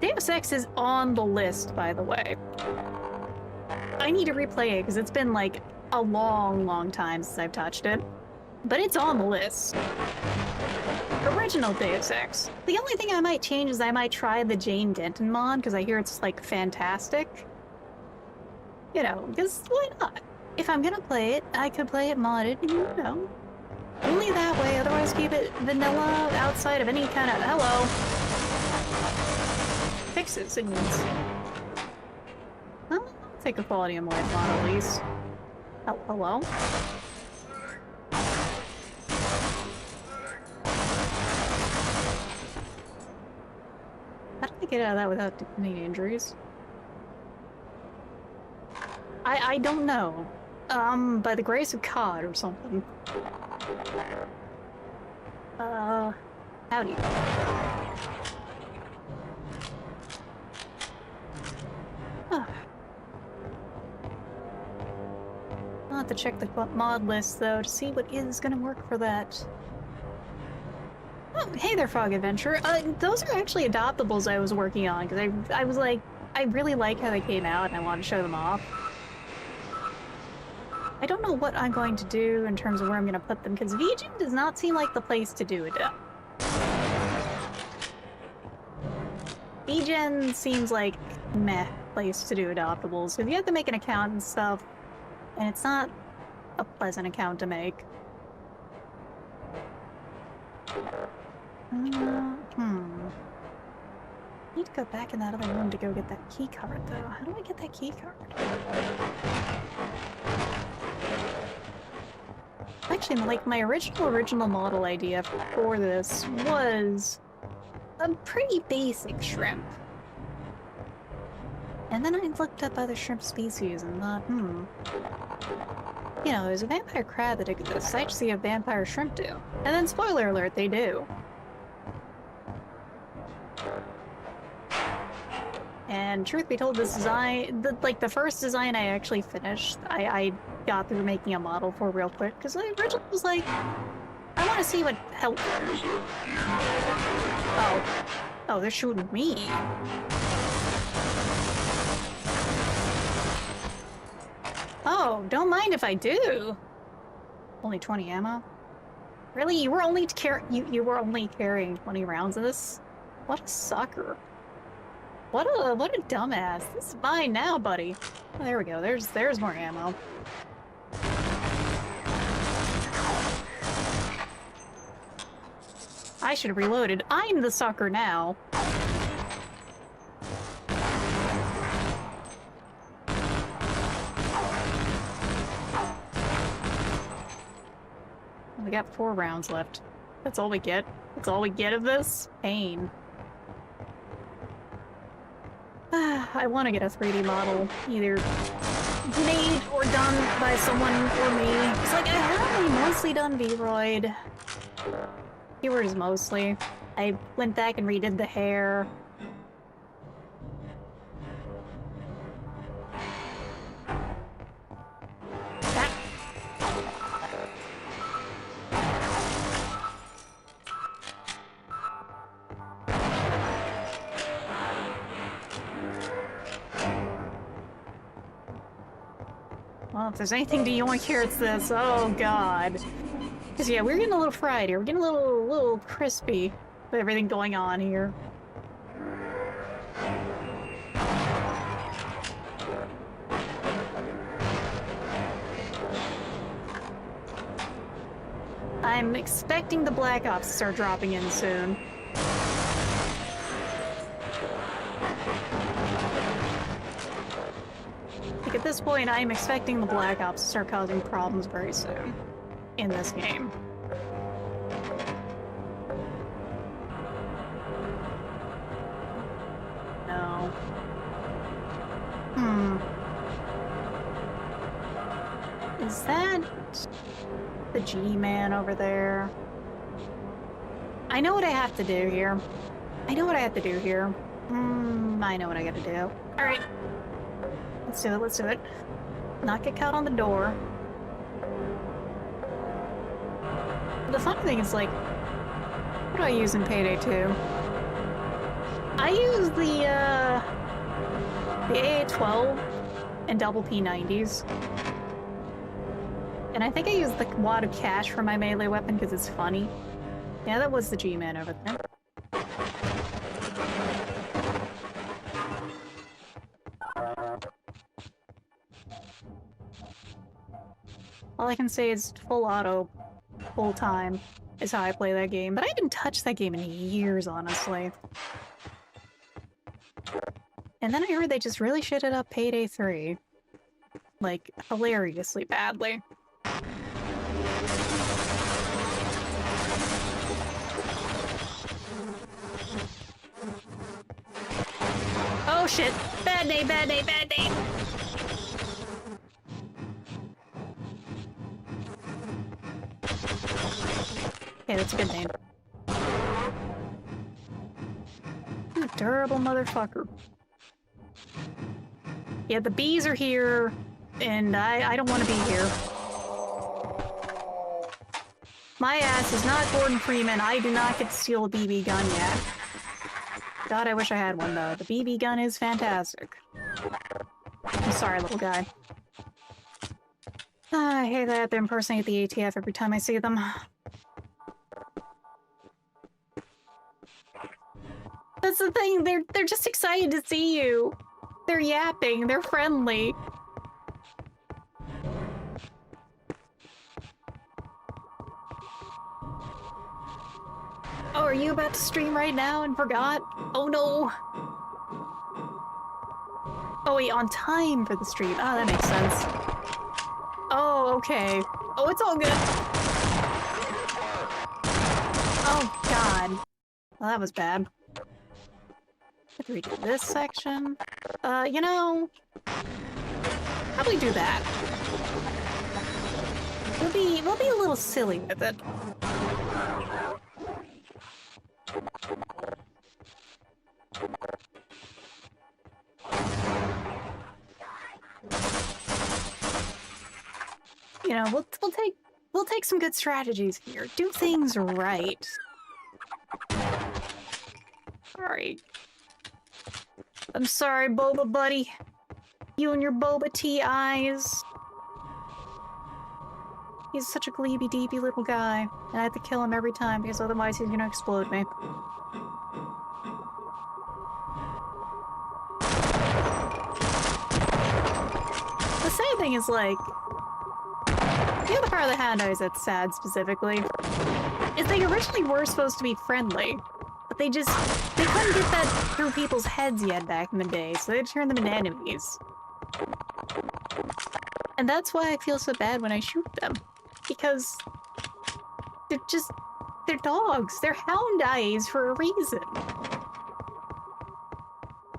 Deus Ex is on the list, by the way. I need to replay it because it's been like a long time since I've touched it. But it's on the list. Original Deus Ex. The only thing I might change is I might try the Jane Denton mod because I hear it's like fantastic. You know, because why not? If I'm gonna play it, I could play it modded, you know. Only that way, otherwise keep it vanilla outside of any kind of... Hello! Fixes it needs. Well, I'll take a quality of life mod at least. Oh, hello? How did I get out of that without any injuries? I don't know. By the grace of God or something. Howdy. I'll have to check the mod list, though, to see what is gonna work for that. Oh, hey there, Frog Adventure. Those are actually adoptables I was working on, because I was like, I really like how they came out, and I wanted to show them off. I don't know what I'm going to do in terms of where I'm going to put them, because VGen does not seem like the place to do it. VGen seems like meh place to do adoptables, because you have to make an account and stuff, and it's not a pleasant account to make. I need to go back in that other room to go get that key card, though. How do I get that key card? Actually, like, my original model idea for this was a pretty basic shrimp. And then I looked up other shrimp species and thought, you know, there's a vampire crab that exists. I just see a vampire shrimp do. And then, spoiler alert, they do. And truth be told, this design, the first design I actually finished, I got through making a model for real quick, because the original was like, I want to see what help. Oh, they're shooting me. Oh, don't mind if I do. Only 20 ammo. Really, you were only you were only carrying 20 rounds of this? What a sucker. What a dumbass. This is mine now, buddy. Oh, there we go. There's more ammo. I should have reloaded. I'm the sucker now. We got 4 rounds left. That's all we get. That's all we get of this? Pain. I want to get a 3D model, either made or done by someone or me. It's like, I have a mostly done V-Roid. Keyword is mostly. I went back and redid the hair. Well, if there's anything to yoink here, it's this. Oh, God. Because, yeah, we're getting a little fried here. We're getting a little crispy with everything going on here. I'm expecting the Black Ops to start dropping in soon. Like, at this point, I'm expecting the Black Ops to start causing problems very soon in this game. No. Is that that. The G-Man over there. I know what I have to do here. I know what I have to do here. I know what I gotta do. Alright. Let's do it, let's do it. Not get caught on the door. The fun thing is, like, what do I use in Payday 2? I use the AA-12 and double P90s. And I think I used the wad of cash for my melee weapon because it's funny. Yeah, that was the G-Man over there. All I can say is full auto, full time is how I play that game. But I haven't touched that game in years, honestly. And then I heard they just really shitted up Payday 3. Like, hilariously badly. Oh shit! Bad day, bad day, bad day! Okay, that's a good name. You durable motherfucker. Yeah, the bees are here, and I don't want to be here. My ass is not Gordon Freeman. I do not get to steal a BB gun yet. God, I wish I had one, though. The BB gun is fantastic. I'm sorry, little guy. I hate that I have to impersonate the ATF every time I see them. That's the thing, they're just excited to see you. They're yapping, they're friendly. Oh, are you about to stream right now and forgot? Oh no! Oh wait, on time for the stream. Ah, that makes sense. Oh, okay. Oh, it's all good. Oh god. Well, that was bad. Have to redo this section. You know... probably do that. We'll be a little silly with it. You know, we'll take some good strategies here. Do things right. Alright. I'm sorry, Boba buddy. You and your Boba Tea eyes. He's such a gleeby-deepy little guy, and I have to kill him every time because otherwise he's gonna explode me. The sad thing is, like, the other part of the handout that's sad specifically is they originally were supposed to be friendly, but they couldn't get that through people's heads yet back in the day, so they turned them into enemies. And that's why I feel so bad when I shoot them. Because they're dogs. They're hound eyes for a reason.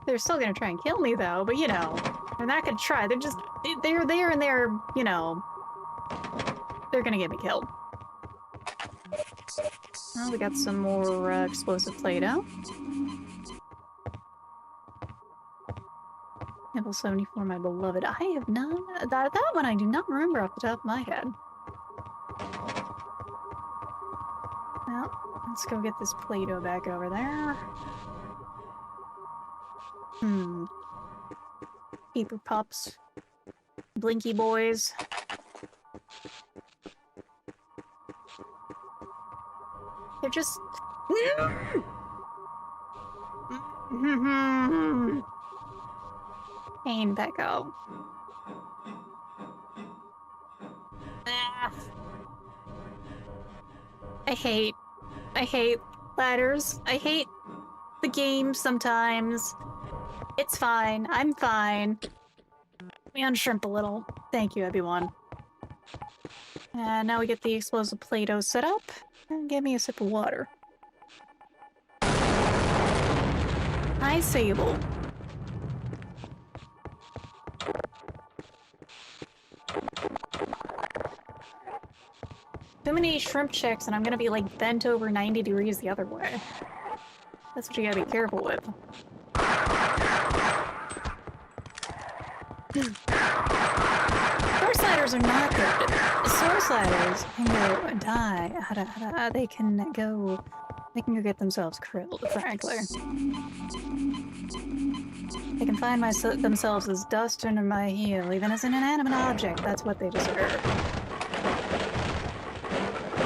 They're still gonna try and kill me though, but you know, they're not gonna try. They're there and they're, you know, they're gonna get me killed. Well, we got some more explosive Play-Doh. Level 74, my beloved. I have none. That one I do not remember off the top of my head. Well, let's go get this Play-Doh back over there. Peeper Pups. Blinky Boys. They're just... Pain Becco. I hate ladders. I hate the game sometimes. It's fine. I'm fine. Let me unshrimp a little. Thank you, everyone. And now we get the explosive Play-Doh set up. And give me a sip of water. Hi, Sable. Too many shrimp checks and I'm gonna be like bent over 90 degrees the other way. That's what you gotta be careful with. Sword sliders are not good. Sword sliders can go die. They can go get themselves killed, frankly. They can find themselves as dust under my heel, even as an inanimate object. That's what they deserve.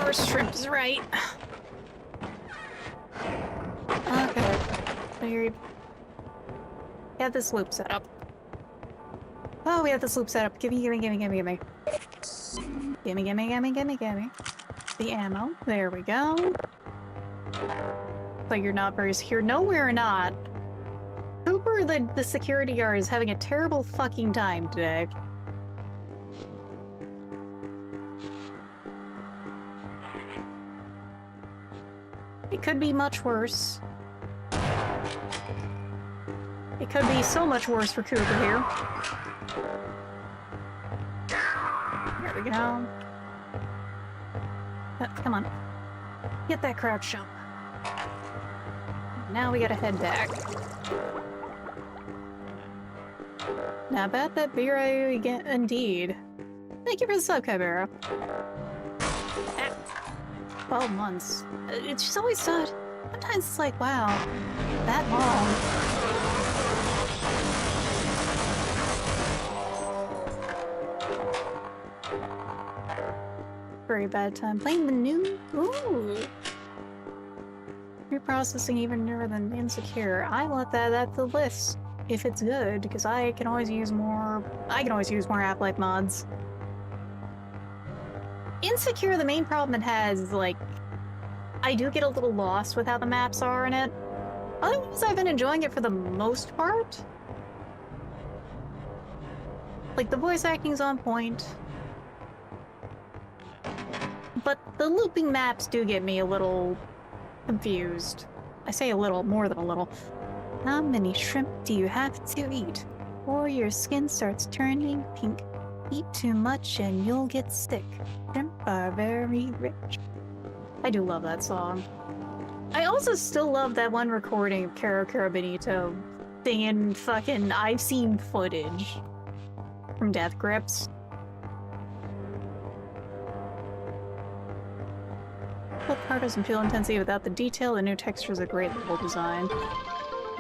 Or shrimp's right. Okay. So you have this loop set up. Oh, we have this loop set up. Gimme. Gimme. The ammo. There we go. But you're not very secure. No, we're not. Cooper, the security guard, is having a terrible fucking time today. It could be much worse. It could be so much worse for Cooper here. There we go. Come on. Get that crouch jump. Now we gotta head back. Now about that beer again, indeed. Thank you for the sub, Kybera. 12 months. It's just always thought. Sometimes it's like, wow, that long. Very bad time playing the new. Ooh. Reprocessing even newer than Insecure. I want that at the list if it's good, because I can always use more. I can always use more Half-Life mods. Insecure, the main problem it has is like, I do get a little lost with how the maps are in it. Otherwise, I've been enjoying it for the most part. Like, the voice acting's on point. But the looping maps do get me a little confused. I say a little, more than a little. How many shrimp do you have to eat? Or your skin starts turning pink. Eat too much and you'll get sick. Shrimp are very rich. I do love that song. I also still love that one recording of Caro Carabinito singing fucking I've seen footage from Death Grips. The part doesn't feel intensity without the detail. The new texture is a great level design.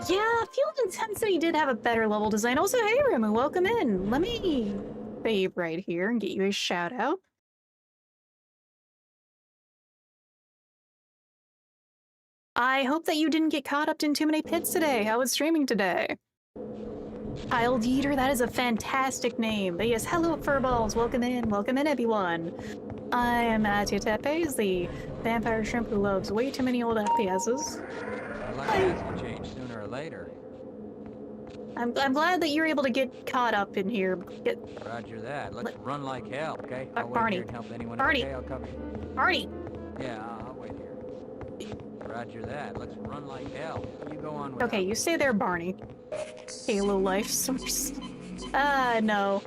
Yeah, Field Intensity did have a better level design. Also, hey Remu, welcome in. Let me save right here and get you a shout out. I hope that you didn't get caught up in too many pits today. How was streaming today? Child Eater, that is a fantastic name. But yes, hello Furballs, welcome in everyone. I am Atia Tepes, the vampire shrimp who loves way too many old FPSs.
I'd like that to change sooner or later.
I'm glad that you're able to get caught up in here.
Roger that. Let's run like hell, okay? I'll wait
Barney.
here and help anyone.
Barney.
Okay, I'll cover you.
Barney!
Yeah, I'll wait here. Roger that. Let's run like hell. You go on with
Okay, you stay there, Barney. Halo life source. No.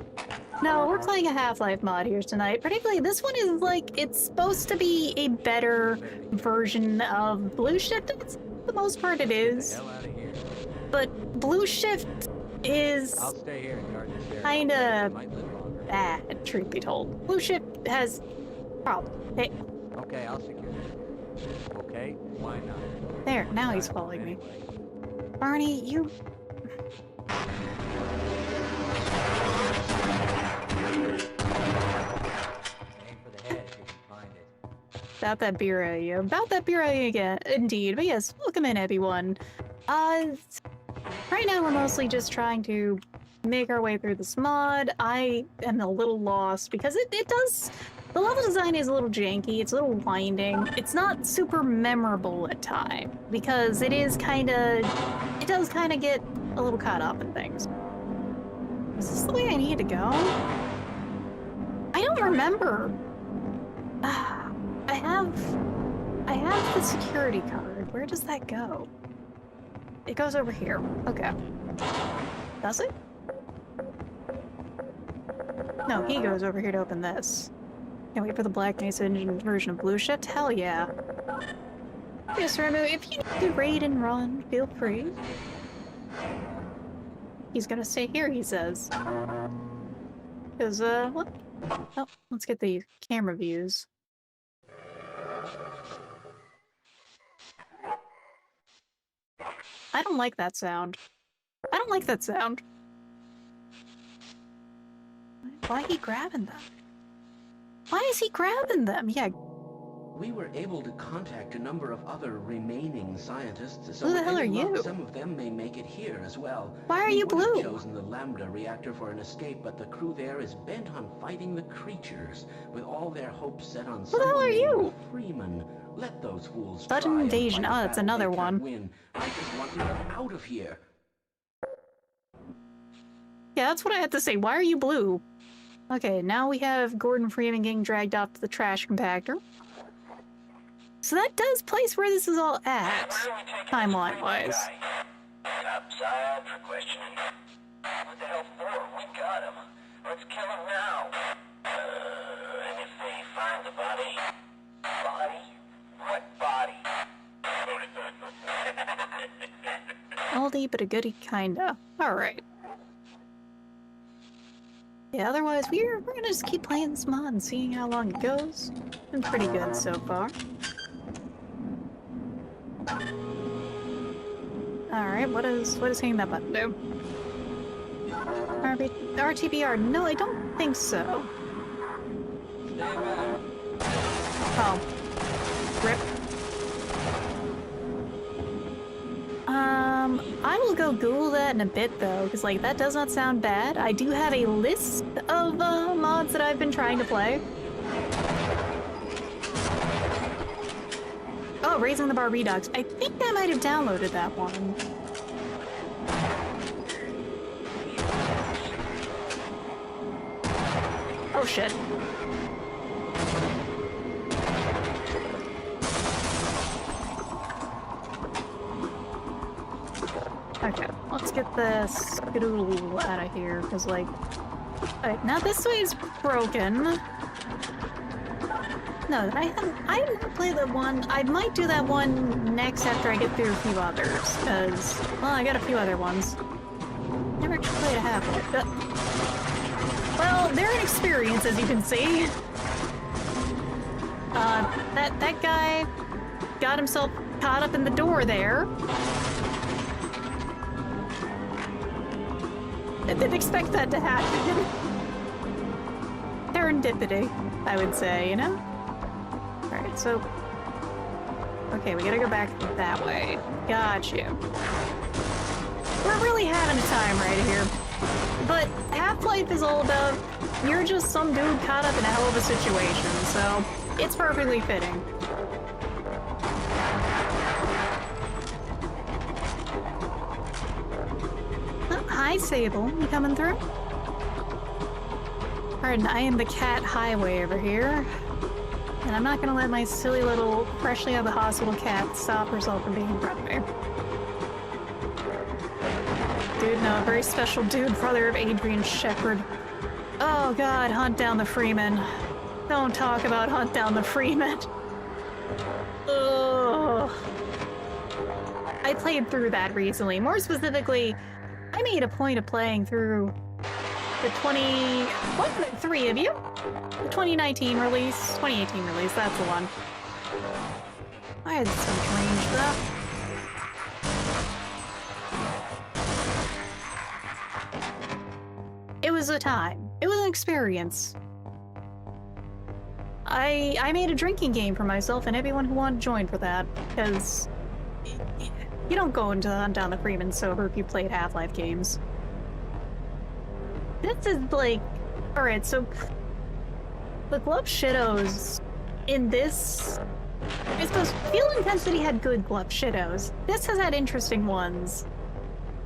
No, we're playing a Half-Life mod here tonight. Particularly, this one is like, it's supposed to be a better version of Blue Shift. For the most part, it is.
Hell out of here.
But Blue Shift is
I'll stay here and guard this area.
kinda
Might live longer.
bad, truth be told. Blue Shift has problems. Hey,
Okay, I'll secure this. Okay, why not?
there, now he's following me. Barney, you...
Aim for the head if you can find it.
About that beer again, indeed. But yes, welcome in, everyone. Right now we're mostly just trying to make our way through this mod. I am a little lost because it does... The level design is a little janky, it's a little winding. It's not super memorable at times because it is kinda... It does kinda get a little caught up in things. Is this the way I need to go? I don't remember. I have the security card. Where does that go? It goes over here. Okay. Does it? No, he goes over here to open this. Can't wait for the Black Mesa engine version of Blue Shift. Hell yeah. Yes, Remu, if you need to raid and run, feel free. He's gonna stay here, he says. Cause, what? Oh, let's get the camera views. I don't like that sound. I don't like that sound. Why is he grabbing them? Why is he grabbing them? Yeah.
We were able to contact a number of other remaining scientists, so
Who the hell are
any luck,
you?
some of them may make it here as well.
Why are
We
you
would have
blue?
chosen the Lambda reactor for an escape, but the crew there is bent on fighting the creatures, with all their hopes set on
Who the hell are you?
Freeman. Let those fools
Sudden
try and
invasion.
fight a
Oh, it's
battle
another
they can't
one.
win. I just want to get out of here.
Yeah, that's what I had to say. Why are you blue? Okay, now we have Gordon Freeman getting dragged off to the trash compactor. So that does place where this is all at, timeline-wise.
Top side for questioning. What the hell for? We got him. Let's kill him now. And if they find the body? Body? What body?
Oldie but a goodie, kinda. Alright. Yeah, otherwise we're gonna just keep playing this mod and seeing how long it goes. Been pretty good so far. Alright, what is hitting that button do? RTBR, no, I don't think so. Oh. Rip. I will go Google that in a bit though, because like that does not sound bad. I do have a list of mods that I've been trying to play. Oh, Raising the Bar Redux. I think I might have downloaded that one. Oh shit. Okay, let's get the skedoodle out of here, because, like... Alright, now this way is broken. No, I haven't played that one. I might do that one next after I get through a few others, because... Well, I got a few other ones. Never actually played a half-life. Well, they're an experience, as you can see. That guy got himself caught up in the door there. I didn't expect that to happen. Serendipity, I would say, you know? Alright, so... Okay, we gotta go back that way. Got you. We're really having a time right here. But Half-Life is all about you're just some dude caught up in a hell of a situation, so it's perfectly fitting. Oh, hi, Sable. You coming through? Pardon, I am the Cat Highway over here. And I'm not gonna let my silly little freshly out of the hospital cat stop herself from being in front of me. Dude, no, a very special dude, brother of Adrian Shepard. Oh god, hunt down the Freeman. Don't talk about hunt down the Freeman. Ugh. I played through that recently. More specifically, I made a point of playing through the 3 of you? The 2019 release, 2018 release, that's the one. Why is it so strange, though? It was a time. It was an experience. I made a drinking game for myself and everyone who wanted to join for that, because you don't go into hunt down the Freeman sober if you played Half-Life games. This is like... Alright, so... The Glove Shittos in this... I suppose Field Intensity had good Glove Shittos. This has had interesting ones.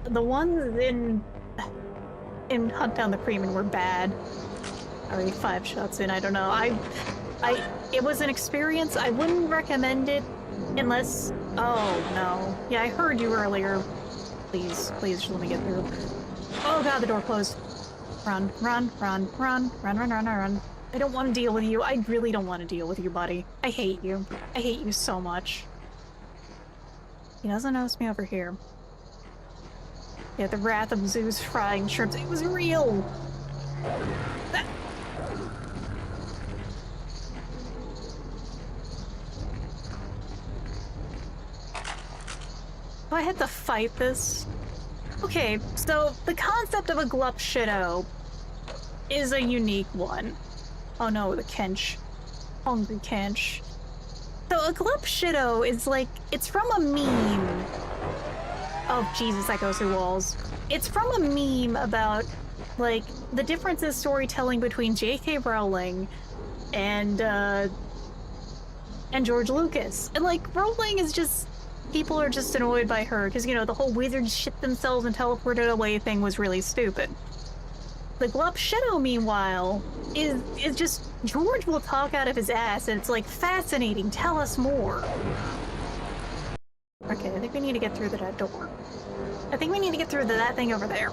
The ones in Hunt Down the Freeman were bad. Already 5 shots in, I don't know. It was an experience. I wouldn't recommend it unless... Oh, no. Yeah, I heard you earlier. Please, please, just let me get through. Oh god, the door closed. Run, run, run, run, run, run, run, run. I don't want to deal with you. I really don't want to deal with you, buddy. I hate you. I hate you so much. He doesn't notice me over here. Yeah, the Wrath of Zeus frying shrimps. It was real! That... Do I have to fight this? Okay, so the concept of a Glupshido is a unique one. Oh no, the Kench. Hungry Kench. So a Glupshido is like, it's from a meme. Oh Jesus, that goes through walls. It's from a meme about, like, the difference in storytelling between J.K. Rowling and George Lucas. And like, Rowling is just, people are just annoyed by her, because, you know, the whole wizards shit themselves and teleported away thing was really stupid. The Glupshido, meanwhile, is just, George will talk out of his ass, and it's like, fascinating, tell us more. Okay, I think we need to get through that door. I think we need to get through that thing over there.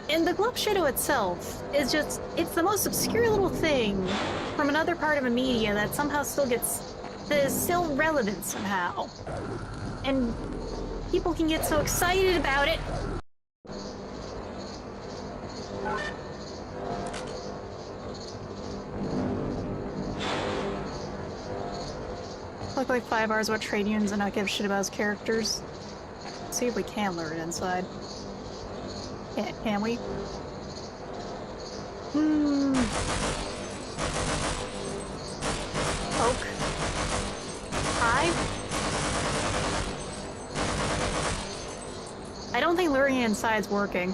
And the Glupshido itself is just, it's the most obscure little thing from another part of a media that somehow still gets, that is still relevant somehow. And people can get so excited about it. Like 5 hours about trade unions and not give a shit about his characters. See if we can lure it inside. Can we? Oak. Hi? I don't think luring it inside's working.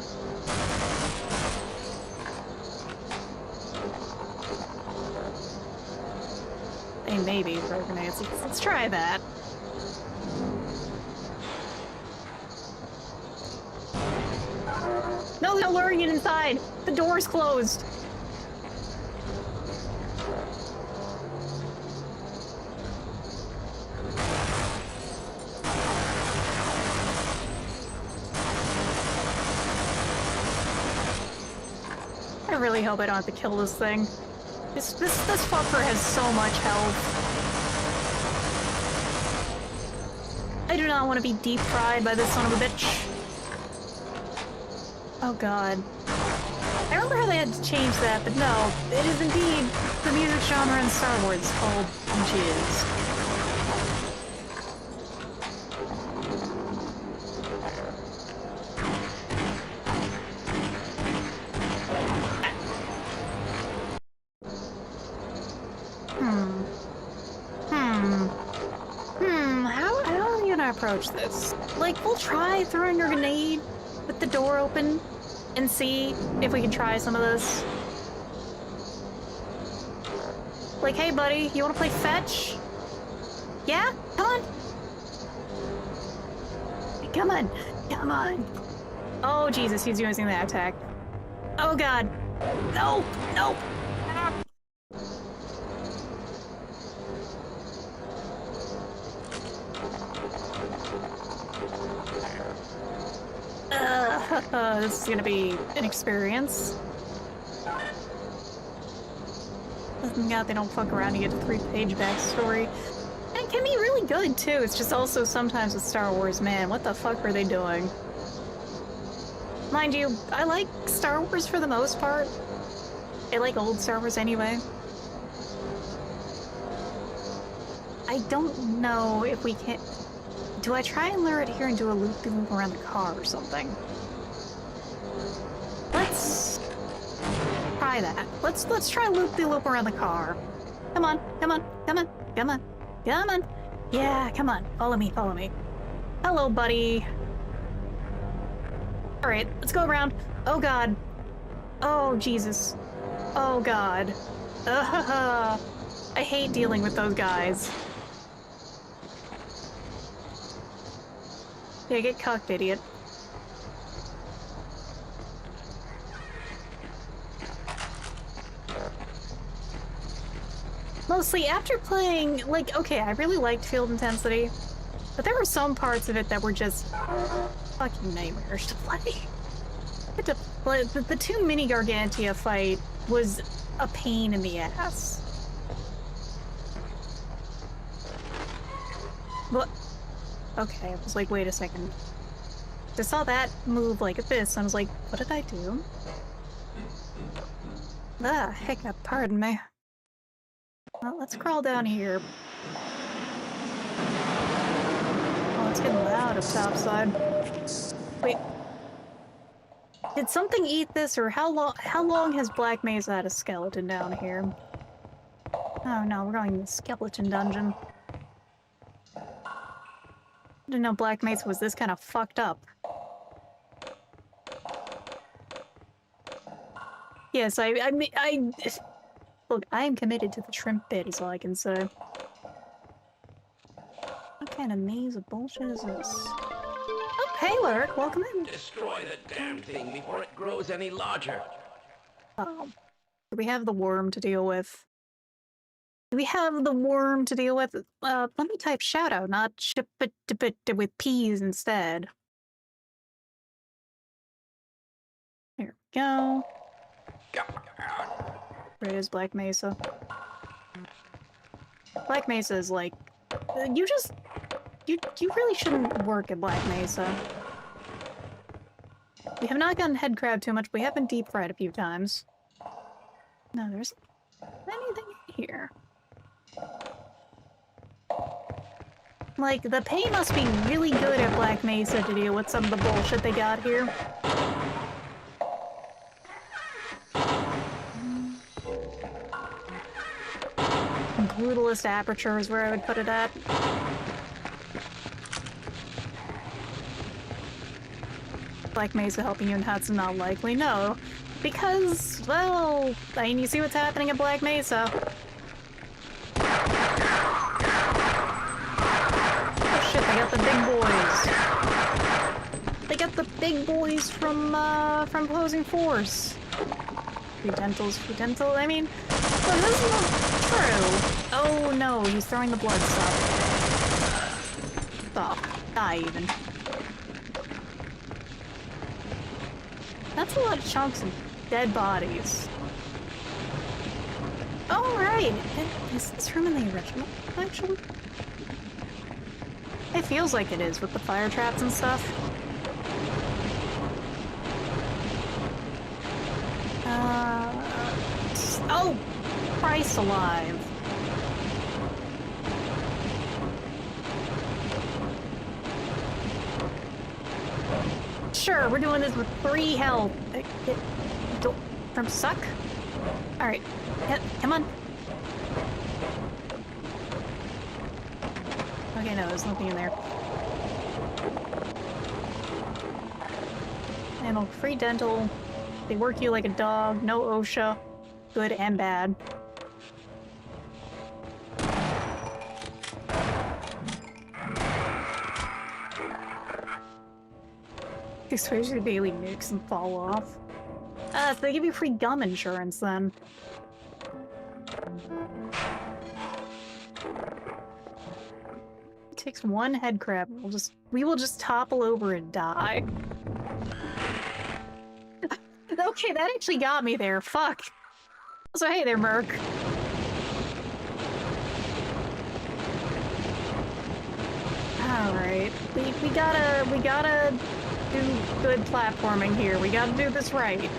I mean, maybe, but let's try that. No, they're luring it inside! The door's closed! I really hope I don't have to kill this thing. This fucker has so much health. I do not want to be deep fried by this son of a bitch. Oh god. I remember how they had to change that, but no, it is indeed the music genre in Star Wars called jizz. How are you gonna approach this? Like, we'll try throwing a grenade with the door open and see if we can try some of this. Like, hey buddy, you wanna play fetch? Yeah? Come on! Come on! Come on! Oh Jesus, he's using that attack. Oh god! No! No! This is gonna be an experience. Thank God they don't fuck around and get a 3-page backstory. And it can be really good too, it's just also sometimes with Star Wars, man, what the fuck are they doing? Mind you, I like Star Wars for the most part. I like old Star Wars anyway. I don't know if we can... Do I try and lure it here and do a loop-de-loop around the car or something? Let's try that. Let's try loop-de-loop around the car. Come on, come on, come on, come on, come on. Yeah, come on. Follow me, follow me. Hello, buddy. Alright, let's go around. Oh god. Oh, Jesus. Oh god. I hate dealing with those guys. Yeah, get cucked, idiot. Mostly, after playing, like, okay, I really liked Field Intensity, but there were some parts of it that were just fucking nightmares to play. I had to play the 2 mini Gargantia fight was a pain in the ass. What? Okay, I was like, wait a second. I saw that move like this, and I was like, what did I do? Ah, hiccup, pardon me. Well, let's crawl down here. Oh, it's getting loud up topside. Wait. Did something eat this, or how long has Black Mesa had a skeleton down here? Oh no, we're going to the skeleton dungeon. I didn't know Black Mesa was this kind of fucked up. Yes, look, I am committed to the shrimp bit, is all I can say. What kind of maze of bullshit is this? Oh, hey, Lurk, welcome in.
Destroy the damn thing before it grows any larger.
Oh, we have the worm to deal with. We have the worm to deal with. Let me type shadow, not ship it with P's instead. There we go. Where is Black Mesa? Black Mesa is like, you really shouldn't work at Black Mesa. We have not gotten head crab too much, but we have been deep fried a few times. No, there's anything here. Like, the pay must be really good at Black Mesa to deal with some of the bullshit they got here. Brutalist aperture is where I would put it at. Black Mesa helping you in Hudson, not likely. No, because, well, I mean, you see what's happening at Black Mesa. Oh shit, they got the big boys. They got the big boys from Opposing Force. Free dental, I mean, well, this is not true. Oh no, he's throwing the blood stuff. Oh, die even. That's a lot of chunks of dead bodies. Oh, right! Is this room in the original, actually? It feels like it is, with the fire traps and stuff. Oh! Christ alive. Sure, we're doing this with 3 health. From suck? Alright. Come on. Okay, no, there's nothing in there. And free dental. They work you like a dog. No OSHA. Good and bad. Especially daily nukes and fall off. So they give you free gum insurance then. It takes 1 head crab. We will just topple over and die. Okay, that actually got me there. Fuck. So hey there, Merc. Alright. We gotta do good platforming here. We gotta do this right.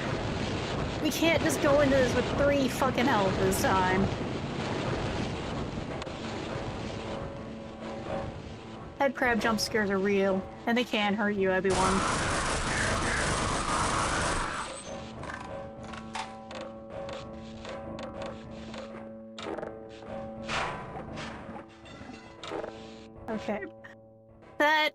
We can't just go into this with 3 fucking health this time. Head crab jump scares are real, and they can hurt you, everyone. Okay. That...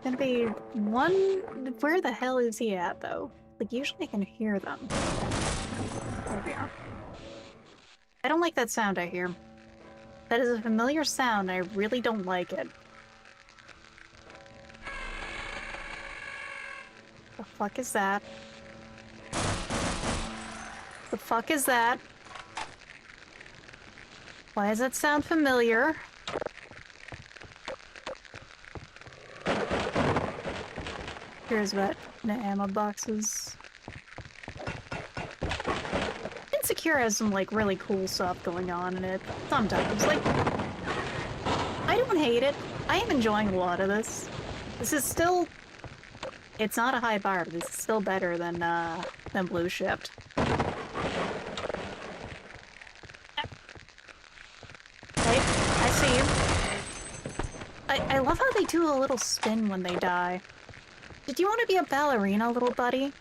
Gonna be 1... Where the hell is he at, though? Like, usually I can hear them. There we are. I don't like that sound I hear. That is a familiar sound, and I really don't like it. The fuck is that? The fuck is that? Why does that sound familiar? Here's what the ammo boxes. Secure has some, like, really cool stuff going on in it. Sometimes. Like, I don't hate it. I am enjoying a lot of this. This is still... It's not a high bar, but it's still better than Blue Shift. I see you. I love how they do a little spin when they die. Did you want to be a ballerina, little buddy?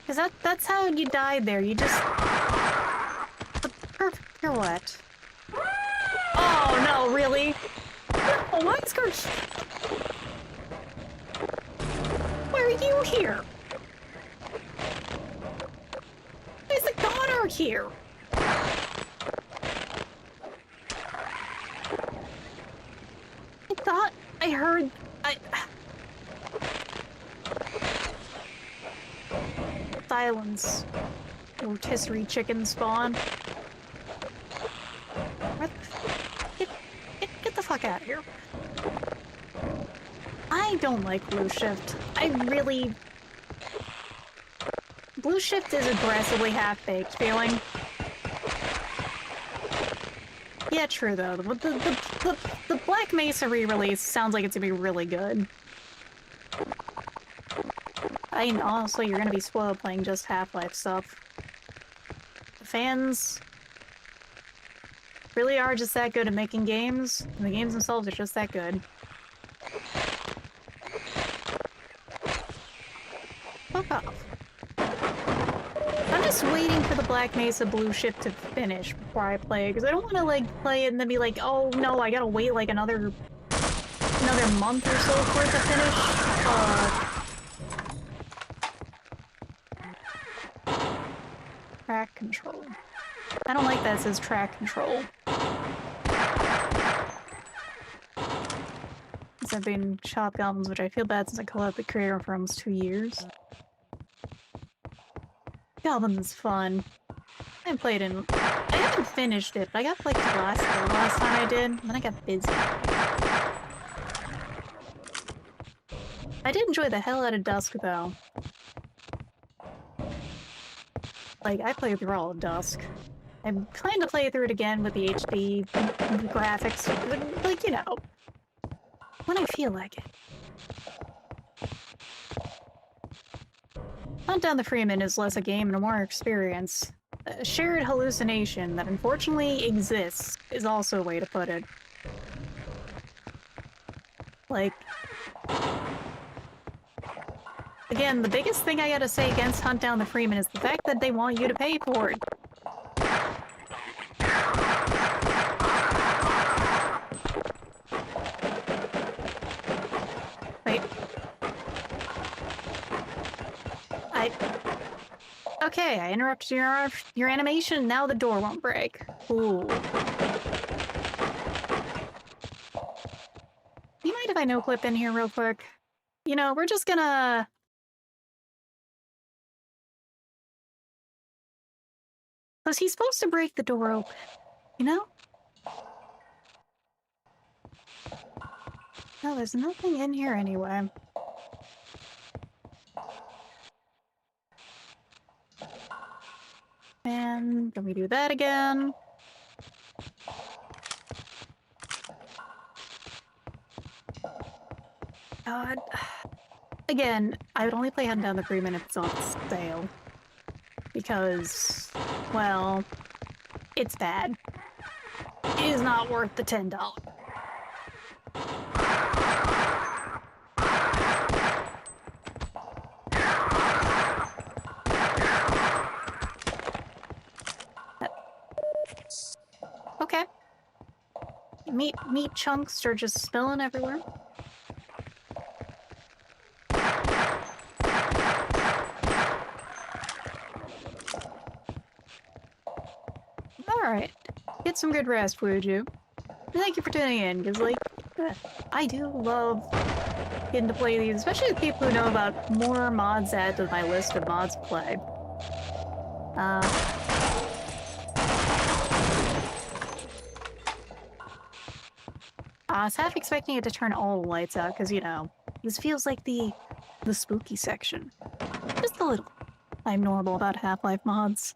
Because that's how you died there. You just... Perfect pirouette. Oh, no, really? No, why is Garch... Why are you here? Why is the daughter here? I thought I heard... Silence. Rotisserie chicken spawn. Get the fuck out of here. I don't like Blue Shift. I really... Blue Shift is aggressively half-baked feeling. Yeah, true though. The Black Mesa re-release sounds like it's gonna be really good. I mean, honestly, you're gonna be spoiled playing just Half-Life stuff. The fans really are just that good at making games, and the games themselves are just that good. Fuck off. I'm just waiting for the Black Mesa Blue Shift to finish before I play it, because I don't want to, like, play it and then be like, oh no, I gotta wait, like, another month or so for it to finish. Track control. I don't like that it says track control. Since I've been Shop Goblins, which I feel bad since I called out the creator for almost 2 years. Goblin is fun. I haven't played in... I haven't finished it, but I got like the last time I did, and then I got busy. I did enjoy the hell out of Dusk, though. Like, I played through all of Dusk. I plan to play through it again with the HD graphics, but, like, you know, when I feel like it. Hunt Down the Freeman is less a game and more experience. A shared hallucination that unfortunately exists is also a way to put it. Like... Again, the biggest thing I gotta say against Hunt Down the Freeman is the fact that they want you to pay for it. Wait. Okay, I interrupted your animation, now the door won't break. Ooh. You mind if I no-clip in here real quick? You know, we're just gonna... Was he supposed to break the door open? You know? No, there's nothing in here anyway. And can we do that again? God. Again, I would only play Hunt Down the Freeman if it's on sale. Because, well, it's bad. It is not worth the $10. Okay. Meat chunks are just spilling everywhere. Alright. Get some good rest, would you? Thank you for tuning in, because, like, I do love getting to play these, especially with people who know about more mods added to my list of mods to play. I was half expecting it to turn all the lights out, because, you know, this feels like the spooky section. Just a little. I'm normal about Half-Life mods.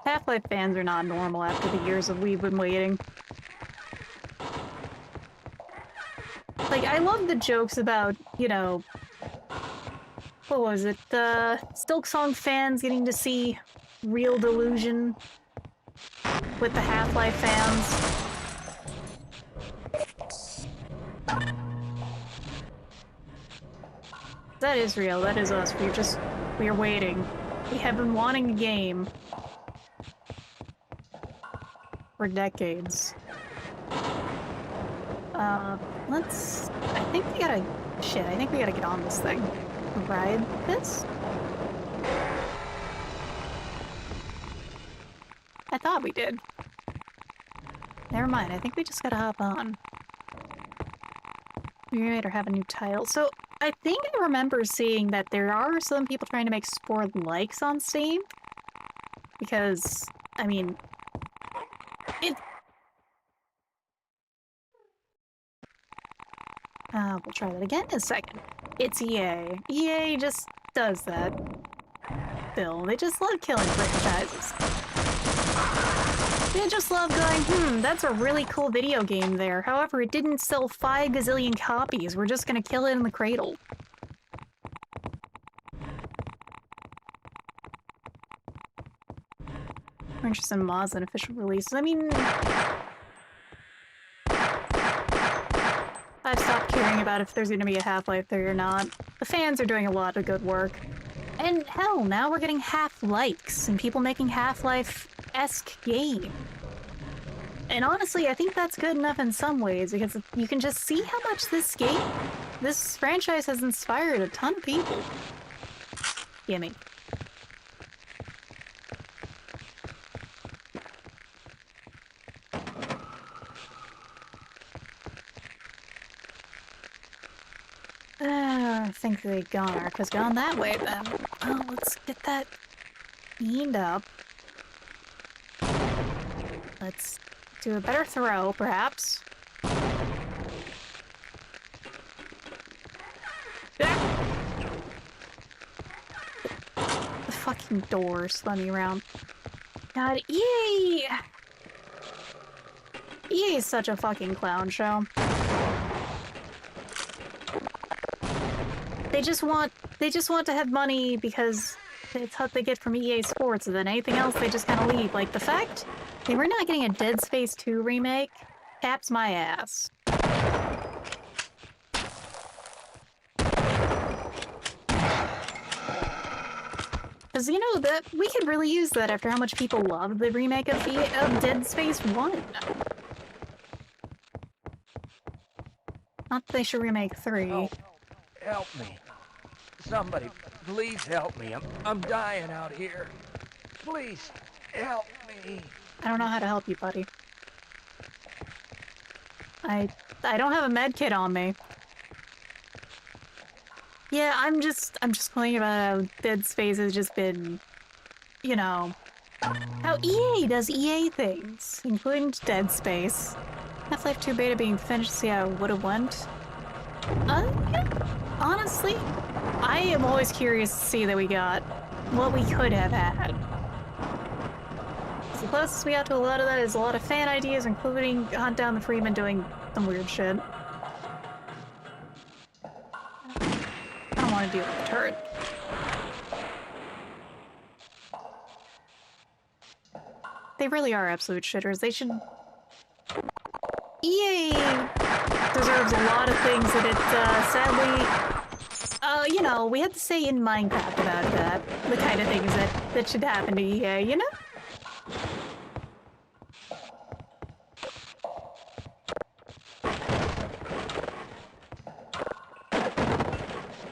Half-Life fans are not normal after the years that we've been waiting. Like, I love the jokes about, you know, what was it? Silksong fans getting to see real delusion with the Half-Life fans. That is real, that is us. We're waiting. We have been wanting a game for decades. I think we gotta get on this thing. Ride this? I thought we did. Never mind, I think we just gotta hop on. We made her have a new title. So, I think I remember seeing that there are some people trying to make Spore likes on Steam. Because, I mean, we'll try that again in a second. It's EA. EA just does that. Bill, they just love killing franchises. They just love going, that's a really cool video game there. However, it didn't sell 5 gazillion copies. We're just gonna kill it in the cradle. We're interested in mods and official releases. I mean, I've stopped caring about if there's gonna be a Half-Life 3 or not. The fans are doing a lot of good work. And hell, now we're getting Half-Likes and people making Half-Life-esque game. And honestly, I think that's good enough in some ways, because you can just see how much this franchise has inspired a ton of people. Gimme. I think the Gonarch has gone that way then. Oh, let's get that cleaned up. Let's do a better throw, perhaps. The fucking door spun me around. God, EA! EA is such a fucking clown show. They just want to have money because it's what they get from EA Sports, and then anything else they just kind of leave. Like, the fact that we're not getting a Dead Space 2 remake caps my ass. Because, you know, that we could really use that after how much people love the remake of Dead Space 1. Not that they should remake 3.
Oh, help me. Somebody, please help me. I'm dying out here. Please, help me.
I don't know how to help you, buddy. I don't have a med kit on me. Yeah, I'm just playing about how Dead Space has just been, you know, how EA does EA things, including Dead Space. Half-Life 2 beta being finished, see how it would've went. Yeah, honestly, I am always curious to see that we got what we could have had. The closest we got to a lot of that is a lot of fan ideas, including Hunt Down the Freeman doing some weird shit. I don't want to deal with the turret. They really are absolute shitters. They should... EA deserves a lot of things that it, sadly... you know, we have to say in Minecraft about that. The kind of things that should happen to EA, you know?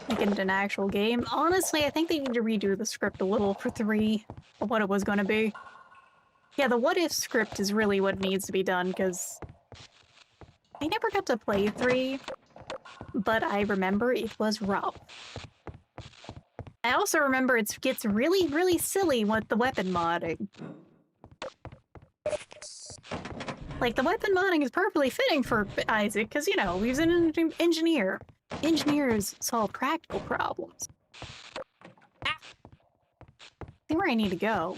Make it an actual game. Honestly, I think they need to redo the script a little for 3 of what it was going to be. Yeah, the what if script is really what needs to be done, because I never got to play 3, but I remember it was rough. I also remember it gets really, really silly with the weapon modding. Like, the weapon modding is perfectly fitting for Isaac, because, you know, he's an engineer. Engineers solve practical problems. See where I need to go.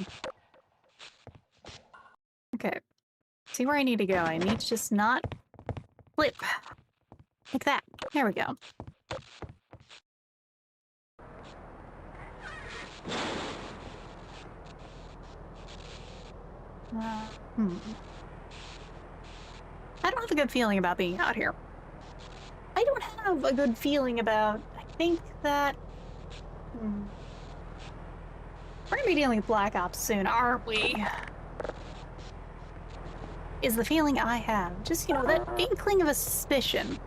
see where I need to go. I need to just not flip. Like that. There we go. I don't have a good feeling about being out here. I don't have a good feeling about... I think that... We're gonna be dealing with Black Ops soon, aren't we? Is the feeling I have. Just, you know, that inkling of a suspicion.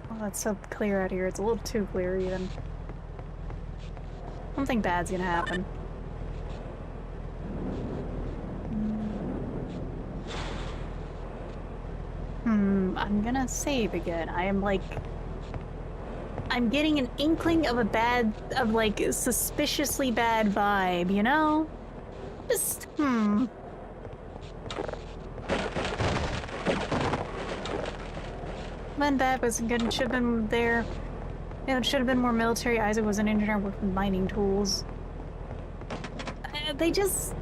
Oh, it's so clear out here. It's a little too clear, even. Something bad's gonna happen. I'm gonna save again. I am like... I'm getting an inkling of like, suspiciously bad vibe, you know? Just, Man, that wasn't good. It should have been there. You know, it should have been more military. Isaac was an engineer working mining tools. They just...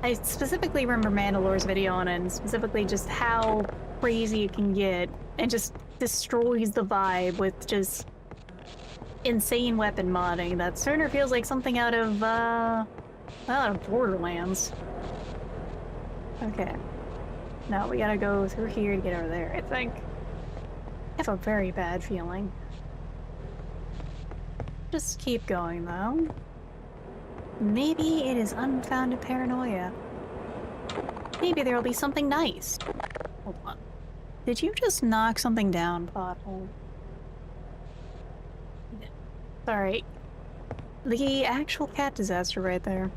I specifically remember Mandalore's video on it, and specifically just how crazy it can get, and just destroys the vibe with just insane weapon modding that sooner feels like something out of Borderlands. Okay. No, we gotta go through here to get over there, I think. I have a very bad feeling. Just keep going, though. Maybe it is unfounded paranoia. Maybe there'll be something nice. Hold on. Did you just knock something down, Pothole? Sorry. The actual cat disaster right there.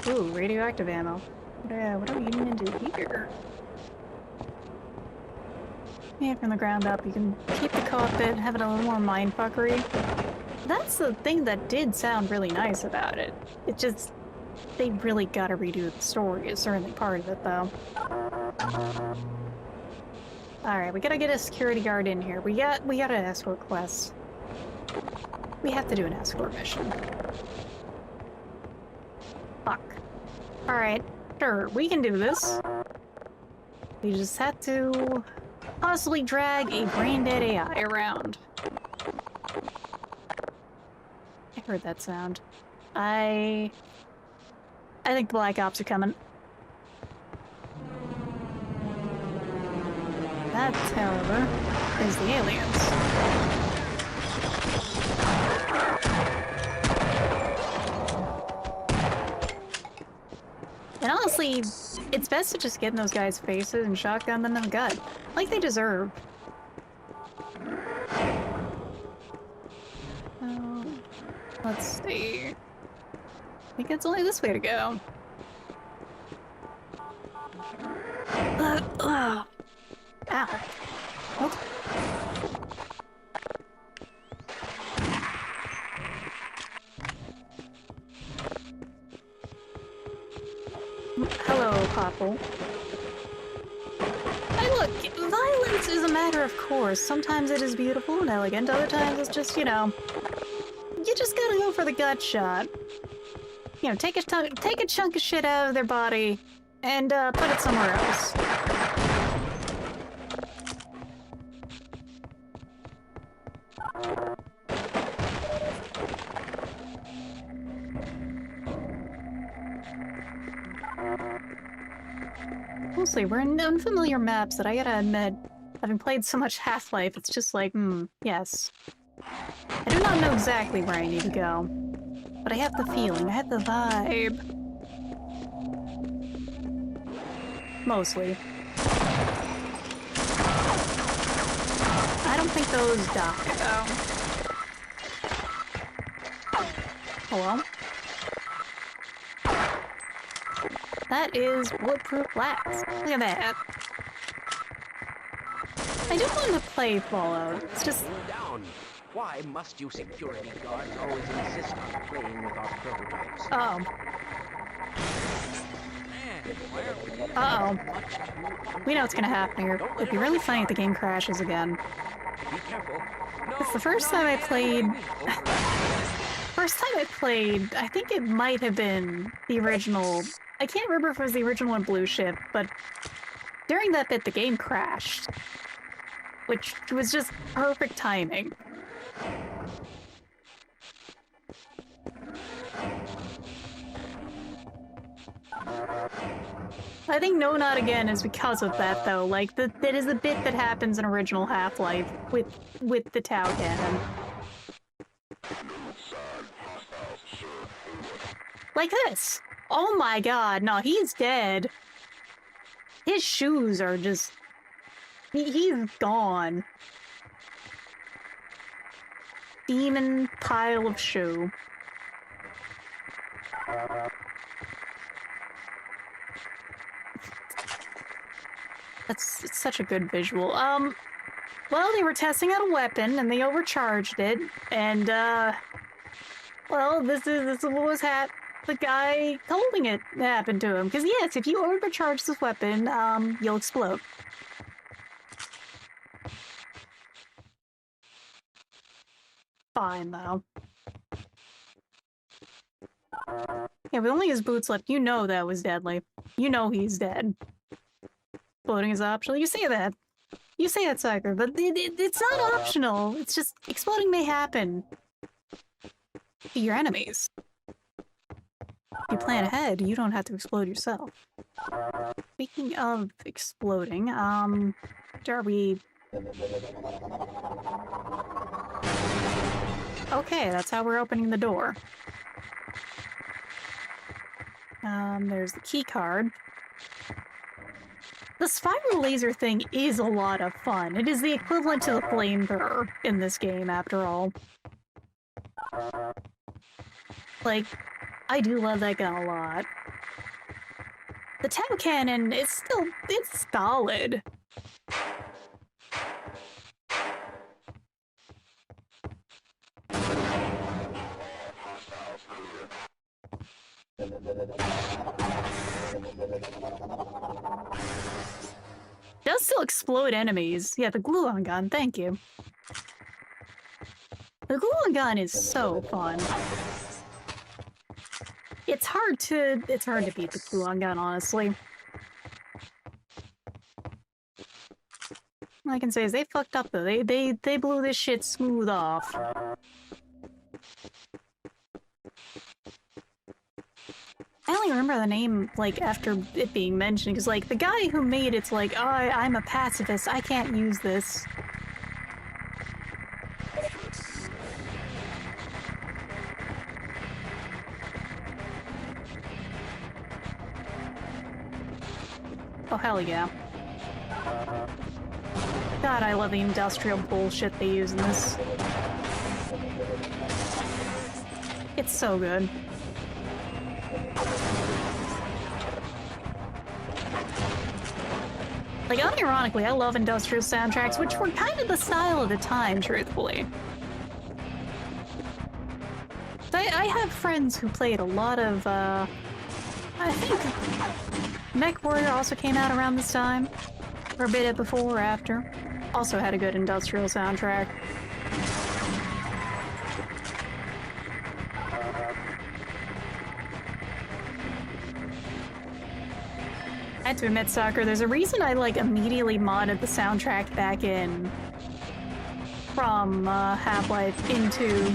Ooh, radioactive ammo. What are we getting into here? Yeah, from the ground up, you can keep the cockpit, have it a little more mindfuckery. That's the thing that did sound really nice about it. It just... they really gotta redo the story, is certainly part of it, though. Alright, we gotta get a security guard in here. We got an escort quest. We have to do an escort mission. Fuck. Alright, sure, we can do this. We just have to possibly drag a brain-dead AI around. I heard that sound. I think the Black Ops are coming. That, however, is the aliens. And honestly, it's best to just get in those guys' faces and shotgun them in the gut, like they deserve. Let's see. I think it's only this way to go. Ow. Oh. Hello, Popple. Hey, look, violence is a matter of course. Sometimes it is beautiful and elegant, other times it's just, you know, you just gotta go for the gut shot. You know, take a chunk of shit out of their body and put it somewhere else. Mostly, we're in unfamiliar maps that I gotta admit, having played so much Half-Life, it's just like, yes. I do not know exactly where I need to go, but I have the feeling, I have the vibe. Mostly. I don't think those die, though. Hello? That is bulletproof glass. Look at that. I do want to play Fallout. It's just...
Down. Why must you security guards always insist on playing with our prototypes?
Oh. Uh-oh. We know what's gonna happen here. It'd be really funny if the game crashes again.
Be careful.
It's the first time I played... I think it might have been the original... I can't remember if it was the original or Blue Ship, but during that bit the game crashed. Which was just perfect timing. I think No Not Again is because of that, though. Like, that is the bit that happens in original Half-Life with the Tau cannon. Like this! Oh my god, no, he's dead. His shoes are just... He's gone. Demon pile of shoe. It's such a good visual. Well, they were testing out a weapon, and they overcharged it, and, well, this is what was the guy holding it happened to him. Because, yes, if you overcharge this weapon, you'll explode. Fine, though. Yeah, with only his boots left, you know that was deadly. You know he's dead. Exploding is optional. You say that. You say that, Sucker, but it's not optional. It's just exploding may happen to your enemies. If you plan ahead, you don't have to explode yourself. Speaking of exploding, are we... Okay, that's how we're opening the door. There's the key card. The spiral laser thing is a lot of fun. It is the equivalent to the flamethrower in this game, after all. Like, I do love that gun a lot. The Tau cannon is still... it's solid. Does still explode enemies. Yeah, the glue-on gun, thank you. The glue-on gun is so fun. It's hard to beat the glue-on gun, honestly. All I can say is they fucked up though. They blew this shit smooth off. I only remember the name, like, after it being mentioned, because, like, the guy who made it's like, oh, I'm a pacifist, I can't use this. Oh, hell yeah. God, I love the industrial bullshit they use in this. It's so good. Like, unironically, I love industrial soundtracks, which were kind of the style of the time, truthfully. So I have friends who played a lot of, I think MechWarrior also came out around this time, or a bit before or after. Also had a good industrial soundtrack. I have to admit, Soccer, there's a reason I, like, immediately modded the soundtrack back in from Half-Life into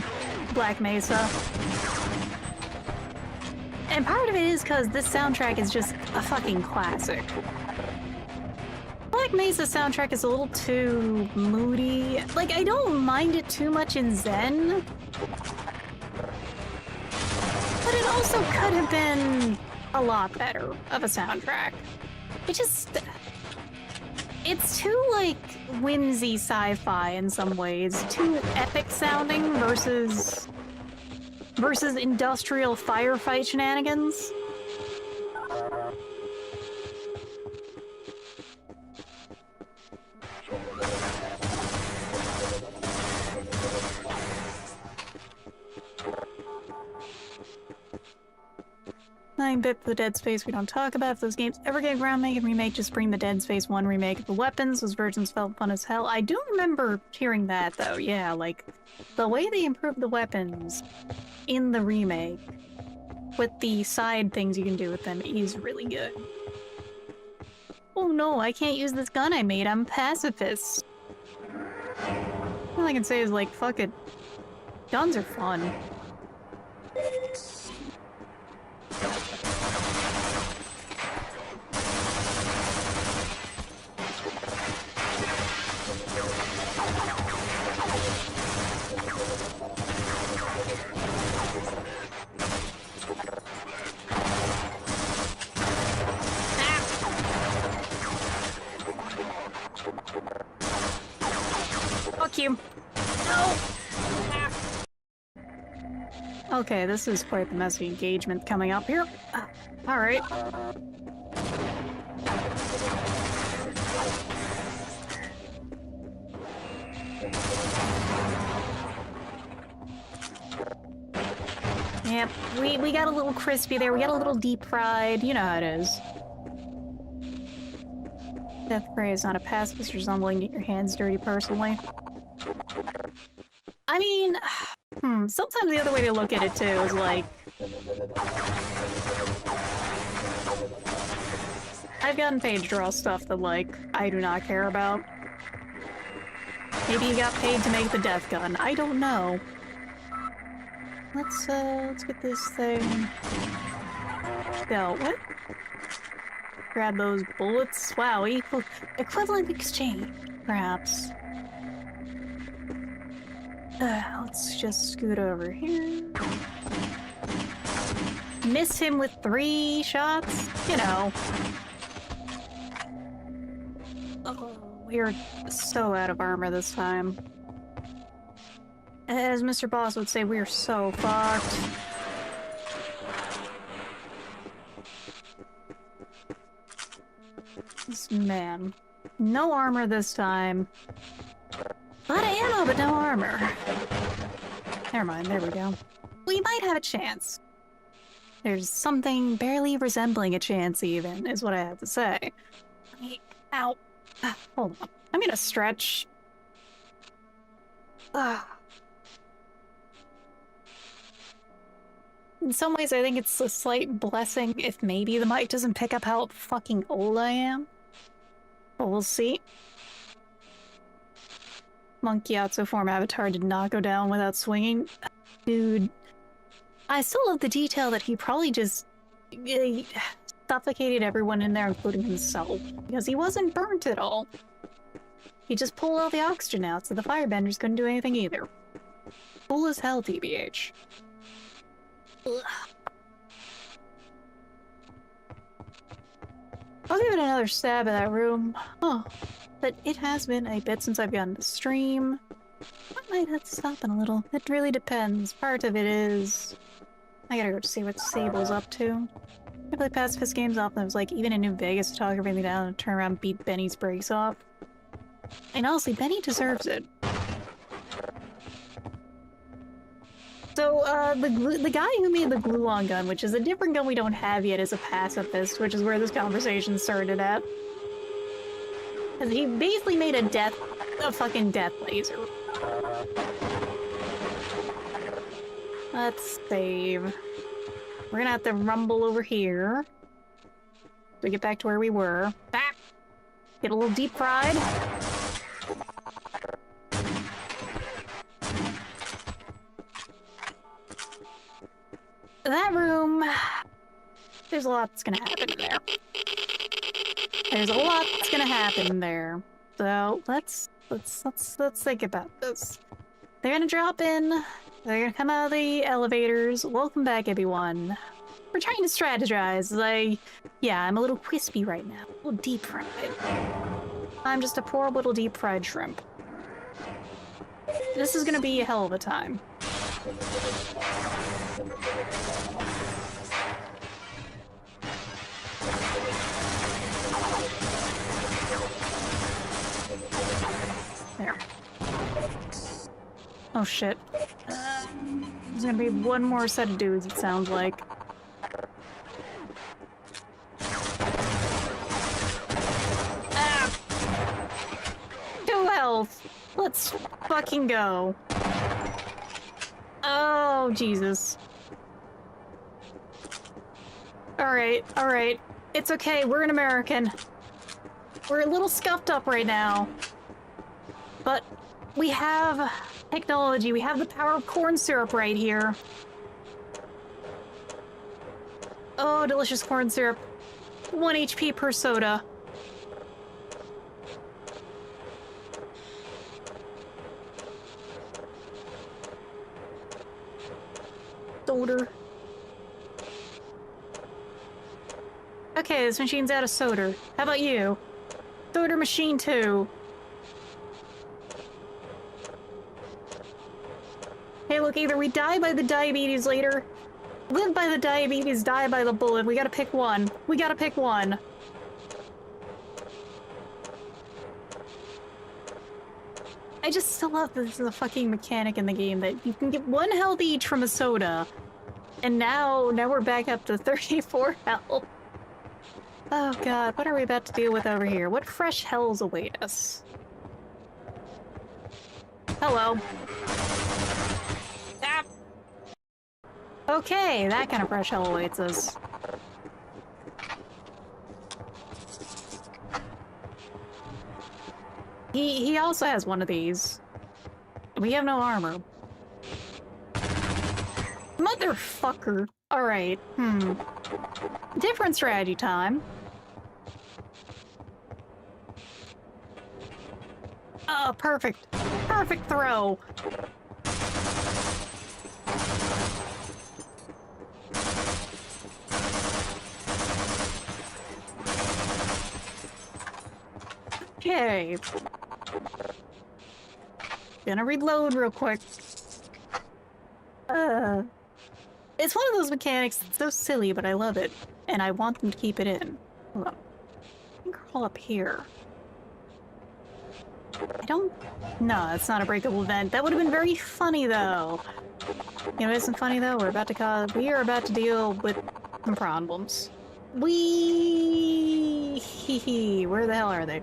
Black Mesa. And part of it is because this soundtrack is just a fucking classic. Black Mesa soundtrack is a little too moody. Like, I don't mind it too much in Zen, but it also could have been a lot better of a soundtrack. It just... it's too, like, whimsy sci-fi in some ways. Too epic sounding versus industrial firefight shenanigans. 9-bit for the Dead Space we don't talk about. If those games ever get groundbreaking remake, just bring the Dead Space 1 remake of the weapons. Those versions felt fun as hell. I do remember hearing that, though. Yeah, like, the way they improved the weapons in the remake, with the side things you can do with them, is really good. Oh no, I can't use this gun I made. I'm a pacifist. All I can say is, like, fuck it. Guns are fun. Fuck you. No! Okay, this is quite the messy engagement coming up here. Alright. Yep, we got a little crispy there, we got a little deep fried, you know how it is. Death Prey is not a pacifist resembling get your hands dirty personally. I mean, sometimes the other way to look at it too is like... I've gotten paid to draw stuff that, like, I do not care about. Maybe you got paid to make the death gun, I don't know. Let's get this thing dealt with. Grab those bullets. Wow, equivalent exchange, perhaps. Let's just scoot over here. Miss him with 3 shots? You know. Oh, we're so out of armor this time. As Mr. Boss would say, we're so fucked. This man. No armor this time. A lot of ammo, but no armor. Never mind, there we go. We might have a chance. There's something barely resembling a chance, even, is what I have to say. Ow. Hold on. I'm gonna stretch. In some ways, I think it's a slight blessing if maybe the mic doesn't pick up how fucking old I am. But we'll see. Monkey Yatso form avatar did not go down without swinging. Dude, I still love the detail that he probably just suffocated everyone in there, including himself, because he wasn't burnt at all. He just pulled all the oxygen out, so the firebenders couldn't do anything either. Cool as hell, TBH. Ugh. I'll give it another stab at that room. Oh, but it has been a bit since I've gotten to stream. I might have to stop in a little. It really depends. Part of it is... I gotta go to see what Sable's up to. I play pacifist games often. I was like, even in New Vegas, to talk everything down and turn around and beat Benny's brakes off. And honestly, Benny deserves it. So, the guy who made the Gluon gun, which is a different gun we don't have yet, is a pacifist, which is where this conversation started at. Because he basically made a fucking death laser. Let's save. We're gonna have to rumble over here. To get back to where we were. Back! Get a little deep fried. That room... There's a lot that's gonna happen in there. There's a lot that's gonna happen in there. So, let's think about this. They're gonna drop in. They're gonna come out of the elevators. Welcome back, everyone. We're trying to strategize. Yeah, I'm a little crispy right now. A little deep fried. I'm just a poor little deep fried shrimp. This is gonna be a hell of a time. There. Oh shit. There's gonna be one more set of dudes, it sounds like. Let's fucking go. Oh, Jesus. Alright, alright. It's okay, we're an American. We're a little scuffed up right now. But we have technology, we have the power of corn syrup right here. Oh, delicious corn syrup. 1 HP per soda. Soda. Okay, this machine's out of soda. How about you? Soda machine 2. Hey, look, either we die by the diabetes later, live by the diabetes, die by the bullet. We gotta pick one. We gotta pick one. I just still love this is a fucking mechanic in the game that you can get 1 health each from a soda. And now we're back up to 34 health. Oh god, what are we about to deal with over here? What fresh hells await us? Hello. Ah. Okay, that kind of fresh hell awaits us. He also has one of these. We have no armor. Motherfucker. Alright, different strategy time. Oh, perfect. Perfect throw. Okay. Gonna reload real quick. It's one of those mechanics that's so silly, but I love it. And I want them to keep it in. Hold on. I can crawl up here. I don't... No, it's not a breakable vent. That would have been very funny, though. You know what isn't funny, though? We are about to deal with some problems. Where the hell are they?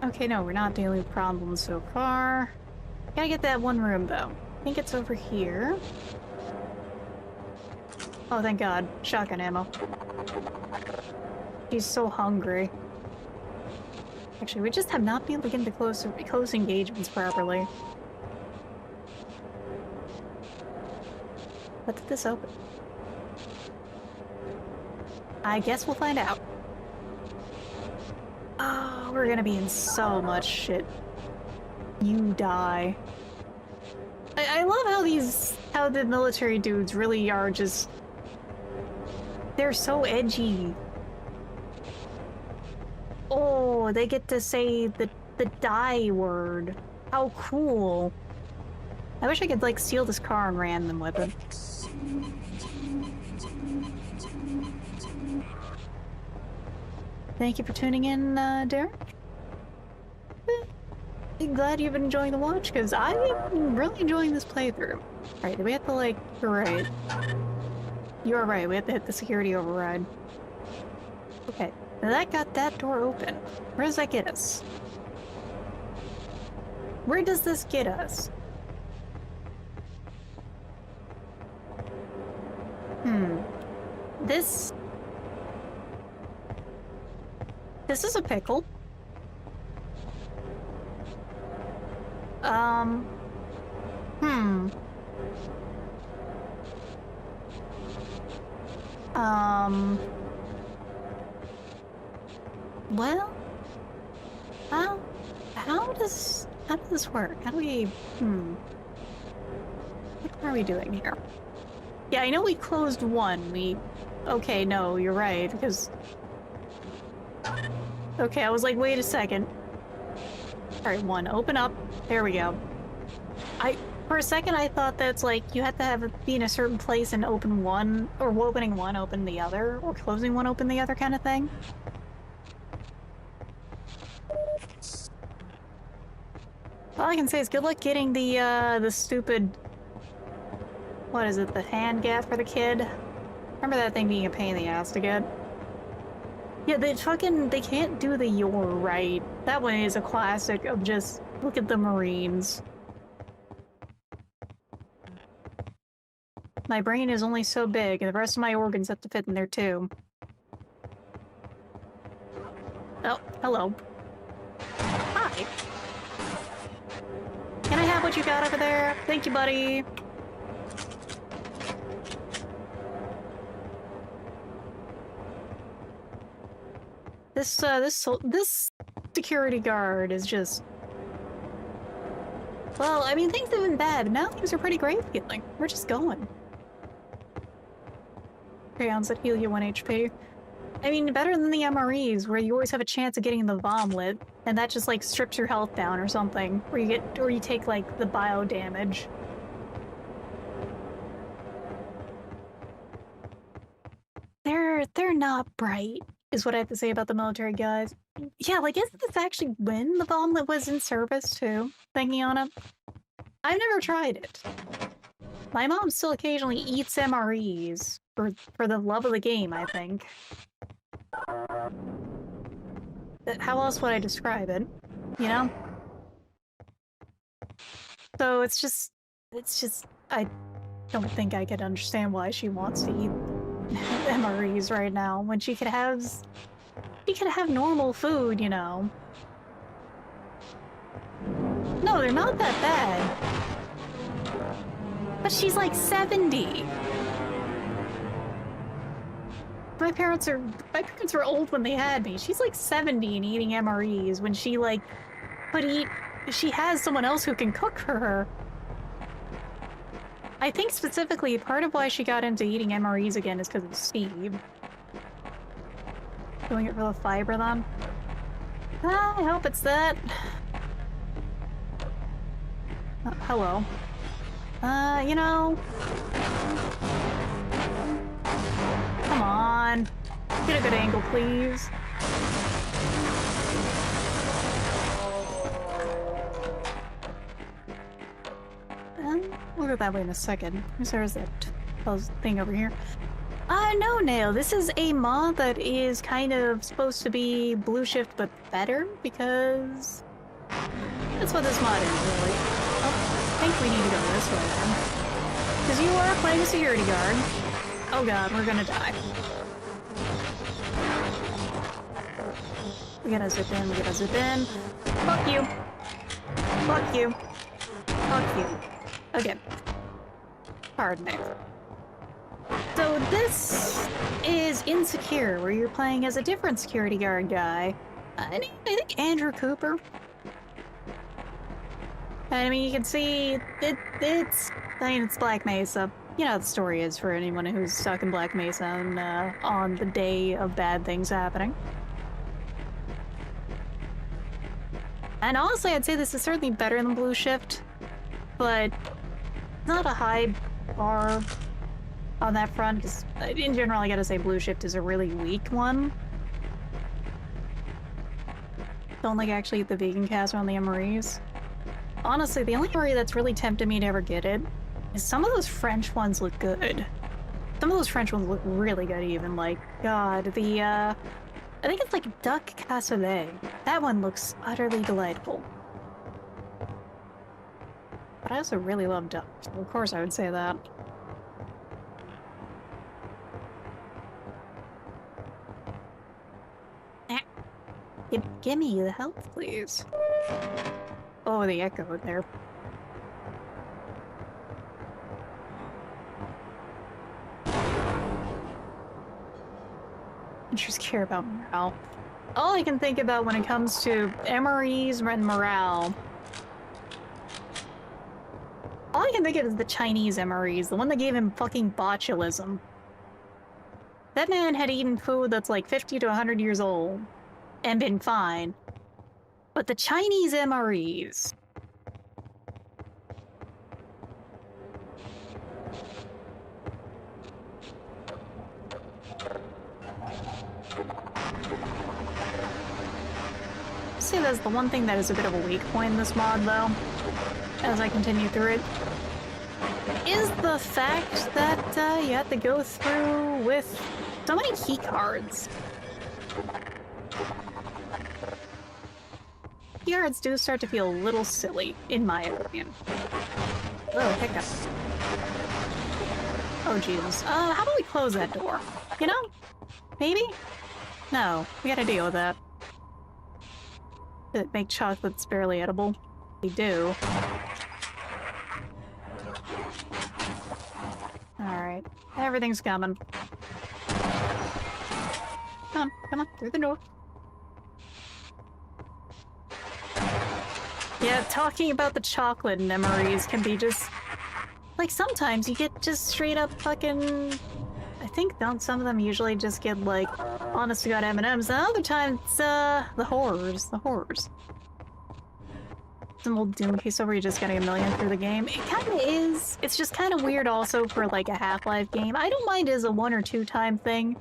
Okay, no, we're not dealing with problems so far. Gotta get that one room, though. I think it's over here. Oh, thank God. Shotgun ammo. He's so hungry. Actually, we just have not been able to get into close engagements properly. What did this open? I guess we'll find out. Oh, we're gonna be in so much shit. You die. I love how the military dudes really are just... They're so edgy. Oh, they get to say the die word. How cool. I wish I could, like, steal this car and ram them with it. Thank you for tuning in, Derek. Glad you've been enjoying the watch, because I'm really enjoying this playthrough. Alright, do we have to, like... You're right. You are right, we have to hit the security override. Okay, now that got that door open. Where does that get us? Where does this get us? This is a pickle. Well, how does this work? How do we, what are we doing here? Yeah, I know we closed one. Okay, no, you're right, because... Okay, I was like, wait a second. Alright, one, open up. There we go. For a second, I thought that's like, you had to be in a certain place and open one, or opening one, open the other, or closing one, open the other kind of thing. All I can say is good luck getting the stupid... What is it, the hand gap for the kid? Remember that thing being a pain in the ass to get? Yeah, they can't do the "you're right." That one is a classic of just, look at the Marines. My brain is only so big, and the rest of my organs have to fit in there too. Oh, hello. Hi. Can I have what you got over there? Thank you, buddy. This security guard is just... Well, I mean, things have been bad, but now things are pretty great feeling. We're just going. Crayons that heal you 1 HP. I mean, better than the MREs, where you always have a chance of getting the vomit, and that just, like, strips your health down or something. Or you take, like, the bio damage. They're not bright, is what I have to say about the military guys. Yeah, like, isn't this actually when the vomit was in service, too? Thinking on it? I've never tried it. My mom still occasionally eats MREs for the love of the game, I think. How else would I describe it? You know? So it's just, I don't think I could understand why she wants to eat MREs right now when she could have normal food, you know. No, they're not that bad. But she's like 70. My parents were old when they had me. She's like 70 and eating MREs when she like she has someone else who can cook for her. I think specifically part of why she got into eating MREs again is because of Steve. Doing it for the fiber then? I hope it's that. Hello. You know... Come on. Get a good angle, please. We'll go that way in a second. There's that thing over here. No, Nail. This is a mod that is kind of supposed to be Blue Shift, but better, because... That's what this mod is, really. Oh, I think we need to go this way, then. Because you are playing a security guard. Oh god, we're gonna die. We gotta zip in, we gotta zip in. Fuck you. Fuck you. Fuck you. Okay. Pardon me. So this is Insecure, where you're playing as a different security guard guy. I think Andrew Cooper. And I mean, you can see it's Black Mesa. You know how the story is for anyone who's stuck in Black Mesa and, on the day of bad things happening. And honestly, I'd say this is certainly better than Blue Shift, but not a high bar on that front, because in general, I gotta say Blue Shift is a really weak one. Don't like actually the vegan caster on the MREs. Honestly, the only MRE that's really tempted me to ever get it is some of those French ones look good. Some of those French ones look really good even, like, god, the, I think it's like Duck Cassoulet. That one looks utterly delightful. But I also really love duck, so of course I would say that. Give me the health, please. Oh, the echo there. I just care about morale. All I can think about when it comes to MREs and morale, all I can think of is the Chinese MREs, the one that gave him fucking botulism. That man had eaten food that's like 50 to 100 years old and been fine. But the Chinese MREs... I'd say that's the one thing that is a bit of a weak point in this mod, though, as I continue through it, is the fact that you have to go through with so many key cards. Yards do start to feel a little silly, in my opinion. Oh, hiccup. Oh, Jesus. How about we close that door? You know? Maybe? No, we gotta deal with that. That make chocolates barely edible. They do. Alright. Everything's coming. Come on, through the door. Yeah, talking about the chocolate memories can be just... Like, sometimes you get just straight up fucking... I think some of them usually just get, like, honest to God M&Ms, and other times it's, the horrors. Some old Doom case where you're just getting a million through the game. It kinda is. It's just kinda weird also for, like, a Half-Life game. I don't mind it as a 1 or 2 time thing,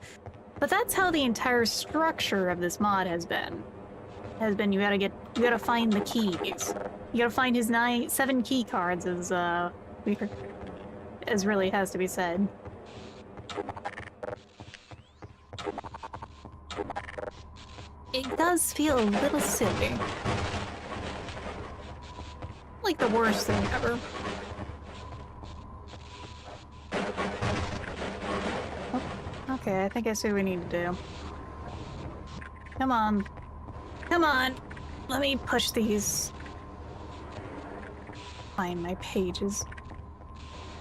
but that's how the entire structure of this mod has been. You gotta find the keys. You gotta find his 7 key cards, as really has to be said. It does feel a little silly. Like the worst thing ever. Oh, okay, I think I see what we need to do. Come on. Come on! Let me push these. Find my pages.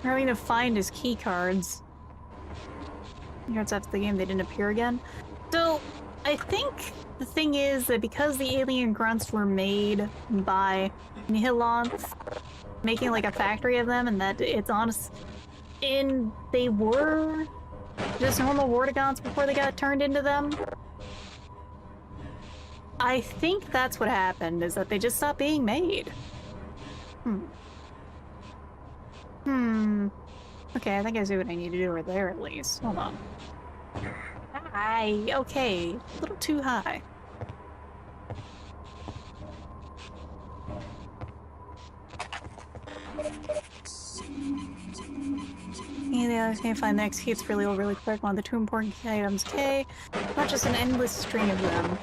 I'm having to find his key cards. Here's after the game they didn't appear again. So, I think the thing is that because the alien grunts were made by Nihilanth, making like a factory of them, and that it's honest, and they were just normal Vortigons before they got turned into them. I think that's what happened, is that they just stopped being made. Okay, I think I see what I need to do right there at least. Hold on. Hi. Okay. A little too high. Yeah, I can't find the next key. It's really quick. One of the 2 important items. K. Not just an endless string of them.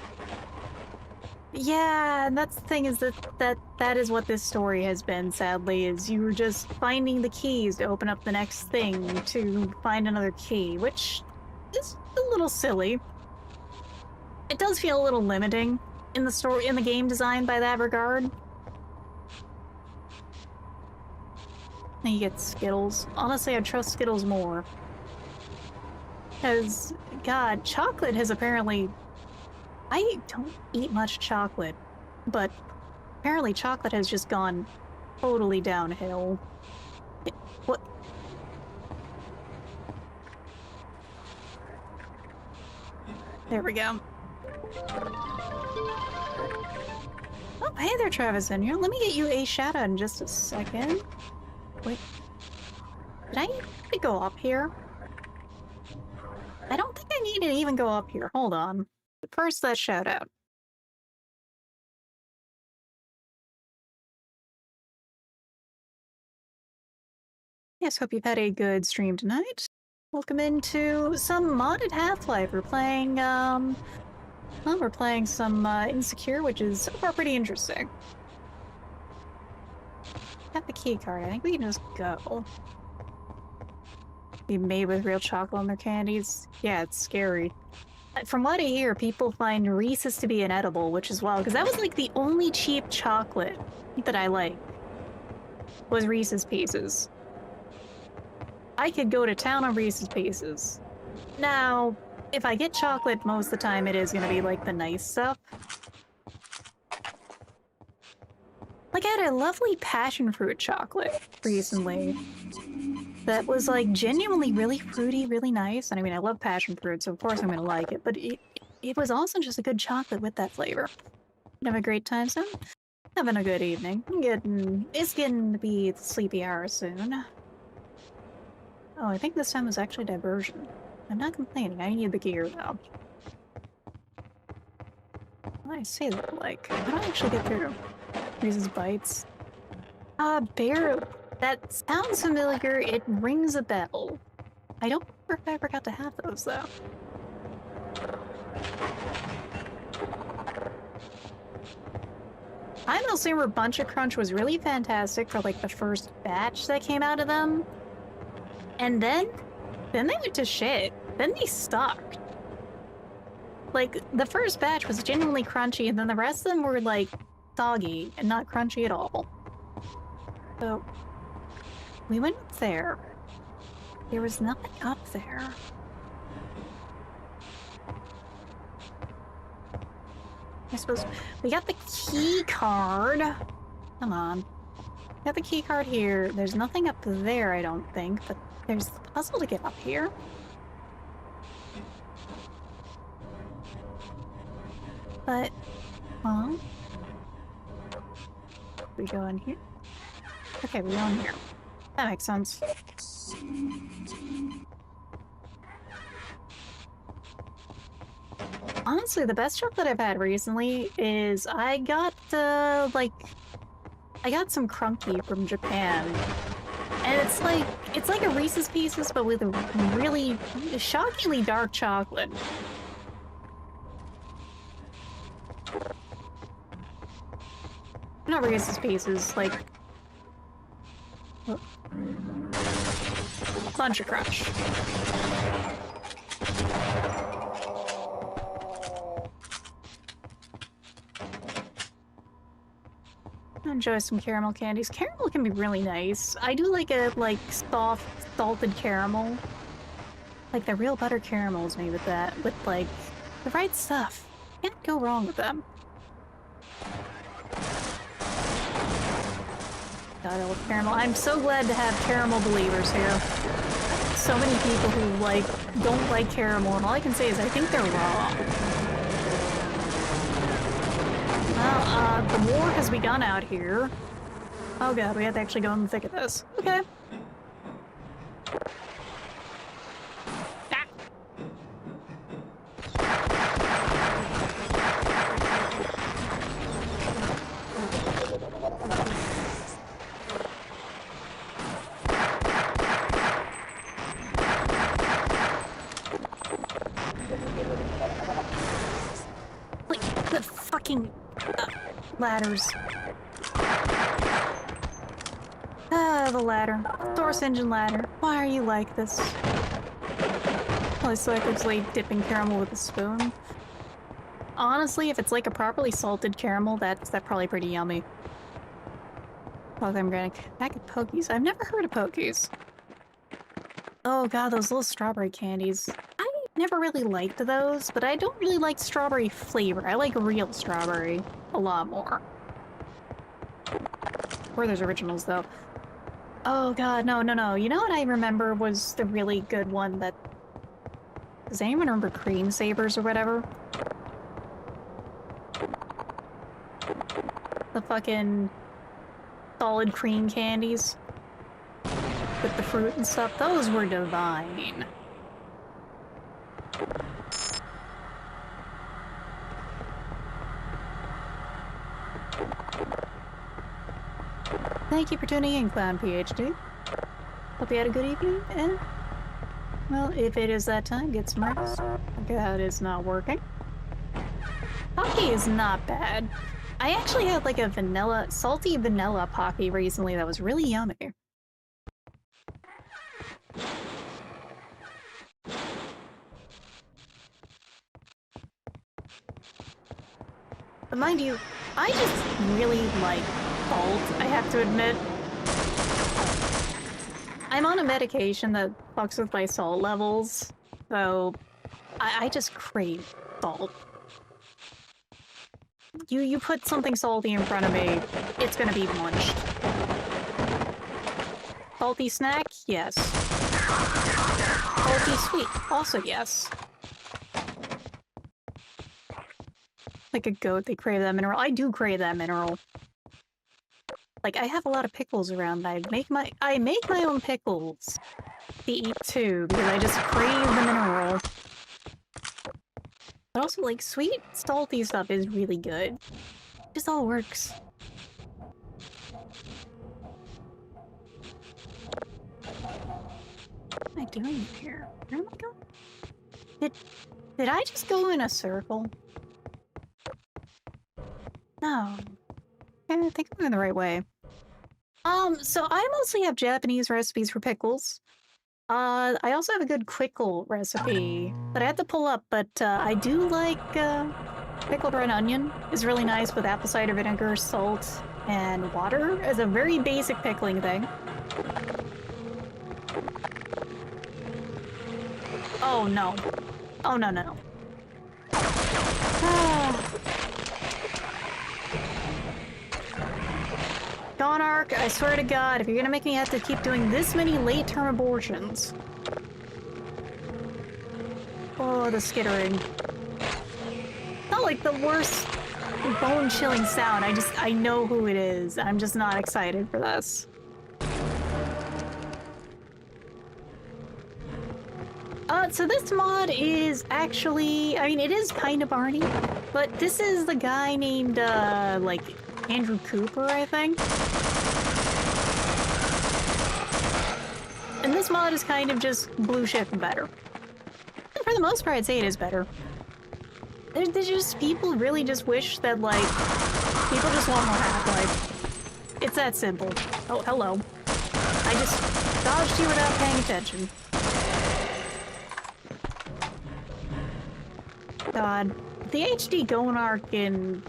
Yeah, and that's the thing, is that is what this story has been, sadly, is you were just finding the keys to open up the next thing to find another key, which is a little silly. It does feel a little limiting in the game design by that regard. And you get Skittles. Honestly, I trust Skittles more. Because, God, chocolate has apparently... I don't eat much chocolate, but apparently chocolate has just gone totally downhill. What? There we go. Oh, hey there, Travis in here. Let me get you a shout out in just a second. Wait. Did I need to go up here? I don't think I need to even go up here. Hold on. First, that shout out. Yes, hope you've had a good stream tonight. Welcome into some modded Half-Life. We're playing, some Insecure, which is so far pretty interesting. Got the key card. I think we can just go. Be made with real chocolate on their candies. Yeah, it's scary. From what I hear, people find Reese's to be inedible, which is wild, because that was like the only cheap chocolate that I like, was Reese's Pieces. I could go to town on Reese's Pieces. Now, if I get chocolate, most of the time it is going to be like the nice stuff. Like, I had a lovely passion fruit chocolate recently that was like genuinely really fruity, really nice. And I mean, I love passion fruit, so of course I'm gonna like it, but it was also just a good chocolate with that flavor. Have a great time, son? Having a good evening. It's getting to be the sleepy hour soon. Oh, I think this time was actually diversion. I'm not complaining, I need the gear though. What do I say that like? I don't actually get through Reese's Bites. Bear. That sounds familiar. It rings a bell. I don't remember if I ever got to have those, though. I will say where Bunch of Crunch was really fantastic for like the first batch that came out of them. And then they went to shit. Then they sucked. Like, the first batch was genuinely crunchy, and then the rest of them were like soggy and not crunchy at all. So, we went up there. There was nothing up there. I suppose we got the key card. Come on. We got the key card here. There's nothing up there, I don't think, but there's the puzzle to get up here. But, well, we go in here. Okay, we go in here. That makes sense. Honestly, the best chocolate I've had recently is I got, I got some Crunky from Japan. And it's like a Reese's Pieces, but with a really shockingly dark chocolate. Not Reese's Pieces, like... Bunch of Crunch. Enjoy some caramel candies. Caramel can be really nice. I do like a, soft, salted caramel. Like, the real butter caramels made with that. With, like, the right stuff. Can't go wrong with them. God, I love caramel. I'm so glad to have caramel believers here. So many people who, don't like caramel, and all I can say is I think they're wrong. Well, the war has begun out here. Oh god, we have to actually go in the thick of this. Okay. Ah. Like, the fucking... ladders. Ah, the ladder. Source engine ladder. Why are you like this? Well, it's like it's like dipping caramel with a spoon. Honestly, if it's like a properly salted caramel, that's probably pretty yummy. Pomegranate. Back at Pokies. I've never heard of Pokies. Oh god, those little strawberry candies. I never really liked those, but I don't really like strawberry flavor. I like real strawberry a lot more. Werther's Originals, though. Oh god, no. You know what I remember was the really good one that... Does anyone remember Cream Sabers or whatever? The fucking... solid cream candies? With the fruit and stuff? Those were divine. Thank you for tuning in, Clown PhD. Hope you had a good evening, and... well, if it is that time, get some rest. God, it's not working. Pocky is not bad. I actually had like a salty vanilla Pocky recently that was really yummy. But mind you, I just really like salt, I have to admit. I'm on a medication that fucks with my salt levels, so I just crave salt. You put something salty in front of me, it's gonna be munched. Salty snack? Yes. Salty sweet? Also yes. Like a goat, they crave that mineral. I do crave that mineral. Like, I have a lot of pickles around. I make my own pickles to eat too, because I just crave the mineral. But also, like, sweet, salty stuff is really good. It just all works. What am I doing here? Where am I going? Did I just go in a circle? No. I think I'm going the right way. So I mostly have Japanese recipes for pickles. I also have a good quickle recipe that I had to pull up, but I do like pickled red onion. Is really nice with apple cider vinegar, salt, and water as a very basic pickling thing. Oh no. Oh no, no. Gonarch, I swear to God, if you're gonna make me have to keep doing this many late-term abortions. Oh, the skittering. Not like the worst bone-chilling sound, I know who it is. I'm just not excited for this. So this mod is actually, I mean, it is kind of Barney, but this is the guy named, like, Andrew Cooper, I think. And this mod is kind of just blue shit and better. And for the most part, I'd say it is better. There's just, people really just wish that, like, people just want more Half-Life. It's that simple. Oh, hello. I just dodged you without paying attention. God. The HD Gonarch in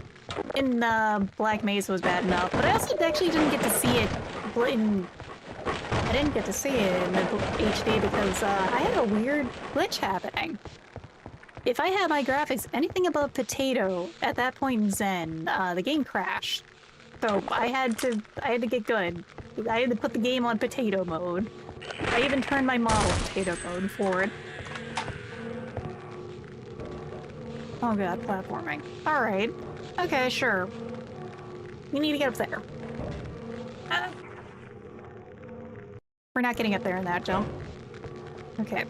Black Mesa was bad enough, but I also actually didn't get to see it in... I didn't get to see it in the HD because I had a weird glitch happening. If I had my graphics anything above potato at that point in Zen, the game crashed. So I had to get good. I had to put the game on potato mode. I even turned my model potato mode for it. Oh god, platforming. Alright. Okay, sure. You need to get up there. We're not getting up there in that jump. Okay.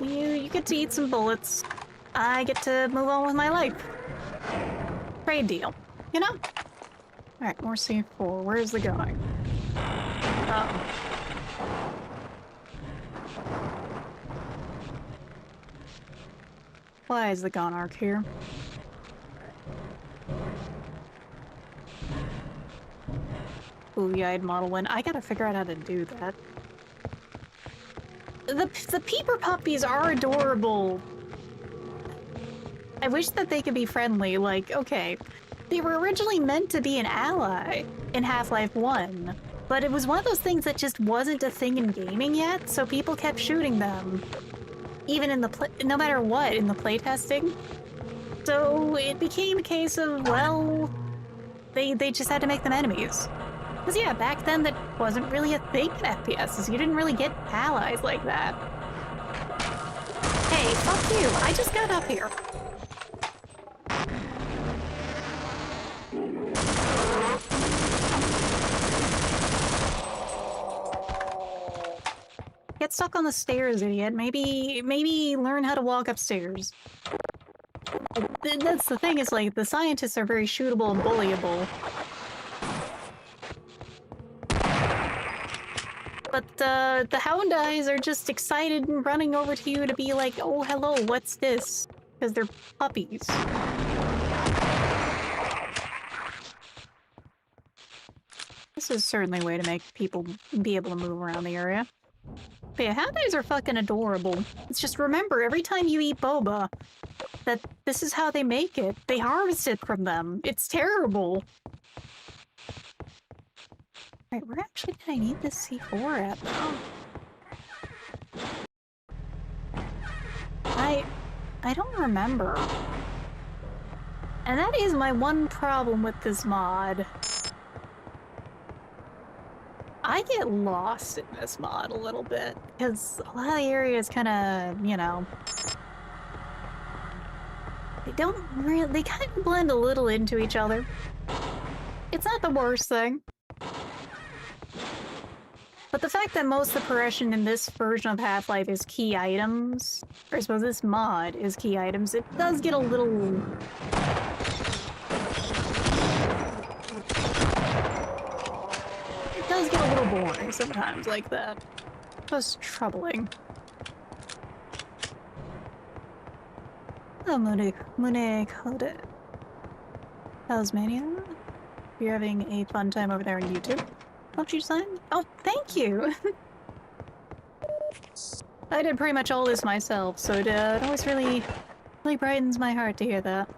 You get to eat some bullets. I get to move on with my life. Trade deal. You know? Alright, more C4. Where's the going? Why is the Gonarch here? Blue-eyed model win. I gotta figure out how to do that. The Peeper puppies are adorable. I wish that they could be friendly. Like, okay, they were originally meant to be an ally in Half-Life 1, but it was one of those things that just wasn't a thing in gaming yet, so people kept shooting them. Even in the no matter what, in the playtesting. So it became a case of, well, they just had to make them enemies. Because yeah, back then that wasn't really a thing in FPSs. You didn't really get allies like that. Hey, fuck you, I just got up here. Get stuck on the stairs, idiot. Maybe learn how to walk upstairs. That's the thing, is like, the scientists are very shootable and bullyable. But the Hound Eyes are just excited and running over to you to be like, oh, hello, what's this? Because they're puppies. This is certainly a way to make people be able to move around the area. But yeah, Hound Eyes are fucking adorable. It's just remember, every time you eat boba, that this is how they make it. They harvest it from them. It's terrible. Alright, where actually did I need this C4 at, though? I don't remember. And that is my one problem with this mod. I get lost in this mod a little bit, because a lot of the areas kind of, you know, they kind of blend a little into each other. It's not the worst thing. But the fact that most of the progression in this version of Half-Life is key items, or I suppose this mod is key items, it does get a little... It does get a little boring sometimes like that. was troubling. Oh, Mune Kode. Tasmania? You're having a fun time over there on YouTube. What'd you say? Oh, thank you! I did pretty much all this myself, so it always really brightens my heart to hear that.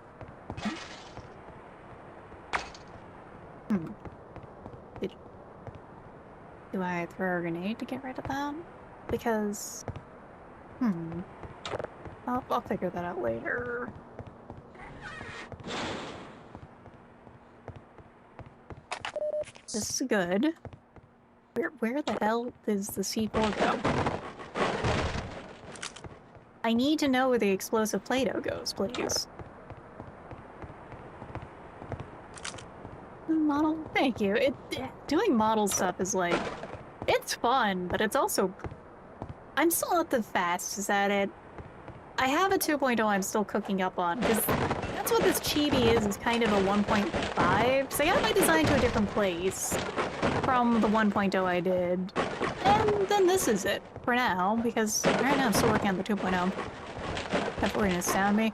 Do I throw a grenade to get rid of that? Because... I'll figure that out later. This is good. Where the hell does the C4 go? I need to know where the explosive Play-Doh goes, please. Model? Thank you. Doing model stuff is like... It's fun, but it's also... I'm still not the fastest at it. I have a 2.0 I'm still cooking up on, because that's what this chibi is kind of a 1.5. So I got my design to a different place from the 1.0 I did. And then this is it for now, because right now I'm still working on the 2.0. That's going to astound me.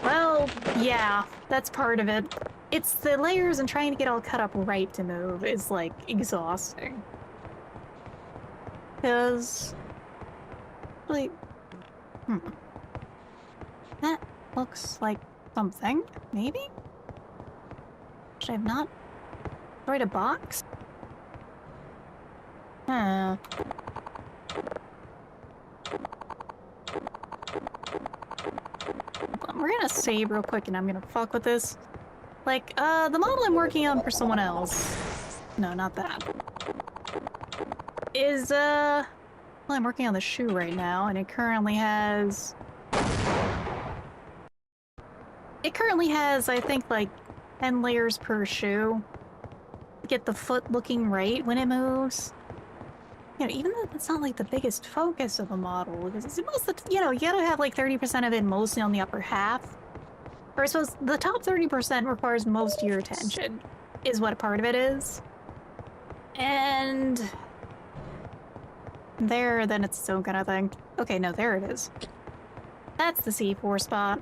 Well, yeah, that's part of it. It's the layers and trying to get all cut up right to move is, like, exhausting. Because... like... That looks like something, maybe? Should I have not destroyed a box? We're gonna save real quick and I'm gonna fuck with this. Like, the model I'm working on for someone else. No, not that. Is, well, I'm working on the shoe right now, and it currently has, I think, like, 10 layers per shoe. To get the foot looking right when it moves. You know, even though it's not, like, the biggest focus of a model, because it's most, you know, you gotta have, like, 30% of it mostly on the upper half. Or I suppose the top 30% requires most of your attention, is what a part of it is. And... there, then it's its own kind of thing. Okay, no, there it is. That's the C4 spot.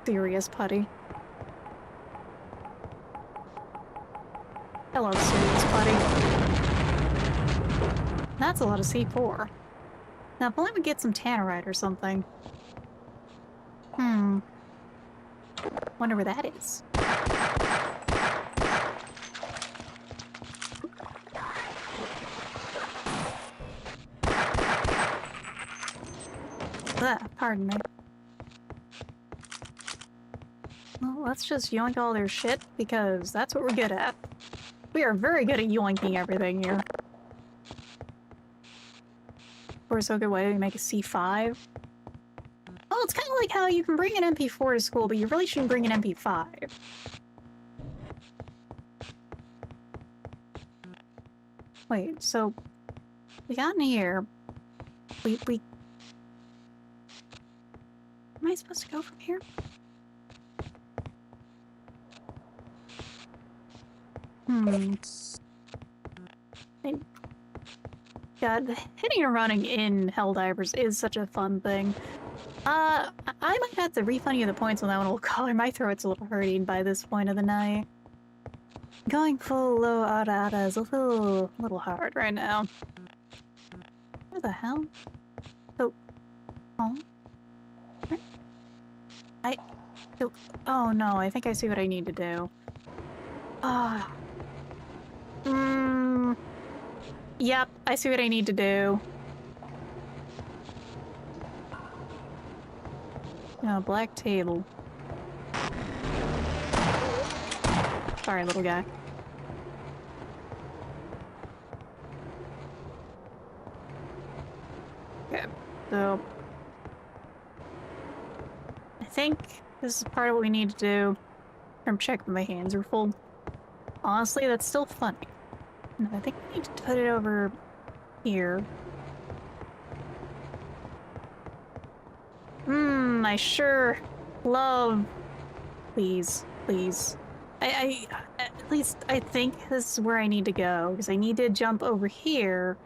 Serious putty. Hello, serious putty. That's a lot of C4. Now, if only we get some tannerite or something. Wonder where that is. Pardon me. Well, let's just yoink all their shit, because that's what we're good at. We are very good at yoinking everything here. Of course, a good way to make a C5. Well, it's kind of like how you can bring an MP4 to school, but you really shouldn't bring an MP5. Wait, so... we got in here... We... Am I supposed to go from here? God, hitting and running in Helldivers is such a fun thing. I might have to refund you the points on that one, little caller. My throat's a little hurting by this point of the night. Going full low Ada is a little hard right now. Where the hell? Oh. Oh no, I think I see what I need to do. Yep, I see what I need to do. No, black table. Sorry, little guy. Okay, so... I think this is part of what we need to do. I'm checking my hands are full. Honestly, that's still funny. No, I think we need to put it over here. I sure love... Please, please. I At least I think this is where I need to go, because I need to jump over here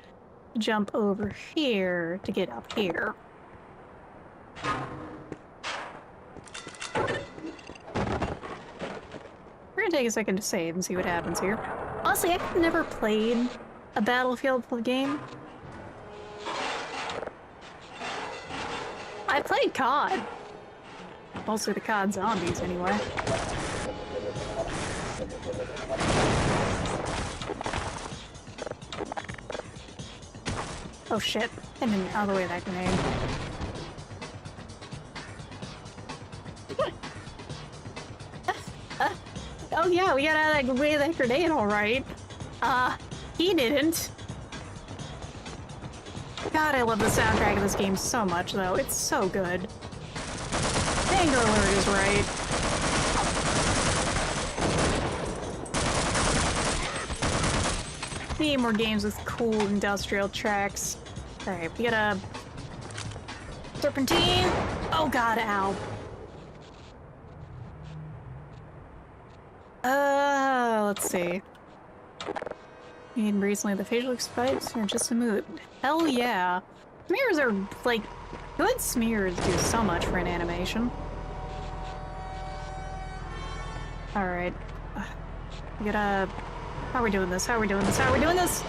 to get up here. We're gonna take a second to save and see what happens here. Honestly, I've never played a Battlefield game. I played COD. Mostly the COD zombies, anyway. Oh shit, I didn't out of the way of that grenade. Oh yeah, we got out of the way of that grenade alright. He didn't. God, I love the soundtrack of this game so much though, it's so good. Anger Alert is right. Need more games with cool industrial tracks. Alright, we got a serpentine. Oh god, ow. Let's see. And recently the facial spikes are just a mood. Hell yeah. Smears are, like, good smears do so much for an animation. Alright. We gotta... How are we doing this? How are we doing this? How are we doing this?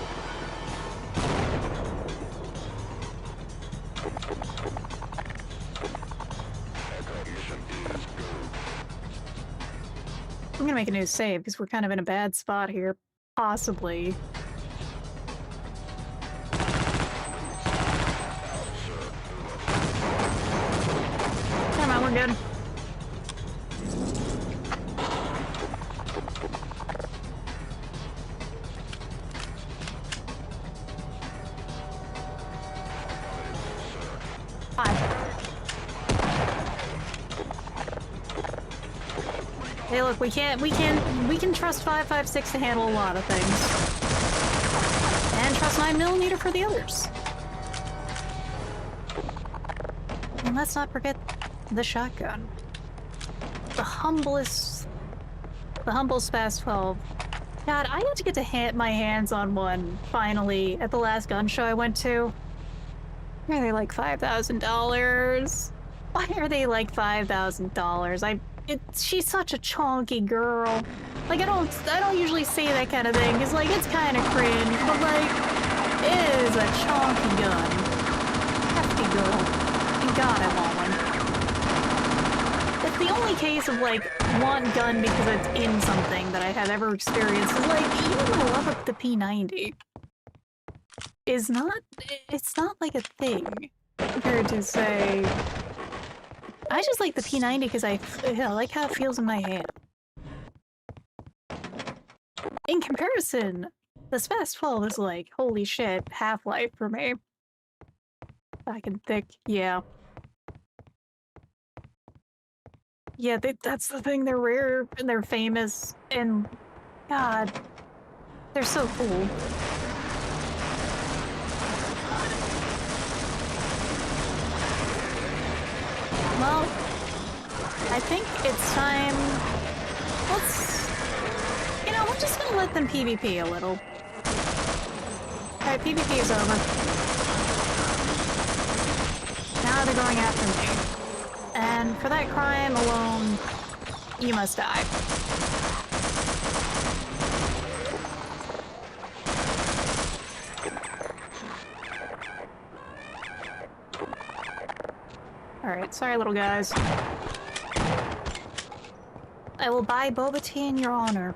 I'm gonna make a new save because we're kind of in a bad spot here. Possibly. Come on, we're good. Hey, look, we can trust 5.56 to handle a lot of things. And trust 9mm for the others. And let's not forget the shotgun. The humble Spas 12. God, I got to get to my hands on one, finally, at the last gun show I went to. Why are they like $5,000? Why are they like $5,000? She's such a chonky girl. Like, I don't usually say that kind of thing, because, like, it's kind of cringe, but, like, it is a chonky gun. Hefty girl. And God, I want one. It's the only case of, like, want gun because it's in something that I have ever experienced is, like, even my love of the P90 is not, it's not, like, a thing compared to, say... I just like the P90 because I like how it feels in my hand. In comparison, the Spas 12 is like, holy shit, Half-Life for me. Back and thick, yeah. Yeah, that's the thing, they're rare, and they're famous, and God, they're so cool. Well, I think it's time... we're just gonna let them PvP a little. Alright, PvP is over. Now they're going after me. And for that crime alone, you must die. Alright, sorry little guys. I will buy boba tea in your honor.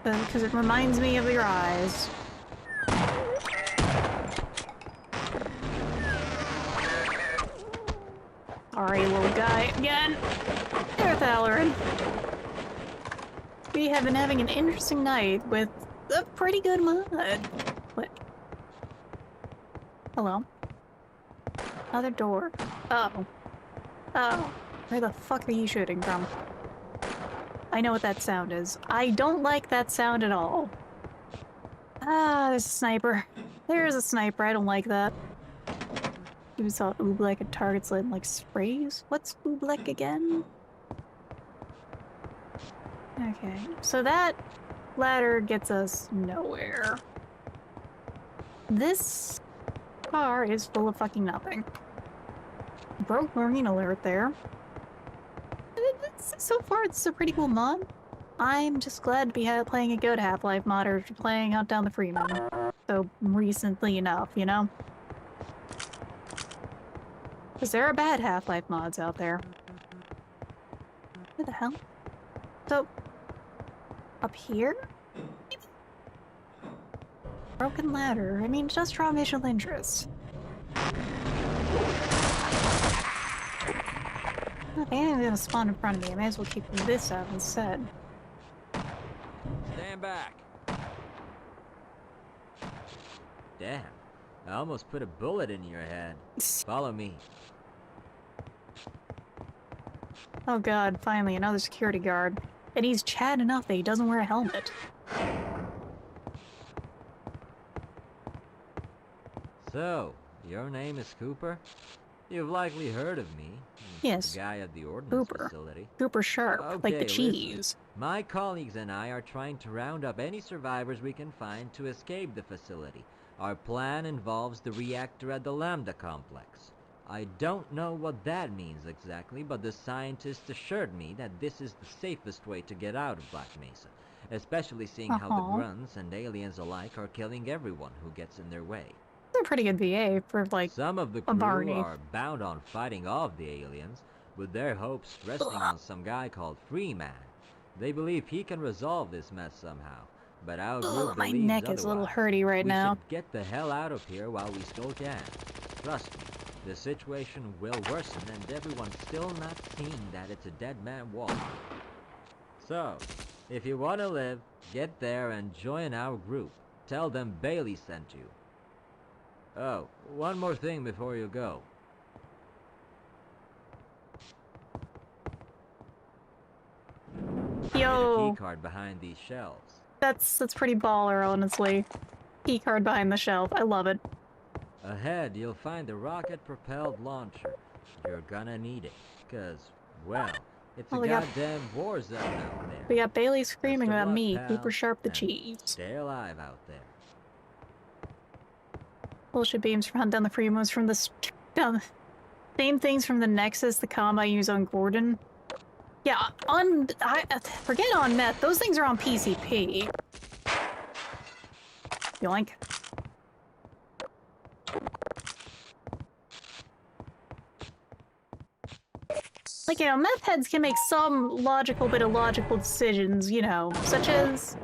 Because it reminds me of your eyes. Sorry little guy again. There's Halloran. We have been having an interesting night with a pretty good mod. What? Hello? Another door. Oh. Oh. Where the fuck are you shooting from? I know what that sound is. I don't like that sound at all. Ah, there's a sniper. There's a sniper. I don't like that. You saw Oobleck at targets like sprays? What's Oobleck again? Okay, so that ladder gets us nowhere. This car is full of fucking nothing. Broke marine alert there. So far, it's a pretty cool mod. I'm just glad to be playing a good Half-Life mod or playing Hunt Down the Freeman. So recently enough, you know? Because there are bad Half-Life mods out there. What the hell? So, up here? Maybe? Broken ladder. I mean, just draw visual interest. If anything's gonna spawn in front of me, I may as well keep this out instead.
Stand back. Damn, I almost put a bullet in your head. Follow me.
Oh god, finally, another security guard. And he's Chad enough that he doesn't wear a helmet.
So, your name is Cooper? You've likely heard of me.
Yes.
The guy at the ordnance
Cooper.
facility.
Cooper Sharp, like
Okay,
the cheese.
listen. My colleagues and I are trying to round up any survivors we can find to escape the facility. Our plan involves the reactor at the Lambda complex. I don't know what that means exactly, but the scientists assured me that this is the safest way to get out of Black Mesa, especially seeing how the grunts and aliens alike are killing everyone who gets in their way.
It's a pretty good VA for, like,
Some of the
a
crew
Barney.
are bound on fighting off the aliens, with their hopes resting on some guy called Freeman. They believe he can resolve this mess somehow, but our group
my
believes
neck is a little
otherwise.
hurty right
We
now.
should get the hell out of here while we still can. Trust me, the situation will worsen and everyone's still not seeing that it's a dead man walking. So, if you want to live, get there and join our group. Tell them Bailey sent you. Oh, one more thing before you go.
Yo,
Key card behind these shelves.
that's pretty baller, honestly. Key card behind the shelf. I love it.
Ahead, you'll find a rocket-propelled launcher. You're gonna need it, cause, well, it's
Oh,
a
we got-
goddamn war zone out there.
We got Bailey screaming
Best of
about
luck,
me,
pal,
Cooper Sharp the
and
cheese.
Stay alive out there.
Bullshit beams from Hunt Down the Freeman was from the same things from the Nexus, the comb I use on Gordon. Yeah, forget on meth. Those things are on PCP. Yoink. Like, you know, meth heads can make some logical bit of logical decisions, you know, such as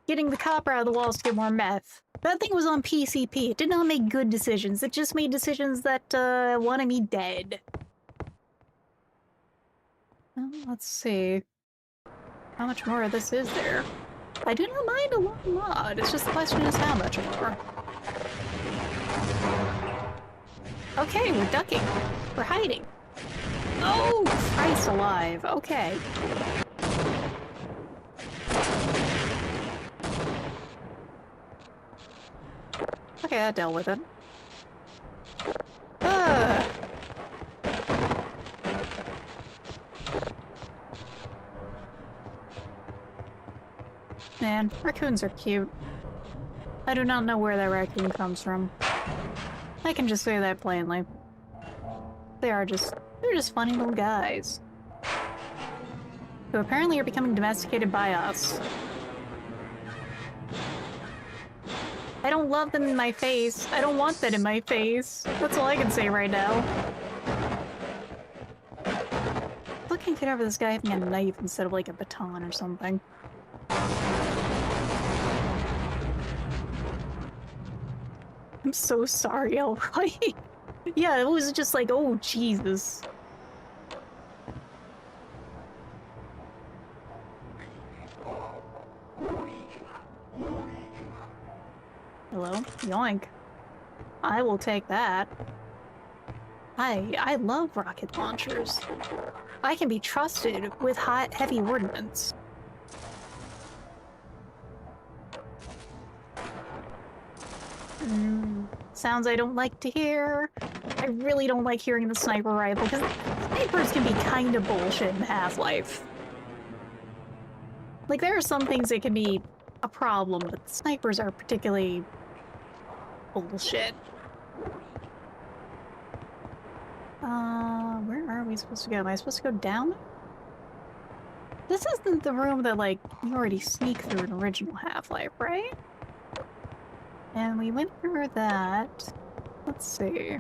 getting the copper out of the walls to get more meth. That thing was on PCP. It did not make good decisions. It just made decisions that wanted me dead. Well, let's see. How much more of this is there? I do not mind a long mod. It's just the question is how much more. Okay, we're ducking. We're hiding. Oh, Christ alive. Okay. Okay, I dealt with it. Man, raccoons are cute. I do not know where that raccoon comes from. I can just say that plainly. They're just funny little guys. Who apparently are becoming domesticated by us. I don't love them in my face. I don't want that in my face. That's all I can say right now. Looking good over this guy having a knife instead of like a baton or something. I'm so sorry, alright. Yeah, it was just like, oh, Jesus. Hello? Yoink. I will take that. I love rocket launchers. I can be trusted with heavy ordnance. Sounds I don't like to hear. I really don't like hearing the sniper rifle, because the snipers can be kind of bullshit in Half-Life. Like, there are some things that can be a problem, but snipers are particularly bullshit. Where are we supposed to go? Am I supposed to go down? This isn't the room that, like, you already sneak through in original Half-Life, right? And we went through that. Let's see.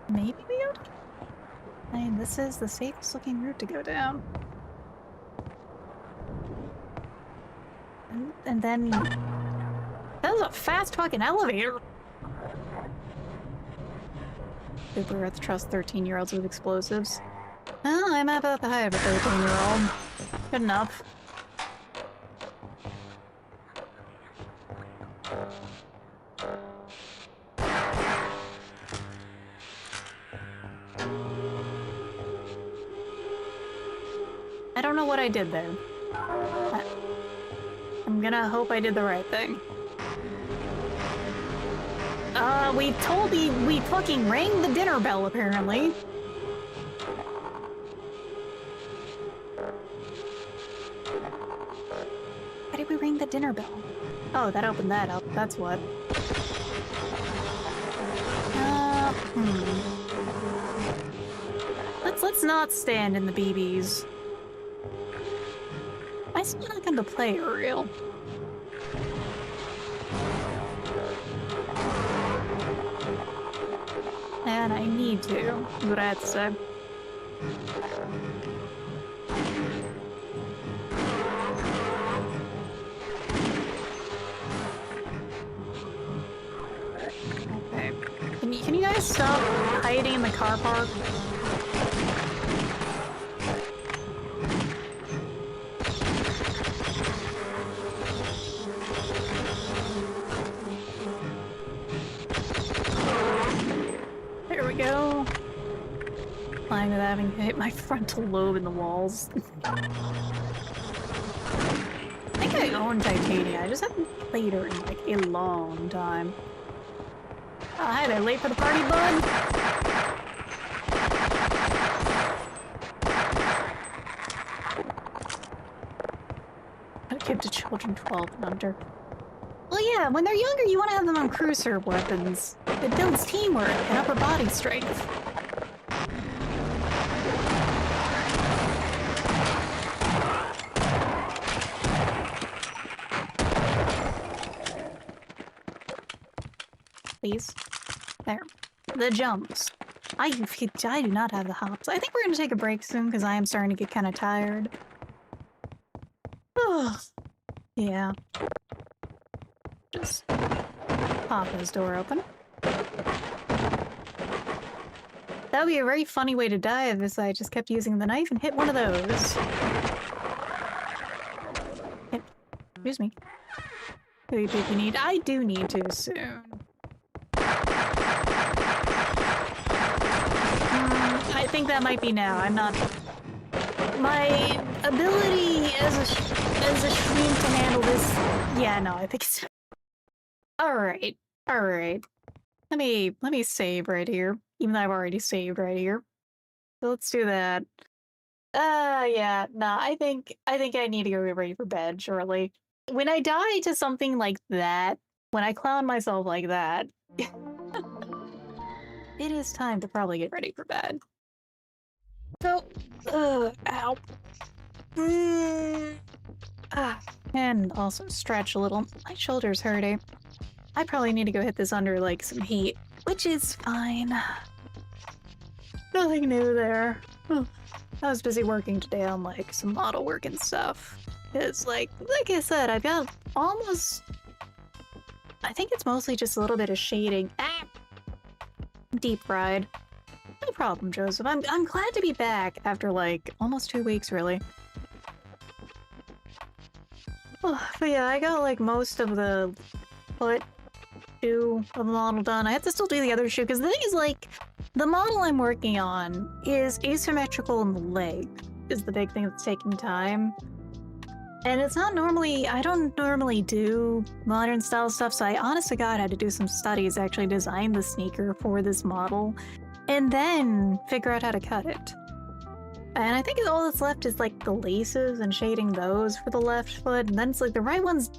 Maybe we go down? I mean, this is the safest looking route to go down. And then... That was a fast fucking elevator! Super Earth trust 13-year-olds with explosives. Oh, I'm about the height of a 13-year-old. Good enough. I don't know what I did there. I'm gonna hope I did the right thing. We fucking rang the dinner bell, apparently. Why did we ring the dinner bell? Oh, that opened that up, that's what. Let's not stand in the BBs. I'm still not going to play Uriel. And I need to, what I have to say. Okay. Can you guys stop hiding in the car park? Flying without having hit my frontal lobe in the walls. I think I own Titania, I just haven't played her in like a long time. Oh, hi there, late for the party, bud? A gift to children 12 and under. Well, yeah, when they're younger, you want to have them on cruiser weapons. It builds teamwork and upper body strength. Please. There. The jumps. I do not have the hops. I think we're going to take a break soon because I am starting to get kind of tired. Ugh. Yeah. Just pop his door open. That would be a very funny way to die if I just kept using the knife and hit one of those. Excuse me. Who do you need? I do need to soon. I think that might be now. I'm not... My ability as a stream to handle this... Yeah, no, I think it's... Alright. Alright. Let me save right here. Even though I've already saved right here. So let's do that. Yeah, nah, I think I need to go get ready for bed shortly. When I die to something like that, when I clown myself like that, it is time to probably get ready for bed. So, ow. And also stretch a little. My shoulder's hurting. I probably need to go hit this under, like, some heat, which is fine. Nothing new there. I was busy working today on, like, some model work and stuff. It's like I said, I've got almost... I think it's mostly just a little bit of shading. Deep fried. No problem, Joseph. I'm glad to be back after, like, almost 2 weeks, really. Oh, but yeah, I got, like, most of the foot shoe of the model done. I have to still do the other shoe, because the thing is, like, the model I'm working on is asymmetrical in the leg, is the big thing that's taking time. And it's not normally, I don't normally do modern style stuff, so I honest to God had to do some studies to actually design the sneaker for this model. and then figure out how to cut it. And I think all that's left is like the laces and shading those for the left foot, and then it's like the right one's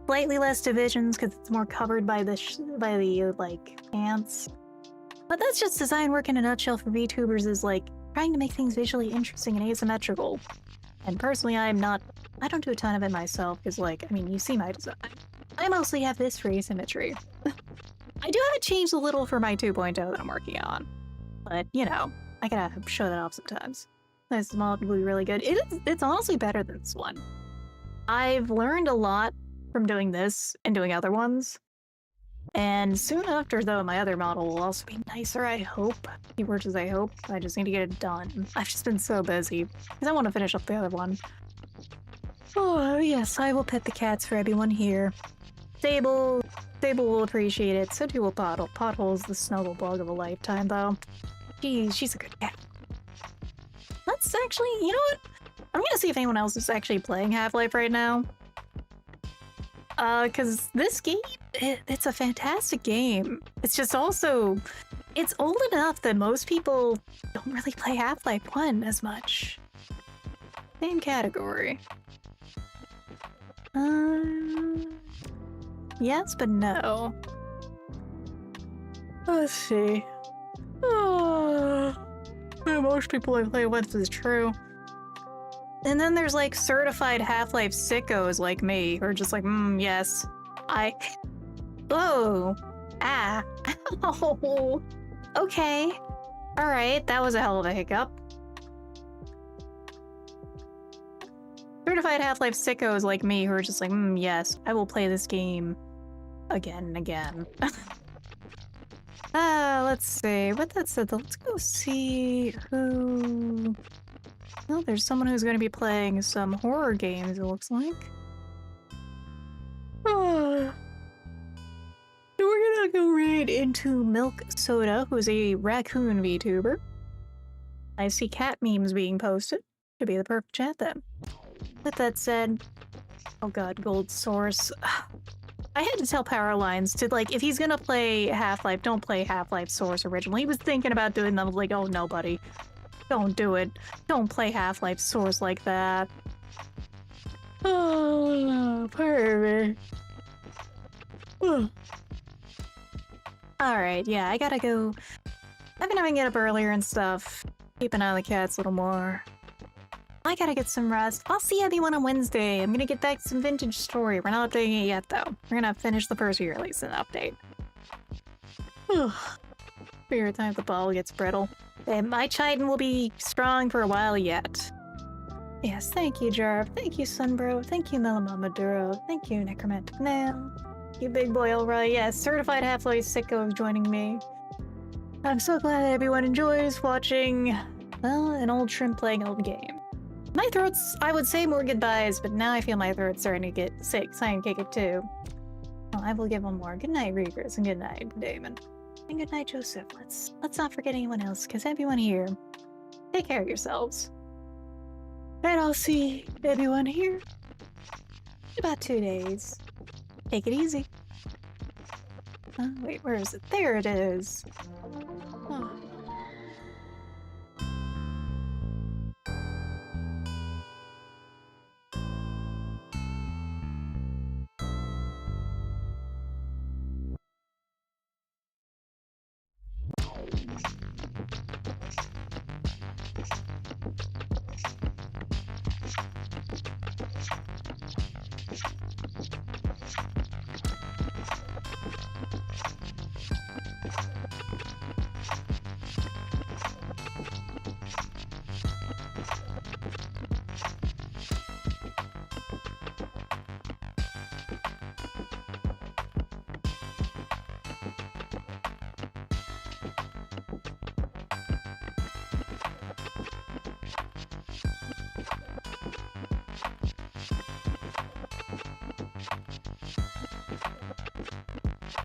slightly less divisions because it's more covered by the like pants. But that's just design work in a nutshell for VTubers, is like trying to make things visually interesting and asymmetrical. And personally, I don't do a ton of it myself because, like, I mean, you see my design. I mostly have this for asymmetry. I do have it changed a little for my 2.0 that I'm working on. But, you know, I gotta show that off sometimes. This mod will be really good. It's honestly better than this one. I've learned a lot from doing this and doing other ones. And soon after, though, my other model will also be nicer, I hope. Keywords as I hope. I just need to get it done. I've just been so busy, because I want to finish up the other one. Oh, yes, I will pet the cats for everyone here. Sable will appreciate it, so too will Pothole. Pothole's the snuggle bug of a lifetime, though. She's a good cat. Let's actually, you know what? I'm gonna see if anyone else is actually playing Half-Life right now. Because this game, it's a fantastic game. It's just also, it's old enough that most people don't really play Half-Life 1 as much. Same category. Yes, but no. Let's see. Most people I play with is true. And then there's like certified Half-Life sickos like me, who are just like, yes. Oh. Ah. Ow. Okay. Alright, that was a hell of a hiccup. Certified Half-Life sickos like me, who are just like, yes, I will play this game again and again. Let's see. With that said, let's go see who... Well, there's someone who's going to be playing some horror games, it looks like. We're gonna go right into Milk Soda, who's a raccoon VTuber. I see cat memes being posted. Should be the perfect chat then. With that said... Oh god, Gold Source. I had to tell Powerlines to, like, if he's gonna play Half-Life, don't play Half-Life Source original. He was thinking about doing them, like, oh no, buddy. Don't do it. Don't play Half-Life Source like that. Oh, perfect. Alright, yeah, I gotta go. I've been having to get up earlier and stuff. Keep an eye on the cats a little more. I gotta get some rest. I'll see everyone on Wednesday. I'm gonna get back to some Vintage Story. We're not updating it yet, though. We're gonna finish the first year release and update. Every time the ball gets brittle. And my Chiden will be strong for a while yet. Yes, thank you, Jarv. Thank you, Sunbro. Thank you, Melama Maduro. Thank you, Necromantic Nail. Thank you, Big Boy Alright. Yes, certified Half-Life sicko is joining me. I'm so glad that everyone enjoys watching, well, an old shrimp playing an old game. My throat's, I would say more goodbyes, but now I feel my throat's starting to get sick, so I can kick it too. Well, I will give one more. Good night, Reekers, and good night, Damon. And good night, Joseph. Let's not forget anyone else, because everyone here, take care of yourselves. And I'll see everyone here in about 2 days. Take it easy. Wait, where is it? There it is.